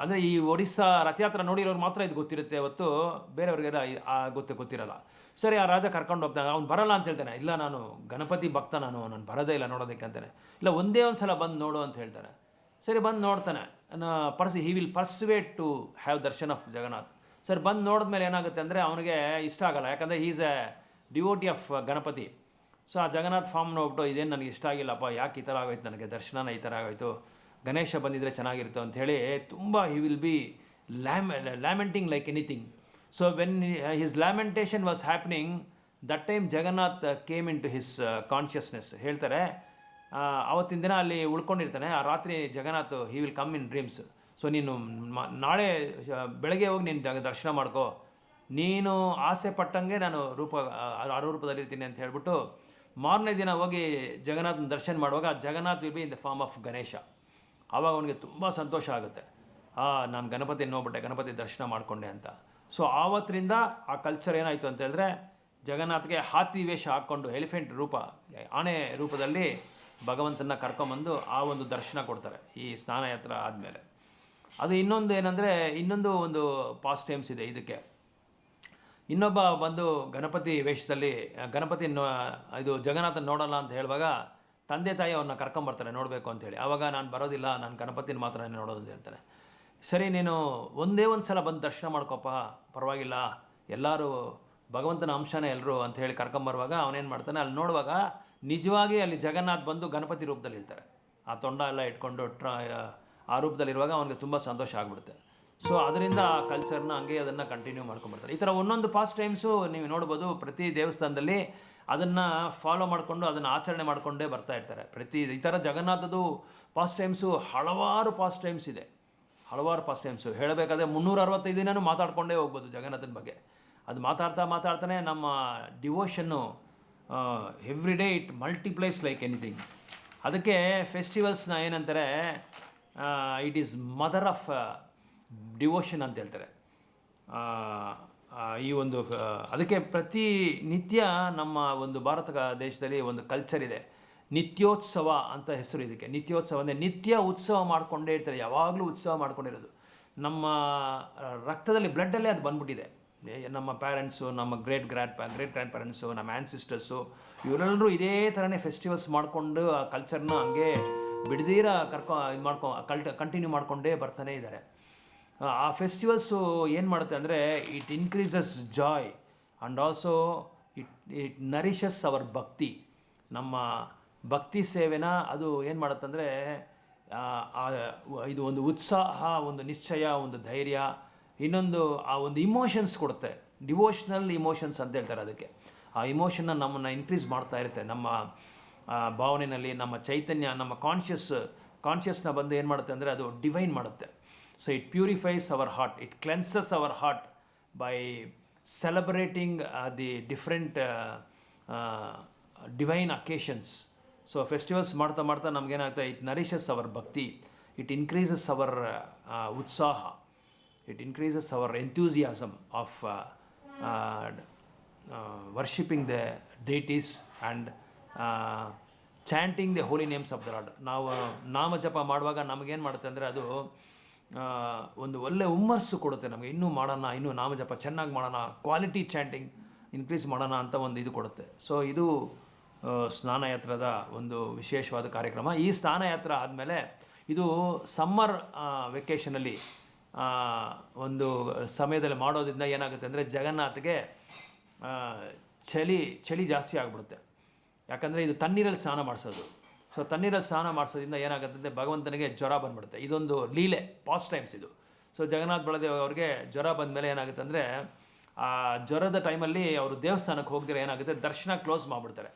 ಅಂದರೆ ಈ ಒಡಿಸ್ಸಾ ರಥಯಾತ್ರೆ ನೋಡಿರೋರು ಮಾತ್ರ ಇದು ಗೊತ್ತಿರುತ್ತೆ, ಹೊತ್ತು ಬೇರೆಯವ್ರಿಗೆಲ್ಲ ಗೊತ್ತಿರಲ್ಲ. ಸರಿ, ಆ ರಾಜ ಕರ್ಕೊಂಡು ಹೋಗ್ತಾನೆ. ಅವ್ನು ಬರಲ್ಲ ಅಂತ ಹೇಳ್ತಾನೆ. ಇಲ್ಲ, ನಾನು ಗಣಪತಿ ಭಕ್ತ, ನಾನು ಬರೋದೇ ಇಲ್ಲ ನೋಡೋದಕ್ಕೆ ಅಂತಾನೆ. ಇಲ್ಲ, ಒಂದೇ ಒಂದು ಸಲ ಬಂದು ನೋಡು ಅಂತ ಹೇಳ್ತಾನೆ. ಸರಿ, ಬಂದು ನೋಡ್ತಾನೆ. He will persuade to have darshan of Jagannath. Sir, ಬಂದು ನೋಡಿದ್ಮೇಲೆ ಏನಾಗುತ್ತೆ ಅಂದರೆ ಅವನಿಗೆ ಇಷ್ಟ ಆಗಲ್ಲ. ಯಾಕಂದರೆ is a devotee of Ganapati. So ಆ ಜಗನ್ನಾಥ್ ಫಾರ್ಮ್ ನೋಡ್ಬಿಟ್ಟು ಇದೇನು ನನಗೆ ಇಷ್ಟ ಆಗಿಲ್ಲಪ್ಪ, ಯಾಕೆ ಈ ಥರ ಆಗೋಯ್ತು, ನನಗೆ ದರ್ಶನ ಈ ಥರ ಆಗೋಯ್ತು, ಗಣೇಶ ಬಂದಿದ್ದರೆ ಚೆನ್ನಾಗಿರುತ್ತೆ ಅಂಥೇಳಿ ತುಂಬ he will be lamenting like anything. So when his lamentation was happening, that time Jagannath came in to his consciousness. ಹೇಳ್ತಾರೆ, ಆವತ್ತಿನ ದಿನ ಅಲ್ಲಿ ಉಳ್ಕೊಂಡಿರ್ತಾನೆ. ಆ ರಾತ್ರಿ Jagannath he will come in dreams. So ನೀನು ನಾಳೆ ಬೆಳಗ್ಗೆ ಹೋಗಿ ನೀನು ದರ್ಶನ ಮಾಡ್ಕೋ, ನೀನು ಆಸೆ ಪಟ್ಟಂಗೆ ನಾನು ಆ ರೂಪದಲ್ಲಿರ್ತೀನಿ ಅಂತ ಹೇಳ್ಬಿಟ್ಟು ಮಾರನೇ ದಿನ ಹೋಗಿ ಜಗನ್ನಾಥನ ದರ್ಶನ ಮಾಡುವಾಗ Jagannath will be in the form of Ganesha. ಆವಾಗ ಅವನಿಗೆ ತುಂಬ ಸಂತೋಷ ಆಗುತ್ತೆ, ನಾನು ಗಣಪತಿ ನೋಡ್ಬಿಟ್ಟೆ, ಗಣಪತಿ ದರ್ಶನ ಮಾಡಿಕೊಂಡೆ ಅಂತ. ಸೊ ಆವತ್ತರಿಂದ ಆ ಕಲ್ಚರ್ ಏನಾಯಿತು ಅಂತ ಹೇಳಿದ್ರೆ, ಜಗನ್ನಾಥ್ಗೆ ಹಾತಿ ವೇಷ ಹಾಕ್ಕೊಂಡು ಎಲಿಫೆಂಟ್ ರೂಪ, ಆನೆ ರೂಪದಲ್ಲಿ ಭಗವಂತನ ಕರ್ಕೊಂಬಂದು ಆ ಒಂದು ದರ್ಶನ ಕೊಡ್ತಾರೆ ಈ ಸ್ನಾನಯಾತ್ರೆ ಆದಮೇಲೆ. ಅದು ಇನ್ನೊಂದು ಏನಂದರೆ, ಇನ್ನೊಂದು ಒಂದು ಪಾಸ್ಟ್ ಟೈಮ್ಸ್ ಇದೆ ಇದಕ್ಕೆ. ಇನ್ನೊಬ್ಬ ಬಂದು ಗಣಪತಿ ವೇಷದಲ್ಲಿ ಗಣಪತಿ ಇದು ಜಗನ್ನಾಥನ ನೋಡೋಲ್ಲ ಅಂತ ಹೇಳುವಾಗ ತಂದೆ ತಾಯಿ ಅವ್ರನ್ನ ಕರ್ಕೊಂಬರ್ತಾರೆ ನೋಡಬೇಕು ಅಂಥೇಳಿ. ಆವಾಗ ನಾನು ಬರೋದಿಲ್ಲ, ನಾನು ಗಣಪತಿನ ಮಾತ್ರ ನೋಡೋದು ಅಂತ ಹೇಳ್ತಾನೆ. ಸರಿ, ನೀನು ಒಂದೇ ಒಂದು ಸಲ ಬಂದು ದರ್ಶನ ಮಾಡ್ಕೊಪ್ಪ, ಪರವಾಗಿಲ್ಲ, ಎಲ್ಲರೂ ಭಗವಂತನ ಅಂಶನೇ ಎಲ್ಲರೂ ಅಂತ ಹೇಳಿ ಕರ್ಕೊಂಬರುವಾಗ ಅವನೇನು ಮಾಡ್ತಾನೆ, ಅಲ್ಲಿ ನೋಡುವಾಗ ನಿಜವಾಗಿ ಅಲ್ಲಿ ಜಗನ್ನಾಥ್ ಬಂದು ಗಣಪತಿ ರೂಪದಲ್ಲಿ ಇರ್ತಾರೆ. ಆ ತೊಂಡ ಎಲ್ಲ ಇಟ್ಕೊಂಡು ಆ ರೂಪದಲ್ಲಿರುವಾಗ ಅವನಿಗೆ ತುಂಬ ಸಂತೋಷ ಆಗಿಬಿಡುತ್ತೆ. ಸೊ ಅದರಿಂದ ಆ ಕಲ್ಚರ್ನ ಹಂಗೆ ಅದನ್ನು ಕಂಟಿನ್ಯೂ ಮಾಡ್ಕೊಂಬರ್ತಾರೆ. ಈ ಥರ ಒಂದೊಂದು ಪಾಸ್ಟ್ ಟೈಮ್ಸು ನೀವು ನೋಡ್ಬೋದು, ಪ್ರತಿ ದೇವಸ್ಥಾನದಲ್ಲಿ ಅದನ್ನು ಫಾಲೋ ಮಾಡಿಕೊಂಡು ಅದನ್ನು ಆಚರಣೆ ಮಾಡಿಕೊಂಡೇ ಬರ್ತಾ ಇರ್ತಾರೆ. ಈ ಥರ ಜಗನ್ನಾಥದ್ದು ಪಾಸ್ಟ್ ಟೈಮ್ಸು ಹಲವಾರು ಪಾಸ್ಟ್ ಟೈಮ್ಸ್ ಇದೆ, ಹಲವಾರು ಪಾಸ್ಟ್ ಟೈಮ್ಸು. ಹೇಳಬೇಕಾದ್ರೆ 365 ದಿನವೂ ಮಾತಾಡ್ಕೊಂಡೇ ಹೋಗ್ಬೋದು ಜಗನ್ನಾಥನ ಬಗ್ಗೆ. ಅದು ಮಾತಾಡ್ತಾನೆ ನಮ್ಮ ಡಿವೋಷನ್ನು every day it multiplies like anything. ಅದಕ್ಕೆ ಫೆಸ್ಟಿವಲ್ಸ್ನ ಏನಂತಾರೆ, it is mother of devotion ಅಂತ ಹೇಳ್ತಾರೆ. ಈ ಒಂದು ಅದಕ್ಕೆ ಪ್ರತಿನಿತ್ಯ ನಮ್ಮ ಒಂದು ಭಾರತ ದೇಶದಲ್ಲಿ ಒಂದು ಕಲ್ಚರ್ ಇದೆ, ನಿತ್ಯೋತ್ಸವ ಅಂತ ಹೆಸರು ಇದಕ್ಕೆ. ನಿತ್ಯೋತ್ಸವ ಅಂದರೆ ನಿತ್ಯ ಉತ್ಸವ ಮಾಡಿಕೊಂಡೇ ಇರ್ತಾರೆ, ಯಾವಾಗಲೂ ಉತ್ಸವ ಮಾಡ್ಕೊಂಡಿರೋದು. ನಮ್ಮ ರಕ್ತದಲ್ಲಿ ಬ್ಲಡ್ಡಲ್ಲೇ ಅದು ಬಂದ್ಬಿಟ್ಟಿದೆ. ನಮ್ಮ ಪ್ಯಾರೆಂಟ್ಸು, ನಮ್ಮ ಗ್ರೇಟ್ ಗ್ರ್ಯಾಂಡ್ ಪ್ಯಾರೆಂಟ್ಸು, ನಮ್ಮ ಆ್ಯನ್ಸಿಸ್ಟರ್ಸು, ಇವರೆಲ್ಲರೂ ಇದೇ ಥರನೇ ಫೆಸ್ಟಿವಲ್ಸ್ ಮಾಡಿಕೊಂಡು ಆ ಕಲ್ಚರ್ನ ಹಂಗೆ ಬಿಡದೀರ ಕಂಟಿನ್ಯೂ ಮಾಡಿಕೊಂಡೇ ಬರ್ತಾನೆ ಇದ್ದಾರೆ. ಆ ಫೆಸ್ಟಿವಲ್ಸು ಏನು ಮಾಡುತ್ತೆ ಅಂದರೆ, it increases joy and also it nourishes our bhakti. ನಮ್ಮ ಭಕ್ತಿ ಸೇವೆನ ಅದು ಏನು ಮಾಡುತ್ತಂದರೆ, ಇದು ಒಂದು ಉತ್ಸಾಹ, ಒಂದು ನಿಶ್ಚಯ, ಒಂದು ಧೈರ್ಯ, ಇನ್ನೊಂದು ಆ ಒಂದು ಇಮೋಷನ್ಸ್ ಕೊಡುತ್ತೆ. ಡಿವೋಷ್ನಲ್ ಇಮೋಷನ್ಸ್ ಅಂತ ಹೇಳ್ತಾರೆ ಅದಕ್ಕೆ. ಆ ಇಮೋಷನ್ನ ನಮ್ಮನ್ನು ಇನ್ಕ್ರೀಸ್ ಮಾಡ್ತಾ ಇರುತ್ತೆ. ನಮ್ಮ ಭಾವನೆಯಲ್ಲಿ ನಮ್ಮ ಚೈತನ್ಯ, ನಮ್ಮ ಕಾನ್ಷಿಯಸ್ನ ಬಂದು ಏನು ಮಾಡುತ್ತೆ ಅಂದರೆ ಅದು ಡಿವೈನ್ ಮಾಡುತ್ತೆ. So it purifies hour heart, it cleanses hour heart by celebrating the different divine occasions. So festivals ಮಾಡ್ತಾ ನಮಗೇನಾಗುತ್ತೆ, ಇಟ್ ನರಿಷಸ್ ಅವರ್ ಭಕ್ತಿ, ಇಟ್ ಇನ್ಕ್ರೀಸಸ್ ಅವರ್ ಉತ್ಸಾಹ, it increases our enthusiasm of worshipping the deities and chanting the holy names of the Lord. ನಾವು ನಾಮಜಪ ಮಾಡುವಾಗ ನಮಗೇನು ಮಾಡುತ್ತೆ ಅಂದರೆ ಅದು ಒಂದು ಒಳ್ಳೆ ಹುಮ್ಮಸ್ಸು ಕೊಡುತ್ತೆ ನಮಗೆ. ಇನ್ನೂ ಮಾಡೋಣ, ಇನ್ನೂ ನಾಮಜಪ ಚೆನ್ನಾಗಿ ಮಾಡೋಣ, ಕ್ವಾಲಿಟಿ ಚಾಂಟಿಂಗ್ ಇನ್ಕ್ರೀಸ್ ಮಾಡೋಣ ಅಂತ ಒಂದು ಇದು ಕೊಡುತ್ತೆ. ಸೊ ಇದು ಸ್ನಾನಯಾತ್ರದ ಒಂದು ವಿಶೇಷವಾದ ಕಾರ್ಯಕ್ರಮ. ಈ ಸ್ನಾನಯಾತ್ರೆ ಆದಮೇಲೆ ಇದು ಸಮ್ಮರ್ ವೆಕೇಷನಲ್ಲಿ ಒಂದು ಸಮಯದಲ್ಲಿ ಮಾಡೋದ್ರಿಂದ ಏನಾಗುತ್ತೆ ಅಂದರೆ ಜಗನ್ನಾಥ್ಗೆ ಚಳಿ ಜಾಸ್ತಿ ಆಗಿಬಿಡುತ್ತೆ. ಯಾಕಂದರೆ ಇದು ತಣ್ಣೀರಲ್ಲಿ ಸ್ನಾನ ಮಾಡಿಸೋದು. ಸೊ ತಣ್ಣೀರಲ್ಲಿ ಸ್ನಾನ ಮಾಡಿಸೋದ್ರಿಂದ ಏನಾಗುತ್ತೆ ಅಂದರೆ ಭಗವಂತನಿಗೆ ಜ್ವರ ಬಂದುಬಿಡುತ್ತೆ. ಇದೊಂದು ಲೀಲೆ, ಪಾಸ್ಟ್ ಟೈಮ್ಸ್ ಇದು. ಸೊ ಜಗನ್ನಾಥ್ ಬಲದೇವ್ ಅವ್ರಿಗೆ ಜ್ವರ ಬಂದಮೇಲೆ ಏನಾಗುತ್ತೆ ಅಂದರೆ, ಆ ಜ್ವರದ ಟೈಮಲ್ಲಿ ಅವರು ದೇವಸ್ಥಾನಕ್ಕೆ ಹೋಗಿದ್ರೆ ಏನಾಗುತ್ತೆ, ದರ್ಶನ ಕ್ಲೋಸ್ ಮಾಡಿಬಿಡ್ತಾರೆ.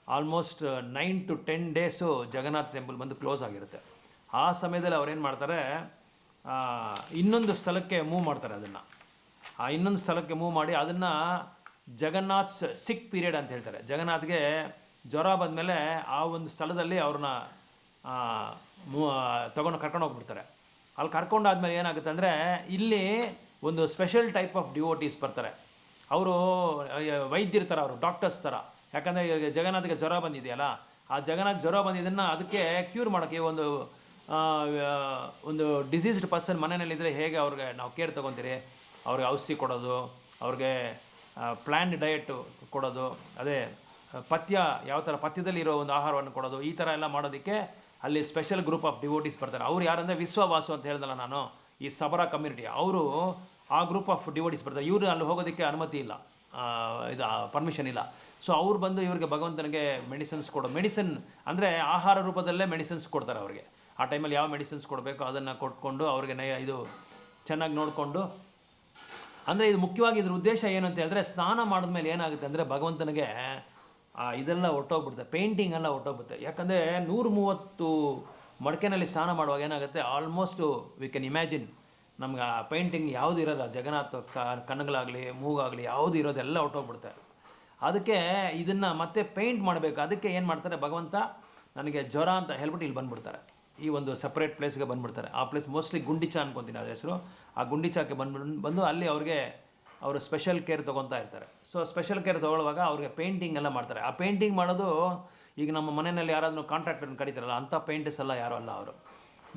Almost 9 to 10 days Jagannath temple ಬಂದು ಕ್ಲೋಸ್ ಆಗಿರುತ್ತೆ. ಆ ಸಮಯದಲ್ಲಿ ಅವ್ರೇನು ಮಾಡ್ತಾರೆ, ಇನ್ನೊಂದು ಸ್ಥಳಕ್ಕೆ ಮೂವ್ ಮಾಡ್ತಾರೆ. ಅದನ್ನು ಇನ್ನೊಂದು ಸ್ಥಳಕ್ಕೆ ಮೂವ್ ಮಾಡಿ ಅದನ್ನು ಜಗನ್ನಾಥ್ ಸಿಕ್ ಪೀರಿಯಡ್ ಅಂತ ಹೇಳ್ತಾರೆ. ಜಗನ್ನಾಥ್ಗೆ ಜ್ವರ ಬಂದಮೇಲೆ ಆ ಒಂದು ಸ್ಥಳದಲ್ಲಿ ಅವ್ರನ್ನ ಕರ್ಕೊಂಡು ಹೋಗ್ಬಿಡ್ತಾರೆ. ಅಲ್ಲಿ ಕರ್ಕೊಂಡಾದ್ಮೇಲೆ ಏನಾಗುತ್ತೆ ಅಂದರೆ, ಇಲ್ಲಿ ಒಂದು ಸ್ಪೆಷಲ್ ಟೈಪ್ ಆಫ್ ಡಿವೋಟೀಸ್ ಬರ್ತಾರೆ. ಅವರು ವೈದ್ಯರ ಥರ, ಅವರು ಡಾಕ್ಟರ್ಸ್ ಥರ. ಯಾಕಂದರೆ ಇವಾಗ ಜಗನ್ನಾಥ್ಗೆ ಜ್ವರ ಬಂದಿದೆಯಲ್ಲ, ಆ ಜಗನ್ನಾಥ್ ಜ್ವರ ಬಂದಿದ್ದನ್ನು ಅದಕ್ಕೆ ಕ್ಯೂರ್ ಮಾಡೋಕ್ಕೆ ಒಂದು ಡಿಸೀಸ್ಡ್ ಪರ್ಸನ್ ಮನೆಯಲ್ಲಿದ್ದರೆ ಹೇಗೆ ಅವ್ರಿಗೆ ನಾವು ಕೇರ್ ತೊಗೊತೀರಿ, ಅವ್ರಿಗೆ ಔಷಧಿ ಕೊಡೋದು, ಅವ್ರಿಗೆ ಪ್ಲ್ಯಾನ್ಡ್ ಡಯಟು ಕೊಡೋದು, ಅದೇ ಪಥ್ಯ, ಯಾವ ಥರ ಪಥ್ಯದಲ್ಲಿ ಇರೋ ಒಂದು ಆಹಾರವನ್ನು ಕೊಡೋದು, ಈ ಥರ ಎಲ್ಲ ಮಾಡೋದಕ್ಕೆ ಅಲ್ಲಿ ಸ್ಪೆಷಲ್ ಗ್ರೂಪ್ ಆಫ್ ಡಿವೋಟೀಸ್ ಬರ್ತಾರೆ. ಅವ್ರು ಯಾರಂದರೆ ವಿಶ್ವವಾಸು ಅಂತ ಹೇಳಿದಲ್ಲ ನಾನು, ಈ ಸಬರಾ ಕಮ್ಯುನಿಟಿ, ಅವರು ಆ ಗ್ರೂಪ್ ಆಫ್ ಡಿವೋಟೀಸ್ ಬರ್ತಾರೆ. ಇವರು ಅಲ್ಲಿ ಹೋಗೋದಕ್ಕೆ ಅನುಮತಿ ಇಲ್ಲ, ಇದು ಪರ್ಮಿಷನ್ ಇಲ್ಲ. ಸೊ ಅವ್ರು ಬಂದು ಇವ್ರಿಗೆ ಭಗವಂತನಿಗೆ ಮೆಡಿಸಿನ್ಸ್ ಮೆಡಿಸಿನ್ ಅಂದರೆ ಆಹಾರ ರೂಪದಲ್ಲೇ ಮೆಡಿಸಿನ್ಸ್ ಕೊಡ್ತಾರೆ ಅವ್ರಿಗೆ. ಆ ಟೈಮಲ್ಲಿ ಯಾವ ಮೆಡಿಸಿನ್ಸ್ ಕೊಡಬೇಕು ಅದನ್ನು ಕೊಟ್ಕೊಂಡು ಅವ್ರಿಗೆ ಇದು ಚೆನ್ನಾಗಿ ನೋಡಿಕೊಂಡು, ಅಂದರೆ ಇದು ಮುಖ್ಯವಾಗಿ ಇದ್ರ ಉದ್ದೇಶ ಏನು ಅಂತ ಹೇಳಿದ್ರೆ, ಸ್ನಾನ ಮಾಡಿದ್ಮೇಲೆ ಏನಾಗುತ್ತೆ ಅಂದರೆ ಭಗವಂತನಿಗೆ ಇದೆಲ್ಲ ಹೊರ್ಟೋಗ್ಬಿಡುತ್ತೆ, ಪೇಂಟಿಂಗ್ ಎಲ್ಲ ಹೊರ್ಟೋಗ್ಬಿಡುತ್ತೆ. ಯಾಕಂದರೆ 130 ಮಡಕೆನಲ್ಲಿ ಸ್ನಾನ ಮಾಡುವಾಗ ಏನಾಗುತ್ತೆ, ಆಲ್ಮೋಸ್ಟು ವಿ ಕ್ಯಾನ್ ಇಮ್ಯಾಜಿನ್ ನಮ್ಗೆ ಆ ಪೇಂಟಿಂಗ್ ಯಾವುದು ಇರೋಲ್ಲ, ಜಗನ್ನಾಥ ಕಣ್ಣುಗಳಾಗಲಿ ಮೂಗಾಗಲಿ ಯಾವುದು ಇರೋದೆಲ್ಲ ಹೊರ್ಟೋಗ್ಬಿಡುತ್ತೆ. ಅದಕ್ಕೆ ಇದನ್ನು ಮತ್ತೆ ಪೇಂಟ್ ಮಾಡಬೇಕು. ಅದಕ್ಕೆ ಏನು ಮಾಡ್ತಾರೆ, ಭಗವಂತ ನನಗೆ ಜ್ವರ ಅಂತ ಹೇಳ್ಬಿಟ್ಟು ಇಲ್ಲಿ ಬಂದುಬಿಡ್ತಾರೆ, ಈ ಒಂದು ಸಪ್ರೇಟ್ ಪ್ಲೇಸ್ಗೆ ಬಂದುಬಿಡ್ತಾರೆ. ಆ ಪ್ಲೇಸ್ ಮೋಸ್ಟ್ಲಿ ಗುಂಡಿಚ ಅನ್ಕೊತೀನಿ ಅದ್ರ ಹೆಸರು. ಆ ಗುಂಡಿಚಾಕ್ಕೆ ಬಂದು ಅಲ್ಲಿ ಅವರು ಸ್ಪೆಷಲ್ ಕೇರ್ ತೊಗೊತಾ ಇರ್ತಾರೆ. ಸೊ ಸ್ಪೆಷಲ್ ಕೇರ್ ತೊಗೊಳ್ಳುವಾಗ ಅವ್ರಿಗೆ ಪೇಂಟಿಂಗ್ ಎಲ್ಲ ಮಾಡ್ತಾರೆ. ಆ ಪೇಂಟಿಂಗ್ ಮಾಡೋದು ಈಗ ನಮ್ಮ ಮನೆಯಲ್ಲಿ ಯಾರಾದರೂ ಕಾಂಟ್ರಾಕ್ಟರ್ನ ಕರೀತಾರಲ್ಲ, ಅಂಥ ಪೇಂಟರ್ಸ್ ಎಲ್ಲ ಯಾರೂ ಅಲ್ಲ ಅವರು.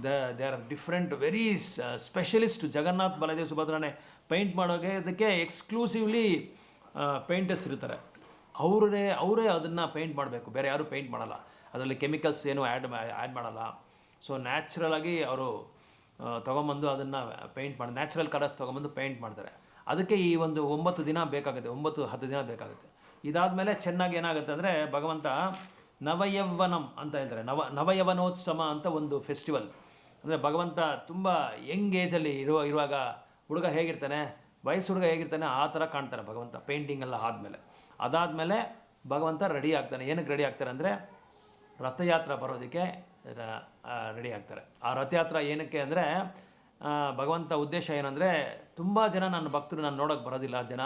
They are different very specialist. Jagannath Baladev ಸುಭದ್ರನೇ ಪೇಂಟ್ ಮಾಡೋಕ್ಕೆ ಅದಕ್ಕೆ ಎಕ್ಸ್ಕ್ಲೂಸಿವ್ಲಿ ಪೇಂಟರ್ಸ್ ಇರ್ತಾರೆ. ಅವರೇ ಅದನ್ನು ಪೇಂಟ್ ಮಾಡಬೇಕು, ಬೇರೆ ಯಾರೂ ಪೇಂಟ್ ಮಾಡಲ್ಲ. ಅದರಲ್ಲಿ ಕೆಮಿಕಲ್ಸ್ ಏನು ಆ್ಯಡ್ ಮಾಡಲ್ಲ. ಸೊ ನ್ಯಾಚುರಲಾಗಿ ಅವರು ತೊಗೊಂಬಂದು ಅದನ್ನು ಪೇಂಟ್ ಮಾಡಿ, ನ್ಯಾಚುರಲ್ ಕಲರ್ಸ್ ತೊಗೊಂಬಂದು ಪೇಂಟ್ ಮಾಡ್ತಾರೆ. ಅದಕ್ಕೆ ಈ ಒಂದು 9 ದಿನ ಬೇಕಾಗುತ್ತೆ, 9-10 ದಿನ ಬೇಕಾಗುತ್ತೆ. ಇದಾದಮೇಲೆ ಚೆನ್ನಾಗಿ ಏನಾಗುತ್ತೆ ಅಂದರೆ, ಭಗವಂತ ನವಯೌವನಂ ಅಂತ ಹೇಳ್ತಾರೆ, ನವಯೌವನೋತ್ಸವ ಅಂತ ಒಂದು ಫೆಸ್ಟಿವಲ್. ಅಂದರೆ ಭಗವಂತ ತುಂಬ ಯಂಗ್ ಏಜಲ್ಲಿ ಇರುವಾಗ ಹುಡುಗ ಹೇಗಿರ್ತಾನೆ, ವಯಸ್ಸು ಹುಡುಗ ಹೇಗಿರ್ತಾನೆ ಆ ಥರ ಕಾಣ್ತಾರೆ ಭಗವಂತ ಪೇಂಟಿಂಗ್ ಎಲ್ಲ ಆದಮೇಲೆ. ಅದಾದಮೇಲೆ ಭಗವಂತ ರೆಡಿ ಆಗ್ತಾನೆ. ಏನಕ್ಕೆ ರೆಡಿ ಆಗ್ತಾರೆ ಅಂದರೆ, ರಥಯಾತ್ರೆ ಬರೋದಕ್ಕೆ ರೆಡಿ ಆಗ್ತಾರೆ. ಆ ರಥಯಾತ್ರೆ ಏನಕ್ಕೆ ಅಂದರೆ, ಭಗವಂತ ಉದ್ದೇಶ ಏನಂದರೆ, ತುಂಬ ಜನ ನನ್ನ ಭಕ್ತರು ನಾನು ನೋಡೋಕ್ಕೆ ಬರೋದಿಲ್ಲ ಜನ,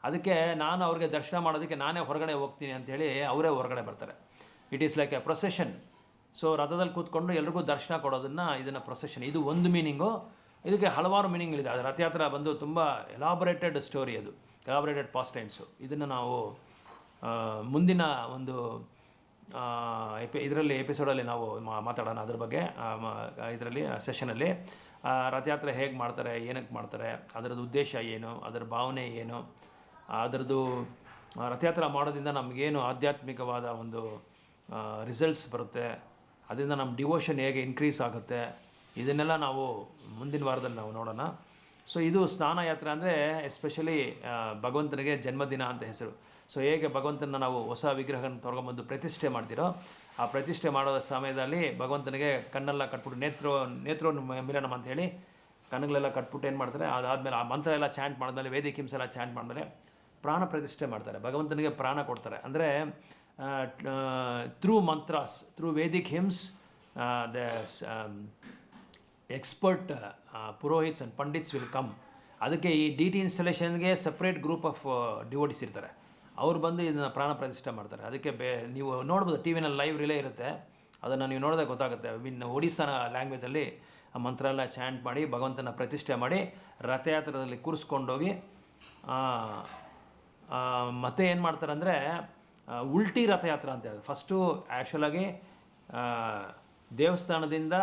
ಅದಕ್ಕೆ ನಾನು ಅವ್ರಿಗೆ ದರ್ಶನ ಮಾಡೋದಕ್ಕೆ ನಾನೇ ಹೊರಗಡೆ ಹೋಗ್ತೀನಿ ಅಂಥೇಳಿ ಅವರೇ ಹೊರಗಡೆ ಬರ್ತಾರೆ. It is like A procession. So ರಥದಲ್ಲಿ ಕೂತ್ಕೊಂಡು ಎಲ್ರಿಗೂ ದರ್ಶನ ಇದನ್ನು ಪ್ರೊಸೆಷನ್, ಇದು ಒಂದು ಮೀನಿಂಗು. ಇದಕ್ಕೆ ಹಲವಾರು ಮೀನಿಂಗ್ಗಳಿದೆ. ಅದು ರಥಯಾತ್ರೆ ಬಂದು ತುಂಬ ಎಲಾಬರೇಟೆಡ್ ಸ್ಟೋರಿ, ಅದು ಎಲಾಬರೇಟೆಡ್ ಪಾಸ್ಟ್ ಟೈಮ್ಸು. ಇದನ್ನು ನಾವು ಮುಂದಿನ ಒಂದು ಇದರಲ್ಲಿ ಎಪಿಸೋಡಲ್ಲಿ ನಾವು ಮಾತಾಡೋಣ ಅದ್ರ ಬಗ್ಗೆ. ಇದರಲ್ಲಿ ಸೆಷನಲ್ಲಿ ರಥಯಾತ್ರೆ ಹೇಗೆ ಮಾಡ್ತಾರೆ, ಏನಕ್ಕೆ ಮಾಡ್ತಾರೆ, ಅದರದ್ದು ಉದ್ದೇಶ ಏನು, ಅದರ ಭಾವನೆ ಏನು, ಅದರದ್ದು ರಥಯಾತ್ರೆ ಮಾಡೋದ್ರಿಂದ ನಮಗೇನು ಆಧ್ಯಾತ್ಮಿಕವಾದ ಒಂದು ರಿಸಲ್ಟ್ಸ್ ಬರುತ್ತೆ, ಅದರಿಂದ ನಮ್ಮ ಡಿವೋಷನ್ ಹೇಗೆ ಇನ್ಕ್ರೀಸ್ ಆಗುತ್ತೆ, ಇದನ್ನೆಲ್ಲ ನಾವು ಮುಂದಿನ ವಾರದಲ್ಲಿ ನಾವು ನೋಡೋಣ. ಸೊ ಇದು ಸ್ನಾನ ಯಾತ್ರೆ ಅಂದರೆ ಎಸ್ಪೆಷಲಿ ಭಗವಂತನಿಗೆ ಜನ್ಮದಿನ ಅಂತ ಹೆಸರು. ಸೊ ಹೇಗೆ ಭಗವಂತನ ನಾವು ಹೊಸ ವಿಗ್ರಹನ ತೊಗೊಂಬಂದು ಪ್ರತಿಷ್ಠೆ ಮಾಡ್ತೀರೋ, ಆ ಪ್ರತಿಷ್ಠೆ ಮಾಡೋ ಸಮಯದಲ್ಲಿ ಭಗವಂತನಿಗೆ ಕಣ್ಣೆಲ್ಲ ಕಟ್ಬಿಟ್ಟು ನೇತ್ರೋ ಮಿಲನಂ ಅಂತ ಹೇಳಿ ಕಣ್ಣುಗಳೆಲ್ಲ ಕಟ್ಬಿಟ್ಟು ಏನು ಮಾಡ್ತಾರೆ, ಅದಾದಮೇಲೆ ಆ ಮಂತ್ರ ಎಲ್ಲ ಚಾಂಟ್ ಮಾಡಿದ್ಮೇಲೆ, ವೇದಿಕ್ ಹಿಮ್ಸ್ ಎಲ್ಲ ಚಾಂಟ್ ಮಾಡಿದ್ಮೇಲೆ ಪ್ರಾಣ ಪ್ರತಿಷ್ಠೆ ಮಾಡ್ತಾರೆ, ಭಗವಂತನಿಗೆ ಪ್ರಾಣ ಕೊಡ್ತಾರೆ. ಅಂದರೆ through mantras, through Vedic hymns, the expert purohits and pandits will come. ಅದಕ್ಕೆ ಈ DT ಇನ್ಸ್ಟಾಲೇಷನ್ಗೆ ಸಪ್ರೇಟ್ ಗ್ರೂಪ್ ಆಫ್ ಡಿವೋಟಿಸ್ ಇರ್ತಾರೆ, ಅವ್ರು ಬಂದು ಇದನ್ನು ಪ್ರಾಣ ಪ್ರತಿಷ್ಠೆ ಮಾಡ್ತಾರೆ. ಅದಕ್ಕೆ ನೀವು ನೋಡ್ಬೋದು, ಟಿ ವಿನಲ್ಲಿ ಲೈವ್ ರಿಲೇ ಇರುತ್ತೆ, ಅದನ್ನು ನೀವು ನೋಡಿದಾಗ ಗೊತ್ತಾಗುತ್ತೆ. ಒಡಿಸ್ಸಾ ಲ್ಯಾಂಗ್ವೇಜಲ್ಲಿ ಆ ಮಂತ್ರ ಎಲ್ಲ ಚಾಂಟ್ ಮಾಡಿ ಭಗವಂತನ ಪ್ರತಿಷ್ಠೆ ಮಾಡಿ ರಥಯಾತ್ರದಲ್ಲಿ ಕೂರಿಸ್ಕೊಂಡೋಗಿ ಮತ್ತೆ ಏನು ಮಾಡ್ತಾರೆ ಅಂದರೆ, ಉಲ್ಟಿ ರಥಯಾತ್ರೆ ಅಂತ ಹೇಳಿದ್ರು. ಫಸ್ಟು ಆ್ಯಕ್ಚುಲಾಗಿ ದೇವಸ್ಥಾನದಿಂದ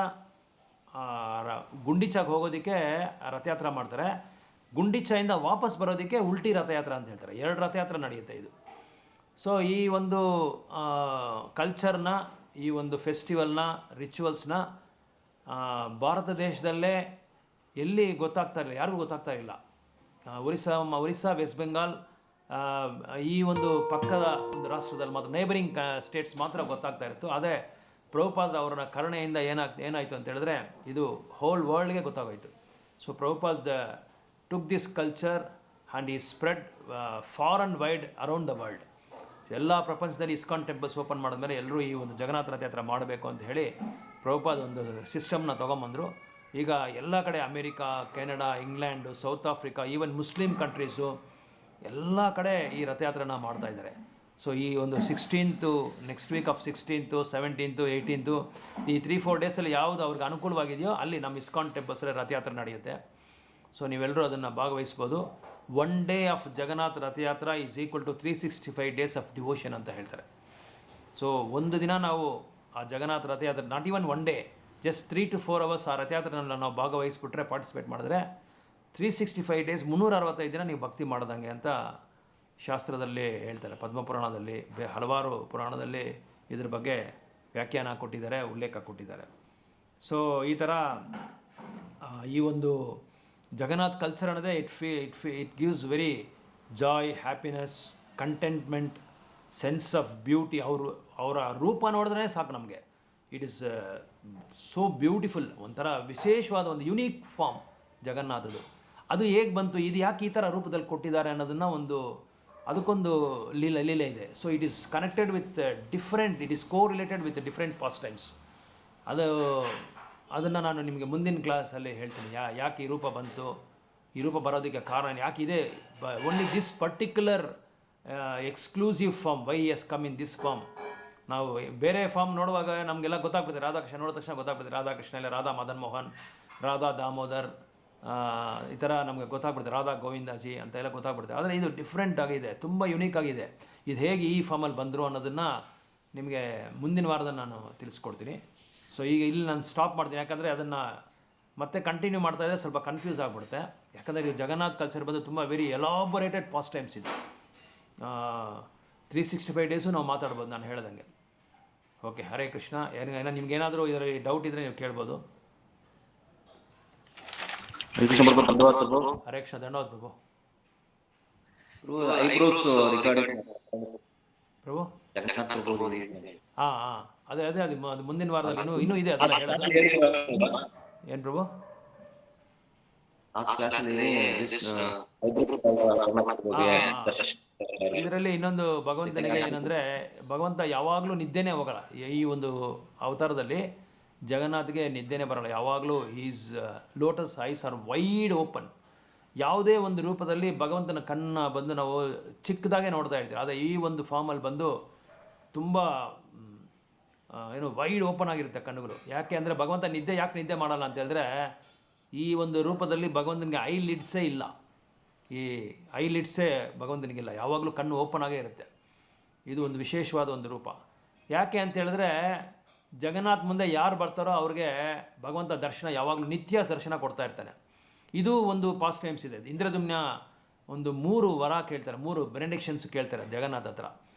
ಗುಂಡಿಚಾಗೆ ಹೋಗೋದಕ್ಕೆ ರಥಯಾತ್ರೆ ಮಾಡ್ತಾರೆ, ಗುಂಡಿಚಾಯಿಂದ ವಾಪಸ್ ಬರೋದಕ್ಕೆ ಉಲ್ಟಿ ರಥಯಾತ್ರೆ ಅಂತ ಹೇಳ್ತಾರೆ. 2 ರಥಯಾತ್ರೆ ನಡೆಯುತ್ತೆ ಇದು. ಸೊ ಈ ಒಂದು ಕಲ್ಚರ್ನ, ಈ ಒಂದು ಫೆಸ್ಟಿವಲ್ನ, ರಿಚುವಲ್ಸ್ನ ಭಾರತ ದೇಶದಲ್ಲೇ ಎಲ್ಲಿ ಗೊತ್ತಾಗ್ತಾ ಇಲ್ಲ, ಯಾರಿಗೂ ಗೊತ್ತಾಗ್ತಾ ಇಲ್ಲ. ಒರಿಸ್ಸಾ, ವೆಸ್ಟ್ ಬೆಂಗಾಲ್, ಈ ಒಂದು ಪಕ್ಕದ ಒಂದು ರಾಷ್ಟ್ರದಲ್ಲಿ ಮಾತ್ರ, ನೇಬರಿಂಗ್ ಸ್ಟೇಟ್ಸ್ ಮಾತ್ರ ಗೊತ್ತಾಗ್ತಾ ಇತ್ತು. ಅದೇ ಪ್ರಭುಪಾದ ಅವರ ಕರುಣೆಯಿಂದ ಏನಾಯಿತು ಅಂತ ಹೇಳಿದ್ರೆ, ಇದು ಹೋಲ್ ವರ್ಲ್ಡ್ಗೆ ಗೊತ್ತಾಗೋಯಿತು. So Prabhupad took this culture and he spread far and wide around the world. ಎಲ್ಲ ಪ್ರಪಂಚದಲ್ಲಿ ಇಸ್ಕಾನ್ ಟೆಂಪಲ್ಸ್ ಓಪನ್ ಮಾಡಿದ್ಮೇಲೆ ಎಲ್ಲರೂ ಈ ಒಂದು ಜಗನ್ನಾಥ ರಥಯಾತ್ರೆ ಮಾಡಬೇಕು ಅಂತ ಹೇಳಿ ಪ್ರಭುಪಾದ್ ಒಂದು ಸಿಸ್ಟಮ್ನ ತೊಗೊಂಬಂದರು. ಈಗ ಎಲ್ಲ ಕಡೆ America, Canada, England, south Africa, even Muslim countries ಎಲ್ಲ ಕಡೆ ಈ ರಥಯಾತ್ರೆನ ಮಾಡ್ತಾಯಿದ್ದಾರೆ. ಸೊ ಈ ಒಂದು 16th, next week of 16th, 17th, 18th, ಈ 3-4 ಡೇಸಲ್ಲಿ ಯಾವುದು ಅವ್ರಿಗೆ ಅನುಕೂಲವಾಗಿದೆಯೋ ಅಲ್ಲಿ ನಮ್ಮ ಇಸ್ಕಾನ್ ಟೆಂಪಲ್ಸಲ್ಲಿ ರಥಯಾತ್ರೆ ನಡೆಯುತ್ತೆ. ಸೊ ನೀವೆಲ್ಲರೂ ಅದನ್ನು ಭಾಗವಹಿಸ್ಬೋದು. 1 day of Jagannath Rathayatra is equal to 365 days of devotion ಅಂತ ಹೇಳ್ತಾರೆ. ಸೊ ಒಂದು ದಿನ ನಾವು ಆ Jagannath Rathayatra, not even 1 day, just 3 to 4 hours ಆ ರಥಯಾತ್ರೆನಲ್ಲಿ ನಾವು ಭಾಗವಹಿಸ್ಬಿಟ್ರೆ, ಪಾರ್ಟಿಸಿಪೇಟ್ ಮಾಡಿದ್ರೆ 365 days, 365 ದಿನ ನೀವು ಭಕ್ತಿ ಮಾಡ್ದಂಗೆ ಅಂತ ಶಾಸ್ತ್ರದಲ್ಲಿ ಹೇಳ್ತಾರೆ. ಪದ್ಮಪುರಾಣದಲ್ಲಿ, ಹಲವಾರು ಪುರಾಣದಲ್ಲಿ ಇದ್ರ ಬಗ್ಗೆ ವ್ಯಾಖ್ಯಾನ ಕೊಟ್ಟಿದ್ದಾರೆ, ಉಲ್ಲೇಖ ಕೊಟ್ಟಿದ್ದಾರೆ. ಸೊ ಈ ಥರ ಈ ಒಂದು ಜಗನ್ನಾಥ್ ಕಲ್ಚರ್ ಅನ್ನೋದೇ it gives very Joy, happiness, contentment, sense of beauty. ಅವರ ರೂಪ ನೋಡಿದ್ರೆ ಸಾಕು ನಮಗೆ. It is so beautiful. ಒಂಥರ ವಿಶೇಷವಾದ ಒಂದು ಯುನೀಕ್ ಫಾರ್ಮ್ ಜಗನ್ನಾಥದ್ದು. ಅದು ಹೇಗೆ ಬಂತು, ಇದು ಯಾಕೆ ಈ ಥರ ರೂಪದಲ್ಲಿ ಕೊಟ್ಟಿದ್ದಾರೆ ಅನ್ನೋದನ್ನು ಒಂದು ಅದಕ್ಕೊಂದು ಲೀಲೆ ಇದೆ. So it is connected with different, it is correlated with different pastimes. ಅದನ್ನು ನಾನು ನಿಮಗೆ ಮುಂದಿನ ಕ್ಲಾಸಲ್ಲಿ ಹೇಳ್ತೀನಿ, ಯಾಕೆ ಈ ರೂಪ ಬಂತು, ಈ ರೂಪ ಬರೋದಕ್ಕೆ ಕಾರಣ ಯಾಕಿದೆ. Only this particular exclusive form, why is come in this form. ನಾವು ಬೇರೆ ಫಾರ್ಮ್ ನೋಡುವಾಗ ನಮಗೆಲ್ಲ ಗೊತ್ತಾಗ್ಬಿಡುತ್ತೆ, ರಾಧಾಕೃಷ್ಣ ನೋಡಿದ ತಕ್ಷಣ ಗೊತ್ತಾಗ್ಬಿಡುತ್ತೆ, ರಾಧಾಕೃಷ್ಣ ಇಲ್ಲ ರಾಧಾ ಮದನ್ ಮೋಹನ್, ರಾಧಾ ದಾಮೋದರ್, ಈ ಥರ ನಮಗೆ ಗೊತ್ತಾಗ್ಬಿಡುತ್ತೆ, ರಾಧಾ ಗೋವಿಂದಾಜಿ ಅಂತ ಎಲ್ಲ ಗೊತ್ತಾಗ್ಬಿಡುತ್ತೆ. ಆದರೆ ಇದು ಡಿಫ್ರೆಂಟ್ ಆಗಿದೆ, ತುಂಬ ಯುನೀಕ್ ಆಗಿದೆ. ಇದು ಹೇಗೆ ಈ ಫಾರ್ಮಲ್ಲಿ ಬಂದರು ಅನ್ನೋದನ್ನು ನಿಮಗೆ ಮುಂದಿನ ವಾರದಲ್ಲಿ ನಾನು ತಿಳಿಸ್ಕೊಡ್ತೀನಿ. ಸೊ ಈಗ ಇಲ್ಲಿ ನಾನು ಸ್ಟಾಪ್ ಮಾಡ್ತೀನಿ, ಯಾಕಂದರೆ ಅದನ್ನು ಮತ್ತೆ ಕಂಟಿನ್ಯೂ ಮಾಡ್ತಾಯಿದ್ರೆ ಸ್ವಲ್ಪ ಕನ್ಫ್ಯೂಸ್ ಆಗಿಬಿಡುತ್ತೆ. ಯಾಕಂದರೆ ಇದು ಜಗನ್ನಾಥ್ ಕಲ್ಚರ್ ಬಂದು ತುಂಬ ವೆರಿ ಎಲಾಬೊರೇಟೆಡ್ ಪಾಸ್ ಟೈಮ್ಸ್ ಇದು. 365 ಡೇಸು ನಾವು ಮಾತಾಡ್ಬೋದು ನಾನು ಹೇಳ್ದಂಗೆ. ಓಕೆ, ಹರೇ ಕೃಷ್ಣ. ನಿಮ್ಗೇನಾದರೂ ಇದರಲ್ಲಿ ಡೌಟ್ ಇದ್ದರೆ ನೀವು ಕೇಳ್ಬೋದು. ಹರೇ ಕೃಷ್ಣ ಪ್ರಭು, ಧನ್ಯವಾದ ಪ್ರಭು. ಹರೇ ಕೃಷ್ಣ, ಧನ್ಯವಾದ ಪ್ರಭು. ಐಬ್ರೋಸ್ ರಿಕಾರ್ಡಿಂಗ್ ಪ್ರಭು ಜಗನ್ನಾಥ ಪ್ರಭು. ಹಾಂ ಅದೇ ಅದು ಮುಂದಿನ ವಾರದಲ್ಲಿ ಇನ್ನೂ ಇದೆ ಅದೆಲ್ಲ ಹೇಳೋದು. ಏನು ಪ್ರಭು? ಇದರಲ್ಲಿ ಇನ್ನೊಂದು ಭಗವಂತನಿಗೆ ಏನಂದರೆ, ಭಗವಂತ ಯಾವಾಗಲೂ ನಿದ್ದೆನೇ ಹೋಗಲ್ಲ. ಈ ಒಂದು ಅವತಾರದಲ್ಲಿ ಜಗನ್ನಾಥ್ಗೆ ನಿದ್ದೆನೇ ಬರಲ್ಲ. ಯಾವಾಗಲೂ is lotus eyes are wide open. ಯಾವುದೇ ಒಂದು ರೂಪದಲ್ಲಿ ಭಗವಂತನ ಕಣ್ಣು ಬಂದು ನಾವು ಚಿಕ್ಕದಾಗೆ ನೋಡ್ತಾ ಇರ್ತೀವಿ. ಆದರೆ ಈ ಒಂದು ಫಾರ್ಮಲ್ಲಿ ಬಂದು ತುಂಬ ವೈಡ್ ಓಪನ್ ಆಗಿರುತ್ತೆ ಕಣ್ಣುಗಳು. ಯಾಕೆ ಅಂದರೆ ಭಗವಂತ ಯಾಕೆ ನಿದ್ದೆ ಮಾಡಲ್ಲ ಅಂತ ಹೇಳಿದ್ರೆ, ಈ ಒಂದು ರೂಪದಲ್ಲಿ ಭಗವಂತನಿಗೆ ಐ ಲಿಡ್ಸೇ ಇಲ್ಲ. ಈ ಐ ಲಿಡ್ಸೇ ಭಗವಂತನಿಗಿಲ್ಲ, ಯಾವಾಗಲೂ ಕಣ್ಣು ಓಪನ್ ಆಗೇ ಇರುತ್ತೆ. ಇದು ಒಂದು ವಿಶೇಷವಾದ ಒಂದು ರೂಪ. ಯಾಕೆ ಅಂತ ಹೇಳಿದ್ರೆ, ಜಗನ್ನಾಥ್ ಮುಂದೆ ಯಾರು ಬರ್ತಾರೋ ಅವ್ರಿಗೆ ಭಗವಂತ ದರ್ಶನ ಯಾವಾಗಲೂ ನಿತ್ಯ ದರ್ಶನ ಕೊಡ್ತಾ ಇರ್ತಾನೆ. ಇದು ಒಂದು ಪಾಸ್ ಟೈಮ್ಸ್ ಇದೆ. ಇಂದ್ರದುಮ್ನ ಒಂದು 3 ವರ ಕೇಳ್ತಾರೆ, 3 ಬೆನೆಡಿಕ್ಷನ್ಸ್ ಕೇಳ್ತಾರೆ ಜಗನ್ನಾಥ್ ಹತ್ರ.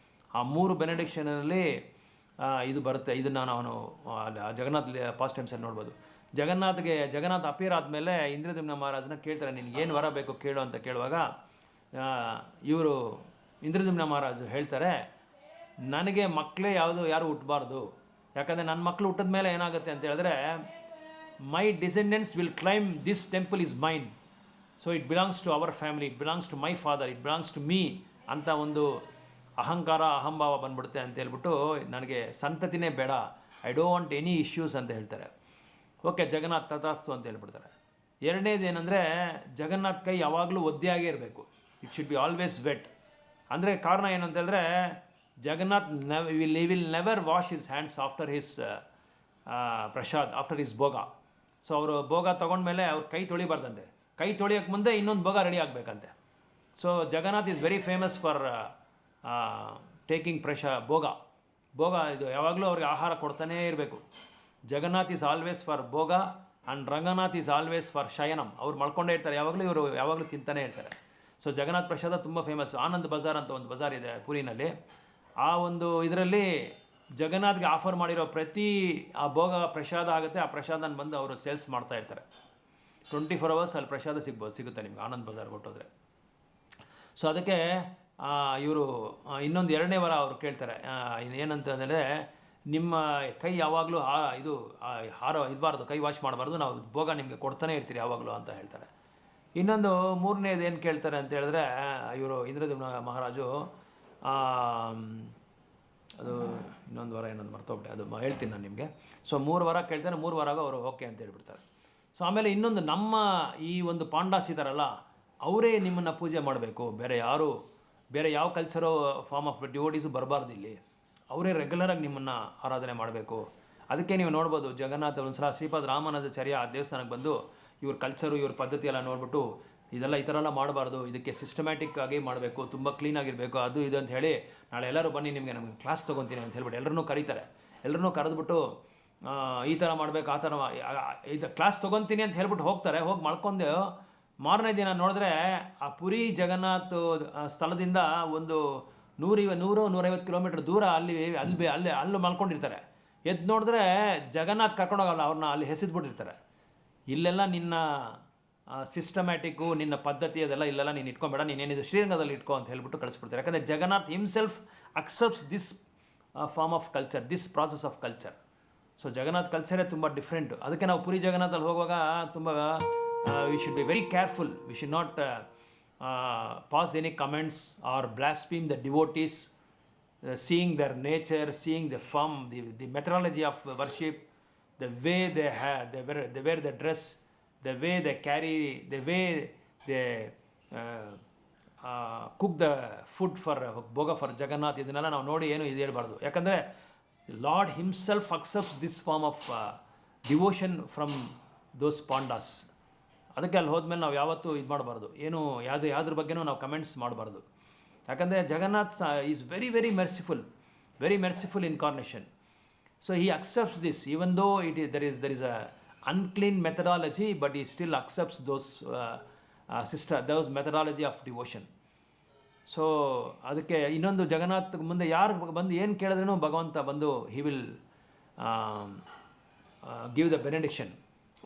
ಆ 3 ಬೆನೆಡಿಕ್ಷನಲ್ಲಿ ಇದು ಬರುತ್ತೆ. ಇದನ್ನು ನಾವು ಜಗನ್ನಾಥ್ ಪಾಸ್ ಟೈಮ್ಸಲ್ಲಿ ನೋಡ್ಬೋದು. ಜಗನ್ನಾಥ್ ಅಪಿಯರ್ ಆದಮೇಲೆ ಇಂದ್ರದುಮ್ನ ಮಹಾರಾಜನ ಕೇಳ್ತಾರೆ, ನಿನಗೆ ಏನು ವರ ಬೇಕು ಕೇಳು ಅಂತ ಕೇಳುವಾಗ ಇವರು ಇಂದ್ರದುಮ್ನ ಮಹಾರಾಜು ಹೇಳ್ತಾರೆ, ನನಗೆ ಮಕ್ಕಳೇ ಯಾರು ಹುಟ್ಟಬಾರ್ದು. ಯಾಕಂದರೆ ನನ್ನ ಮಕ್ಕಳು ಹುಟ್ಟಿದ ಮೇಲೆ ಏನಾಗುತ್ತೆ ಅಂತ ಹೇಳಿದ್ರೆ, my descendants will claim this temple is mine, so it belongs to our family, it belongs to my father, it belongs to me ಅಂತ ಒಂದು ಅಹಂಕಾರ ಅಹಂಭಾವ ಬಂದ್ಬಿಡುತ್ತೆ ಅಂತ ಹೇಳ್ಬಿಟ್ಟು, ನನಗೆ ಸಂತತಿನೇ ಬೇಡ, I don't want any issues ಅಂತ ಹೇಳ್ತಾರೆ. ಓಕೆ, ಜಗನ್ನಾಥ್ ತಥಾಸ್ತು ಅಂತ ಹೇಳ್ಬಿಡ್ತಾರೆ. ಎರಡನೇದು ಏನಂದರೆ, ಜಗನ್ನಾಥ್ ಕೈ ಯಾವಾಗಲೂ ಒದ್ದೆಯಾಗೇ ಇರಬೇಕು. It should be always wet. ಅಂದರೆ ಕಾರಣ ಏನು ಅಂತ ಹೇಳಿದ್ರೆ, Jagannath will never wash his hands after his prasad, after his bhoga. So ಅವರು ಭೋಗ ತೊಗೊಂಡ್ಮೇಲೆ ಅವ್ರು ಕೈ ತೊಳಿಬಾರ್ದಂತೆ, ಕೈ ತೊಳಿಯೋಕ್ಕೆ ಮುಂದೆ ಇನ್ನೊಂದು ಭೋಗ ರೆಡಿ ಆಗಬೇಕಂತೆ. So Jagannath is very famous for taking ಭೋಗ ಇದು ಯಾವಾಗಲೂ ಅವ್ರಿಗೆ ಆಹಾರ ಕೊಡ್ತಾನೇ ಇರಬೇಕು. ಜಗನ್ನಾಥ್ ಈಸ್ ಆಲ್ವೇಸ್ ಫಾರ್ ಭೋಗ and Ranganath is always for ಶಯನಂ. ಅವ್ರು ಮಾಡ್ಕೊಂಡೇ ಇರ್ತಾರೆ, ಇವರು ಯಾವಾಗಲೂ ತಿಂತಾನೇ ಇರ್ತಾರೆ. ಸೊ ಜಗನ್ನಾಥ್ ಪ್ರಸಾದ ತುಂಬ ಫೇಮಸ್. ಆನಂದ್ ಬಜಾರ್ ಅಂತ ಒಂದು ಬಜಾರ್ ಇದೆ ಪುರಿನಲ್ಲಿ. ಆ ಒಂದು ಇದರಲ್ಲಿ ಜಗನ್ನಾಥ್ಗೆ ಆಫರ್ ಮಾಡಿರೋ ಪ್ರತಿ ಆ ಭೋಗ ಪ್ರಸಾದ ಆಗುತ್ತೆ, ಆ ಪ್ರಸಾದನ ಬಂದು ಅವರು ಸೇಲ್ಸ್ ಮಾಡ್ತಾ ಇರ್ತಾರೆ. 24 hours ಅಲ್ಲಿ ಪ್ರಸಾದ ಸಿಗುತ್ತೆ ನಿಮ್ಗೆ ಆನಂದ್ ಬಜಾರ್ ಕೊಟ್ಟೋದ್ರೆ. ಸೊ ಅದಕ್ಕೆ ಇವರು ಇನ್ನೊಂದು 2ನೇ ವರ ಅವರು ಕೇಳ್ತಾರೆ, ಏನಂತಂದರೆ, ನಿಮ್ಮ ಕೈ ಯಾವಾಗಲೂ ಇರಬಾರ್ದು, ಕೈ ವಾಶ್ ಮಾಡಬಾರ್ದು, ನಾವು ಭೋಗ ನಿಮಗೆ ಕೊಡ್ತಾನೆ ಇರ್ತೀರಿ ಯಾವಾಗಲೂ ಅಂತ ಹೇಳ್ತಾರೆ. ಇನ್ನೊಂದು 3ನೇದು ಏನು ಕೇಳ್ತಾರೆ ಅಂತ ಹೇಳಿದ್ರೆ, ಇವರು ಇಂದ್ರದುಮ್ನ ಮಹಾರಾಜು ಅದು ಇನ್ನೊಂದು ವರ ಏನೊಂದು ಮರ್ತೋಗ್ಬಿಟ್ಟೆ, ಅದು ಹೇಳ್ತೀನಿ ನಾನು ನಿಮಗೆ. ಸೊ 3 ವರ ಕೇಳ್ತಾರೆ, 3 ವರಾಗ ಅವರು ಓಕೆ ಅಂತ ಹೇಳ್ಬಿಡ್ತಾರೆ. ಸೊ ಆಮೇಲೆ ಇನ್ನೊಂದು, ನಮ್ಮ ಈ ಒಂದು ಪಾಂಡಾಸ್ ಇದ್ದಾರಲ್ಲ, ಅವರೇ ನಿಮ್ಮನ್ನು ಪೂಜೆ ಮಾಡಬೇಕು, ಬೇರೆ ಯಾವ ಕಲ್ಚರೋ ಫಾರ್ಮ್ ಆಫ್ ಡಿವೋಟೀಸು ಬರಬಾರ್ದು ಇಲ್ಲಿ, ಅವರೇ ರೆಗ್ಯುಲರಾಗಿ ನಿಮ್ಮನ್ನು ಆರಾಧನೆ ಮಾಡಬೇಕು. ಅದಕ್ಕೆ ನೀವು ನೋಡ್ಬೋದು, ಜಗನ್ನಾಥ ಒಂದು ಸಲ ಶ್ರೀಪಾದ ರಾಮಾನುಜಾಚಾರ್ಯ ಆ ದೇವಸ್ಥಾನಕ್ಕೆ ಬಂದು ಇವ್ರ ಕಲ್ಚರು ಇವ್ರ ಪದ್ಧತಿ ಎಲ್ಲ ನೋಡಿಬಿಟ್ಟು, ಈ ಥರ ಎಲ್ಲ ಮಾಡಬಾರ್ದು, ಇದಕ್ಕೆ ಸಿಸ್ಟಮ್ಯಾಟಿಕ್ ಆಗಿ ಮಾಡಬೇಕು, ತುಂಬ ಕ್ಲೀನಾಗಿರಬೇಕು, ಅದು ಇದು ಅಂತ ಹೇಳಿ, ನಾಳೆ ಎಲ್ಲರೂ ಬನ್ನಿ ನಮಗೆ ಕ್ಲಾಸ್ ತೊಗೊತೀನಿ ಅಂತ ಹೇಳ್ಬಿಟ್ಟು ಎಲ್ಲರನ್ನೂ ಕರೀತಾರೆ. ಎಲ್ಲರನ್ನೂ ಕರೆದ್ಬಿಟ್ಟು ಈ ಥರ ಮಾಡಬೇಕು, ಆ ಥರ ಇದು ಕ್ಲಾಸ್ ತೊಗೊತೀನಿ ಅಂತ ಹೇಳ್ಬಿಟ್ಟು ಹೋಗ್ತಾರೆ. ಹೋಗಿ ಮಾಡ್ಕೊಂಡು ಮಾರನೇ ದಿನ ನೋಡಿದ್ರೆ, ಆ ಪುರಿ ಜಗನ್ನಾಥ್ ಸ್ಥಳದಿಂದ ಒಂದು 100-150 ಕಿಲೋಮೀಟ್ರ್ ದೂರ ಅಲ್ಲಿ ಮಲ್ಕೊಂಡಿರ್ತಾರೆ. ಎದ್ದು ನೋಡಿದ್ರೆ ಜಗನ್ನಾಥ್ ಕರ್ಕೊಂಡೋಗಲ್ಲ, ಅವ್ರನ್ನ ಅಲ್ಲಿ ಹೆಸೆದ್ಬಿಟ್ಟಿರ್ತಾರೆ. ಇಲ್ಲೆಲ್ಲ ನಿನ್ನ ಸಿಸ್ಟಮ್ಯಾಟಿಕ್ಕು, ನಿನ್ನ ಪದ್ಧತಿ ಅದೆಲ್ಲ ಇಲ್ಲೆಲ್ಲ ನೀನು ಇಟ್ಕೊಂಬೇಡ, ನೀನೇನಿದು ಶ್ರೀರಂಗದಲ್ಲಿ ಇಟ್ಕೊ ಅಂತ ಹೇಳ್ಬಿಟ್ಟು ಕಳಿಸ್ಬಿಡ್ತಾರೆ. ಯಾಕಂದರೆ Jagannath himself accepts this form of culture, this process of culture. So Jagannath ಕಲ್ಚರೇ ತುಂಬ ಡಿಫ್ರೆಂಟು. ಅದಕ್ಕೆ ನಾವು ಪುರಿ ಜಗನ್ನಾಥಲ್ಲಿ ಹೋಗುವಾಗ ತುಂಬ we should be very careful. We should not pass any comments or blaspheme the devotees, seeing their nature, seeing the form, the methodology of worship, the way they wear the dress, the way they carry, the way they cook the food for bhoga for Jagannath, ಇದನ್ನೆಲ್ಲ ನಾವು ನೋಡಿ ಏನು ಇದು ಹೇಳ್ಬಾರ್ದು. ಯಾಕಂದರೆ Lord himself accepts this form of devotion from those pandas. ಅದಕ್ಕೆ ಅಲ್ಲಿ ಹೋದ್ಮೇಲೆ ನಾವು ಯಾವತ್ತೂ ಇದು ಮಾಡಬಾರ್ದು, ಏನು ಯಾವ್ದ್ರ ಬಗ್ಗೆನೂ ನಾವು ಕಮೆಂಟ್ಸ್ ಮಾಡಬಾರ್ದು. ಯಾಕಂದರೆ Jagannath is very very merciful incarnation. So he accepts this, even though there is a unclean methodology, but he still accepts those methodology of devotion. So ಅದಕ್ಕೆ ಇನ್ನೊಂದು ಜಗನ್ನಾಥ್ ಮುಂದೆ ಯಾರು ಬಂದು ಏನು ಕೇಳಿದ್ರೂ ಭಗವಂತ ಬಂದು he will give the benediction,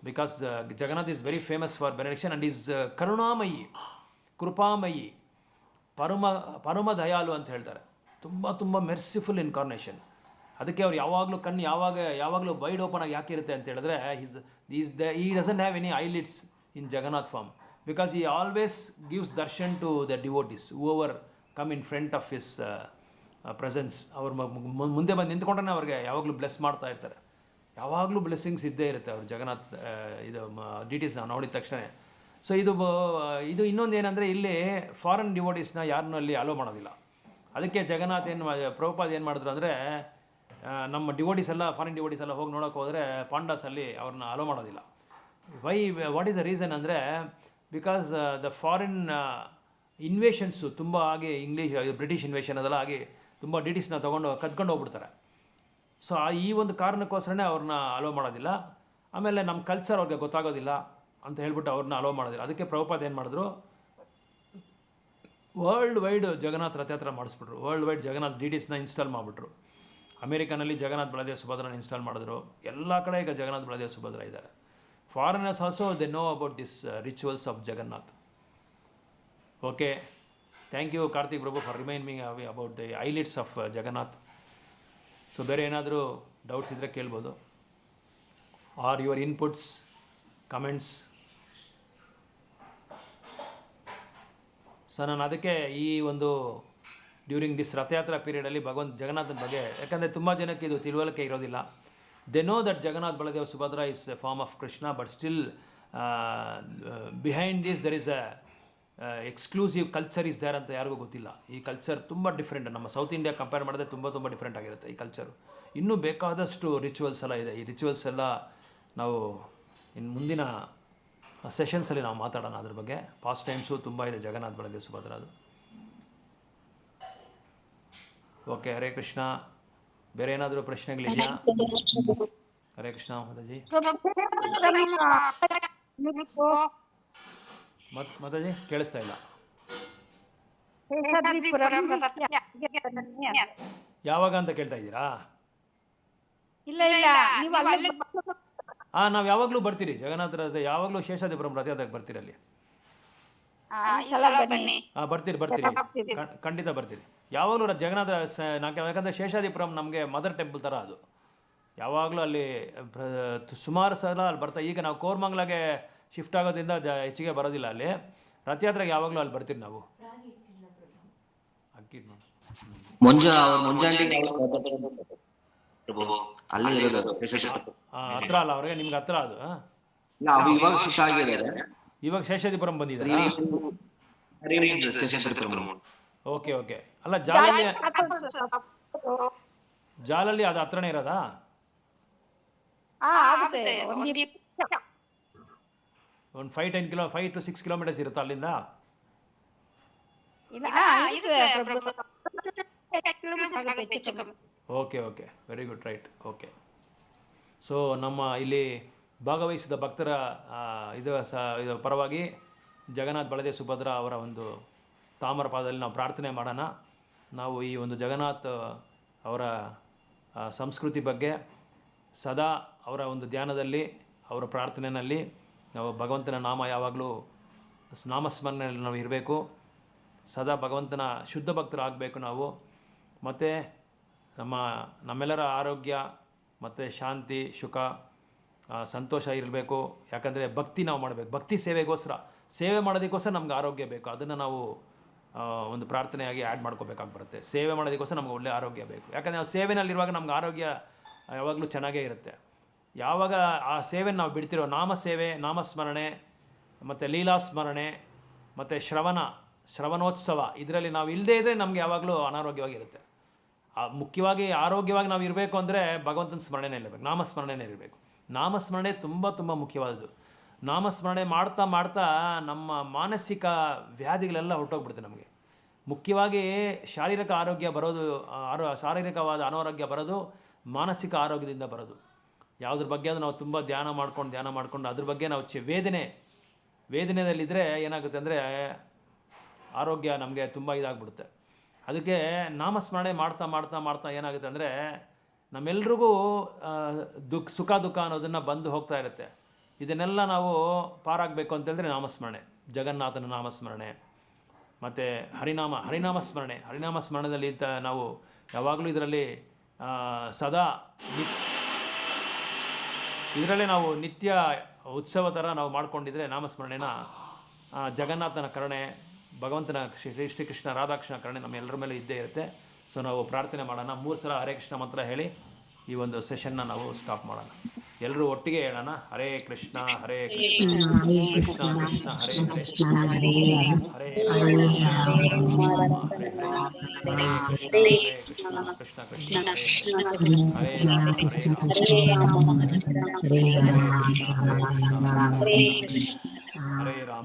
because Jagannath is very famous for benediction and is ಕರುಣಾಮಯಿ, ಕೃಪಾಮಯಿ, ಪರಮ ದಯಾಲು ಅಂತ ಹೇಳ್ತಾರೆ. ತುಂಬ ಮೆರ್ಸಿಫುಲ್ ಇನ್ಕಾರ್ನೇಷನ್. ಅದಕ್ಕೆ ಅವ್ರು ಯಾವಾಗಲೂ ಕಣ್ಣು ಯಾವಾಗಲೂ ವೈಡ್ ಓಪನ್ ಆಗಿ ಯಾಕೆ ಇರುತ್ತೆ ಅಂತ ಹೇಳಿದ್ರೆ, he doesn't have any eyelids in Jagannath form, because he always gives darshan to the devotees whoever come in front of his presence. ಅವ್ರ ಮುಂದೆ ಬಂದು ನಿಂತ್ಕೊಂಡ್ರೆ ಅವ್ರಿಗೆ ಯಾವಾಗಲೂ ಬ್ಲೆಸ್ ಮಾಡ್ತಾ ಇರ್ತಾರೆ, ಯಾವಾಗಲೂ ಬ್ಲೆಸ್ಸಿಂಗ್ಸ್ ಇದ್ದೇ ಇರುತ್ತೆ ಅವ್ರು ಜಗನ್ನಾಥ್ ಇದು ಡಿಟೀಸ್ ನಾವು ನೋಡಿದ ತಕ್ಷಣ. ಸೊ ಇದು ಇನ್ನೊಂದು ಏನಂದರೆ, ಇಲ್ಲಿ ಫಾರಿನ್ ಡಿವೋಟೀಸ್ನ ಯಾರನ್ನೂ ಅಲ್ಲಿ ಅಲೋ ಮಾಡೋದಿಲ್ಲ. ಅದಕ್ಕೆ ಜಗನ್ನಾಥ್ ಪ್ರಭುಪಾದ್ ಏನು ಮಾಡಿದ್ರು ಅಂದರೆ, ನಮ್ಮ ಡಿವೋಟೀಸ್ ಎಲ್ಲ ಫಾರಿನ್ ಡಿವೋಟೀಸ್ ಎಲ್ಲ ಹೋಗಿ ನೋಡೋಕೆ ಹೋದರೆ ಪಾಂಡಾಸಲ್ಲಿ ಅವ್ರನ್ನ ಅಲೋ ಮಾಡೋದಿಲ್ಲ. ವಾಟ್ ಈಸ್ ದ ರೀಸನ್ ಅಂದರೆ, ಬಿಕಾಸ್ ದ ಫಾರಿನ್ ಇನ್ವೇಷನ್ಸು ತುಂಬ ಆಗಿ, ಬ್ರಿಟಿಷ್ ಇನ್ವೇಷನ್ ಅದೆಲ್ಲ ಆಗಿ ತುಂಬ ಡಿಟೀಸ್ನ ಕದ್ಕೊಂಡು ಹೋಗ್ಬಿಡ್ತಾರೆ. ಸೊ ಈ ಒಂದು ಕಾರಣಕ್ಕೋಸ್ಕರನೇ ಅವ್ರನ್ನ ಅಲೋ ಮಾಡೋದಿಲ್ಲ. ಆಮೇಲೆ ನಮ್ಮ ಕಲ್ಚರ್ ಅವ್ರಿಗೆ ಗೊತ್ತಾಗೋದಿಲ್ಲ ಅಂತ ಹೇಳ್ಬಿಟ್ಟು ಅವ್ರನ್ನ ಅಲೋ ಮಾಡೋದಿಲ್ಲ. ಅದಕ್ಕೆ ಪ್ರಭುಪಾದ್ ಏನು ಮಾಡಿದ್ರು, ವರ್ಲ್ಡ್ ವೈಡ್ ಜಗನ್ನಾಥ್ ರಥಯಾತ್ರೆ ಮಾಡಿಸ್ಬಿಟ್ರು. ವರ್ಲ್ಡ್ ವೈಡ್ ಜಗನ್ನಾಥ್ ಡಿಟೀಸ್ನ ಇನ್ಸ್ಟಾಲ್ ಮಾಡಿಬಿಟ್ರು. ಅಮೇರಿಕನಲ್ಲಿ ಜಗನ್ನಾಥ್ ಬಲದೇವ್ ಸುಭದ್ರನ ಇನ್ಸ್ಟಾಲ್ ಮಾಡಿದ್ರು. ಎಲ್ಲ ಕಡೆ ಈಗ ಜಗನ್ನಾಥ್ ಬಲದೇವ್ ಸುಭದ್ರ ಇದ್ದಾರೆ. Foreigners also they know about this rituals of Jagannath. Okay, thank you Kartik Prabhu for reminding about the eyelids of Jagannath. So ಬೇರೆ ಏನಾದರೂ ಡೌಟ್ಸ್ ಇದ್ದರೆ ಕೇಳ್ಬೋದು, or your inputs, comments. So ನಾನು ಅದಕ್ಕೆ ಈ ಒಂದು ಡ್ಯೂರಿಂಗ್ ದಿಸ್ ರಥಯಾತ್ರಾ ಪೀರಿಯಡಲ್ಲಿ ಜಗನ್ನಾಥನ ಬಗ್ಗೆ, ಯಾಕಂದರೆ ತುಂಬ ಜನಕ್ಕೆ ಇದು ತಿಳುವಳಿಕೆ ಇರೋದಿಲ್ಲ. They know that Jagannath Baladev Subhadra is a form of Krishna, but still behind this there is a exclusive culture is there ಅಂತ ಯಾರಿಗೂ ಗೊತ್ತಿಲ್ಲ. ಈ ಕಲ್ಚರ್ ತುಂಬ ಡಿಫ್ರೆಂಟ್, ನಮ್ಮ ಸೌತ್ ಇಂಡಿಯಾ ಕಂಪೇರ್ ಮಾಡಿದ್ರೆ ತುಂಬ ಡಿಫ್ರೆಂಟ್ ಆಗಿರುತ್ತೆ ಈ ಕಲ್ಚರು. ಇನ್ನೂ ಬೇಕಾದಷ್ಟು ರಿಚುವಲ್ಸ್ ಎಲ್ಲ ಇದೆ. ಈ ರಿಚುವಲ್ಸ್ ಎಲ್ಲ ನಾವು ಇನ್ನು ಮುಂದಿನ ಸೆಷನ್ಸಲ್ಲಿ ನಾವು ಮಾತಾಡೋಣ ಅದ್ರ ಬಗ್ಗೆ. ಪಾಸ್ಟ್ ಟೈಮ್ಸು ತುಂಬ ಇದೆ ಜಗನ್ನಾಥ್ ಬಲದೇವ್ ಸುಭದ್ರಾದು. ಓಕೆ, ಹರೇ ಕೃಷ್ಣ. ಬೇರೆ ಏನಾದರೂ ಪ್ರಶ್ನೆಗಳಿದೆಯಾ? ಹರೇ ಕೃಷ್ಣ ಮಾತಾಜಿ. ಮಾತಾಜಿ ಕೇಳಿಸ್ತಾ ಇಲ್ಲ. ಯಾವಾಗ ಅಂತ ಕೇಳ್ತಾ ಇದ್ದೀರಾ? ನಾವು ಯಾವಾಗಲೂ ಬರ್ತೀರಿ ಜಗನ್ನಾಥ ರಥ, ಯಾವಾಗಲೂ ಶೇಷಾದ್ರಿಪುರಂ ರಥಯಾತ್ರೆಗೆ ಬರ್ತೀರಿ ಅಲ್ಲಿ. ಬರ್ತೀರಿ ಖಂಡಿತ ಬರ್ತೀರಿ. ಯಾವಾಗಲೂ ಜಗನ್ನಾಥ ಯಾಕಂದರೆ ಶೇಷಾದ್ರಿಪುರಂ ನಮಗೆ ಮದರ್ ಟೆಂಪಲ್ ಥರ ಅದು. ಯಾವಾಗಲೂ ಅಲ್ಲಿ ಸುಮಾರು ಸಲ ಅಲ್ಲಿ ಬರ್ತಾ, ಈಗ ನಾವು ಕೋರ್ಮಂಗ್ಲಾಗೆ ಶಿಫ್ಟ್ ಆಗೋದ್ರಿಂದ ಹೆಚ್ಚಿಗೆ ಬರೋದಿಲ್ಲ ಅಲ್ಲಿ. ರಥಯಾತ್ರೆಗೆ ಯಾವಾಗಲೂ ಅಲ್ಲಿ ಬರ್ತೀರಿ ನಾವು. ಹತ್ರ ಅಲ್ಲ ಅವ್ರಿಗೆ, ನಿಮ್ಗೆ ಹತ್ರ ಅದು. ಇವಾಗ ಶೇಷಾದ್ರಿಪುರಂ ಬಂದಿದ್ದಾರೆ. Okay okay. ಅಲ್ಲ ಜಾಲಲ್ಲಿ ಅದು ಹತ್ರನೇ ಇರೋದಾ? ಒಂದು 5 to 6 ಕಿಲೋಮೀಟರ್ಸ್ ಇರುತ್ತಾ ಅಲ್ಲಿಂದ? Okay okay, very good, right. Okay. So ನಮ್ಮ ಇಲ್ಲಿ ಭಾಗವಹಿಸಿದ ಭಕ್ತರ ಇದು ಪರವಾಗಿ ಜಗನ್ನಾಥ್ ಬಲದೇವ್ ಸುಭದ್ರಾ ಅವರ ಒಂದು ತಾಮ್ರ ಪಾದದಲ್ಲಿ ನಾವು ಪ್ರಾರ್ಥನೆ ಮಾಡೋಣ. ನಾವು ಈ ಒಂದು ಜಗನ್ನಾಥ್ ಅವರ ಸಂಸ್ಕೃತಿ ಬಗ್ಗೆ ಸದಾ ಅವರ ಒಂದು ಧ್ಯಾನದಲ್ಲಿ, ಅವರ ಪ್ರಾರ್ಥನೆಯಲ್ಲಿ ನಾವು ಭಗವಂತನ ನಾಮ ಯಾವಾಗಲೂ ನಾಮಸ್ಮರಣೆಯಲ್ಲಿ ನಾವು ಇರಬೇಕು. ಸದಾ ಭಗವಂತನ ಶುದ್ಧ ಭಕ್ತರಾಗಬೇಕು ನಾವು. ಮತ್ತು ನಮ್ಮೆಲ್ಲರ ಆರೋಗ್ಯ ಮತ್ತು ಶಾಂತಿ, ಸುಖ, ಸಂತೋಷ ಇರಬೇಕು. ಯಾಕಂದರೆ ಭಕ್ತಿ ನಾವು ಮಾಡಬೇಕು. ಭಕ್ತಿ ಸೇವೆಗೋಸ್ಕರ ಸೇವೆ ಮಾಡೋದಕ್ಕೋಸ್ಕರ ನಮ್ಗೆ ಆರೋಗ್ಯ ಬೇಕು. ಅದನ್ನು ನಾವು ಒಂದು ಪ್ರಾರ್ಥನೆಯಾಗಿ ಆ್ಯಡ್ ಮಾಡ್ಕೋಬೇಕಾಗಿ ಬರುತ್ತೆ. ಸೇವೆ ಮಾಡೋದಕ್ಕೋಸ್ಕರ ನಮ್ಗೆ ಒಳ್ಳೆಯ ಆರೋಗ್ಯ ಬೇಕು. ಯಾಕಂದರೆ ನಾವು ಸೇವೆನಲ್ಲಿರುವಾಗ ನಮ್ಗೆ ಆರೋಗ್ಯ ಯಾವಾಗಲೂ ಚೆನ್ನಾಗೇ ಇರುತ್ತೆ. ಯಾವಾಗ ಆ ಸೇವೆನ ನಾವು ಬಿಡ್ತಿರೋ ನಾಮಸೇವೆ, ನಾಮಸ್ಮರಣೆ ಮತ್ತು ಲೀಲಾಸ್ಮರಣೆ ಮತ್ತು ಶ್ರವಣೋತ್ಸವ ಇದರಲ್ಲಿ ನಾವು ಇಲ್ಲದೇ ಇದ್ದರೆ ನಮಗೆ ಯಾವಾಗಲೂ ಅನಾರೋಗ್ಯವಾಗಿರುತ್ತೆ. ಮುಖ್ಯವಾಗಿ ಆರೋಗ್ಯವಾಗಿ ನಾವು ಇರಬೇಕು ಅಂದರೆ ಭಗವಂತನ ಸ್ಮರಣೆನೇ ಇರಬೇಕು, ನಾಮಸ್ಮರಣೆನೇ ಇರಬೇಕು. ನಾಮಸ್ಮರಣೆ ತುಂಬ ತುಂಬ ಮುಖ್ಯವಾದದ್ದು. ನಾಮಸ್ಮರಣೆ ಮಾಡ್ತಾ ಮಾಡ್ತಾ ನಮ್ಮ ಮಾನಸಿಕ ವ್ಯಾಧಿಗಳೆಲ್ಲ ಹೊರಟೋಗ್ಬಿಡುತ್ತೆ ನಮಗೆ. ಮುಖ್ಯವಾಗಿ ಶಾರೀರಿಕ ಆರೋಗ್ಯ ಬರೋದು, ಶಾರೀರಿಕವಾದ ಅನಾರೋಗ್ಯ ಬರೋದು ಮಾನಸಿಕ ಆರೋಗ್ಯದಿಂದ ಬರೋದು. ಯಾವುದ್ರ ಬಗ್ಗೆ ಅದು ನಾವು ತುಂಬ ಧ್ಯಾನ ಮಾಡ್ಕೊಂಡು ಅದ್ರ ಬಗ್ಗೆ ನಾವು ವೇದನೆಯಲ್ಲಿದ್ದರೆ ಏನಾಗುತ್ತೆ ಅಂದರೆ ಆರೋಗ್ಯ ನಮಗೆ ತುಂಬ ಇದಾಗ್ಬಿಡುತ್ತೆ. ಅದಕ್ಕೆ ನಾಮಸ್ಮರಣೆ ಮಾಡ್ತಾ ಮಾಡ್ತಾ ಮಾಡ್ತಾ ಏನಾಗುತ್ತೆ ಅಂದರೆ ನಮ್ಮೆಲ್ರಿಗೂ ಸುಖ ದುಃಖ ಅನ್ನೋದನ್ನು ಬಂದು ಹೋಗ್ತಾ ಇರುತ್ತೆ. ಇದನ್ನೆಲ್ಲ ನಾವು ಪಾರಾಗಬೇಕು ಅಂತೇಳಿದ್ರೆ ನಾಮಸ್ಮರಣೆ, ಜಗನ್ನಾಥನ ನಾಮಸ್ಮರಣೆ ಮತ್ತು ಹರಿನಾಮ ಸ್ಮರಣೆಯಲ್ಲಿ ನಾವು ಯಾವಾಗಲೂ ಇದರಲ್ಲಿ ಸದಾ ಇದರಲ್ಲೇ ನಾವು ನಿತ್ಯ ಉತ್ಸವ ಥರ ನಾವು ಮಾಡ್ಕೊಂಡಿದ್ರೆ ನಾಮಸ್ಮರಣೆನ ಜಗನ್ನಾಥನ ಕರುಣೆ, ಭಗವಂತನ ಶ್ರೀಕೃಷ್ಣ ರಾಧಾಕೃಷ್ಣ ಕರುಣೆ ನಮ್ಮ ಎಲ್ಲರ ಮೇಲೆ ಇದ್ದೇ ಇರುತ್ತೆ. ಸೊ ನಾವು ಪ್ರಾರ್ಥನೆ ಮಾಡೋಣ. 3 ಸಲ ಹರೇ ಕೃಷ್ಣ ಮಂತ್ರ ಹೇಳಿ ಈ ಒಂದು ಸೆಷನ್ನ ನಾವು ಸ್ಟಾಪ್ ಮಾಡೋಣ. ಎಲ್ಲರೂ ಒಟ್ಟಿಗೆ ಹೇಳೋಣ. ಹರೇ ಕೃಷ್ಣ ಹರೇ ಕೃಷ್ಣ ಕೃಷ್ಣ ಕೃಷ್ಣ ಹರೇ ಹರೇ ಹರೇ ಹರೇ ಕೃಷ್ಣ ಕೃಷ್ಣ ಕೃಷ್ಣ ಹರೇ ರಾಮ ಹರೇ ರಾಮ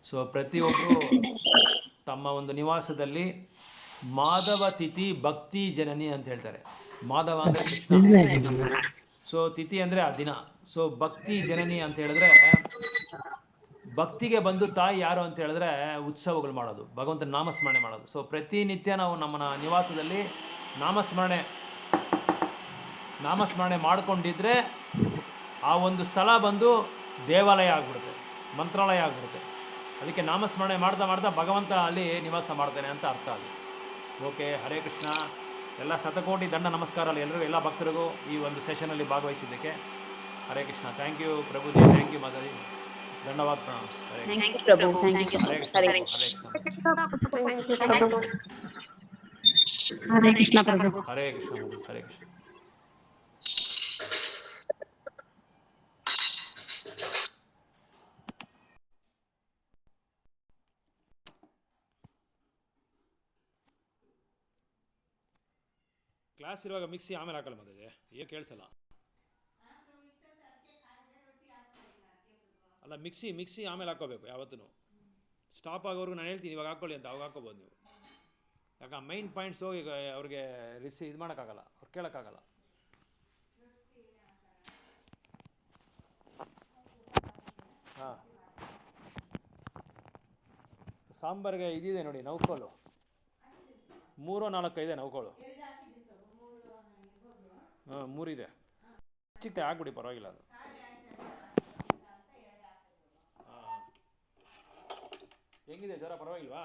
ಸೊ ಪ್ರತಿಯೊಬ್ಬರು ತಮ್ಮ ಒಂದು ನಿವಾಸದಲ್ಲಿ ಮಾಧವ ತಿಥಿ ಭಕ್ತಿ ಜನನಿ ಅಂತ ಹೇಳ್ತಾರೆ. ಮಾಧವ ಅಂದರೆ ಕೃಷ್ಣ, ಸೊ ತಿಥಿ ಅಂದರೆ ಆ ದಿನ. ಸೊ ಭಕ್ತಿ ಜನನಿ ಅಂತ ಹೇಳಿದ್ರೆ ಭಕ್ತಿಗೆ ಬಂದು ತಾಯಿ ಯಾರು ಅಂತ ಹೇಳಿದ್ರೆ ಉತ್ಸವಗಳು ಮಾಡೋದು, ಭಗವಂತನ ನಾಮಸ್ಮರಣೆ ಮಾಡೋದು. ಸೊ ಪ್ರತಿನಿತ್ಯ ನಾವು ನಮ್ಮ ನಿವಾಸದಲ್ಲಿ ನಾಮಸ್ಮರಣೆ ಮಾಡಿಕೊಂಡಿದ್ರೆ ಆ ಒಂದು ಸ್ಥಳ ಬಂದು ದೇವಾಲಯ ಆಗಿಬಿಡುತ್ತೆ, ಮಂತ್ರಾಲಯ ಆಗಿಬಿಡುತ್ತೆ. ಅದಕ್ಕೆ ನಾಮಸ್ಮರಣೆ ಮಾಡ್ತಾ ಮಾಡ್ತಾ ಭಗವಂತ ಅಲ್ಲಿ ನಿವಾಸ ಮಾಡ್ತಾನೆ ಅಂತ ಅರ್ಥ ಅದು. ಓಕೆ, ಹರೇ ಕೃಷ್ಣ. ಎಲ್ಲ ಶತಕೋಟಿ ದಂಡ ನಮಸ್ಕಾರ ಎಲ್ಲರಿಗೂ, ಎಲ್ಲ ಭಕ್ತರಿಗೂ ಈ ಒಂದು ಸೆಷನಲ್ಲಿ ಭಾಗವಹಿಸಿದ್ದಕ್ಕೆ. Hare Krishna. Thank you Prabhuji, thank you ಮಾತಾಡಿ, ಧನ್ಯವಾದ, ಪ್ರಣಾಮ್ಸ್. ಹರೇ ಕೃಷ್ಣ ಪ್ರಭು. ಹರೇ ಕೃಷ್ಣ ಹರೇ ಕೃಷ್ಣ. ಕ್ಲಾಸ್ ಇರುವಾಗ ಮಿಕ್ಸಿ ಆಮೇಲೆ ಹಾಕಲ್ಲ ಮತ್ತಿದೆ ಏನು ಕೇಳಿಸಲ್ಲ. ಅಲ್ಲ ಮಿಕ್ಸಿ ಆಮೇಲೆ ಹಾಕೋಬೇಕು ಯಾವತ್ತೂ. ಸ್ಟಾಪ್ ಆಗೋವರೆಗೂ ನಾನು ಹೇಳ್ತೀನಿ ಇವಾಗ ಹಾಕ್ಕೊಳ್ಳಿ ಅಂತ, ಅವಾಗ ಹಾಕೋಬೋದು ನೀವು. ಯಾಕೆ ಮೈನ್ ಪಾಯಿಂಟ್ಸು ಈಗ ಅವ್ರಿಗೆ ಇದು ಮಾಡೋಕ್ಕಾಗಲ್ಲ, ಅವ್ರು ಕೇಳೋಕ್ಕಾಗಲ್ಲ. ಹಾಂ, ಸಾಂಬಾರಿಗೆ ಇದಿದೆ ನೋಡಿ ನೌಕೋಲು, 3-4 ಇದೆ ನೌಕೋಳು. ಹಾಂ 3 ಇದೆ, ಚಿಕ್ಕ ಹಾಕ್ಬಿಡಿ ಪರವಾಗಿಲ್ಲ. ಅದು ಹೆಂಗಿದೆ ಜ್ವರ, ಪರವಾಗಿಲ್ವಾ?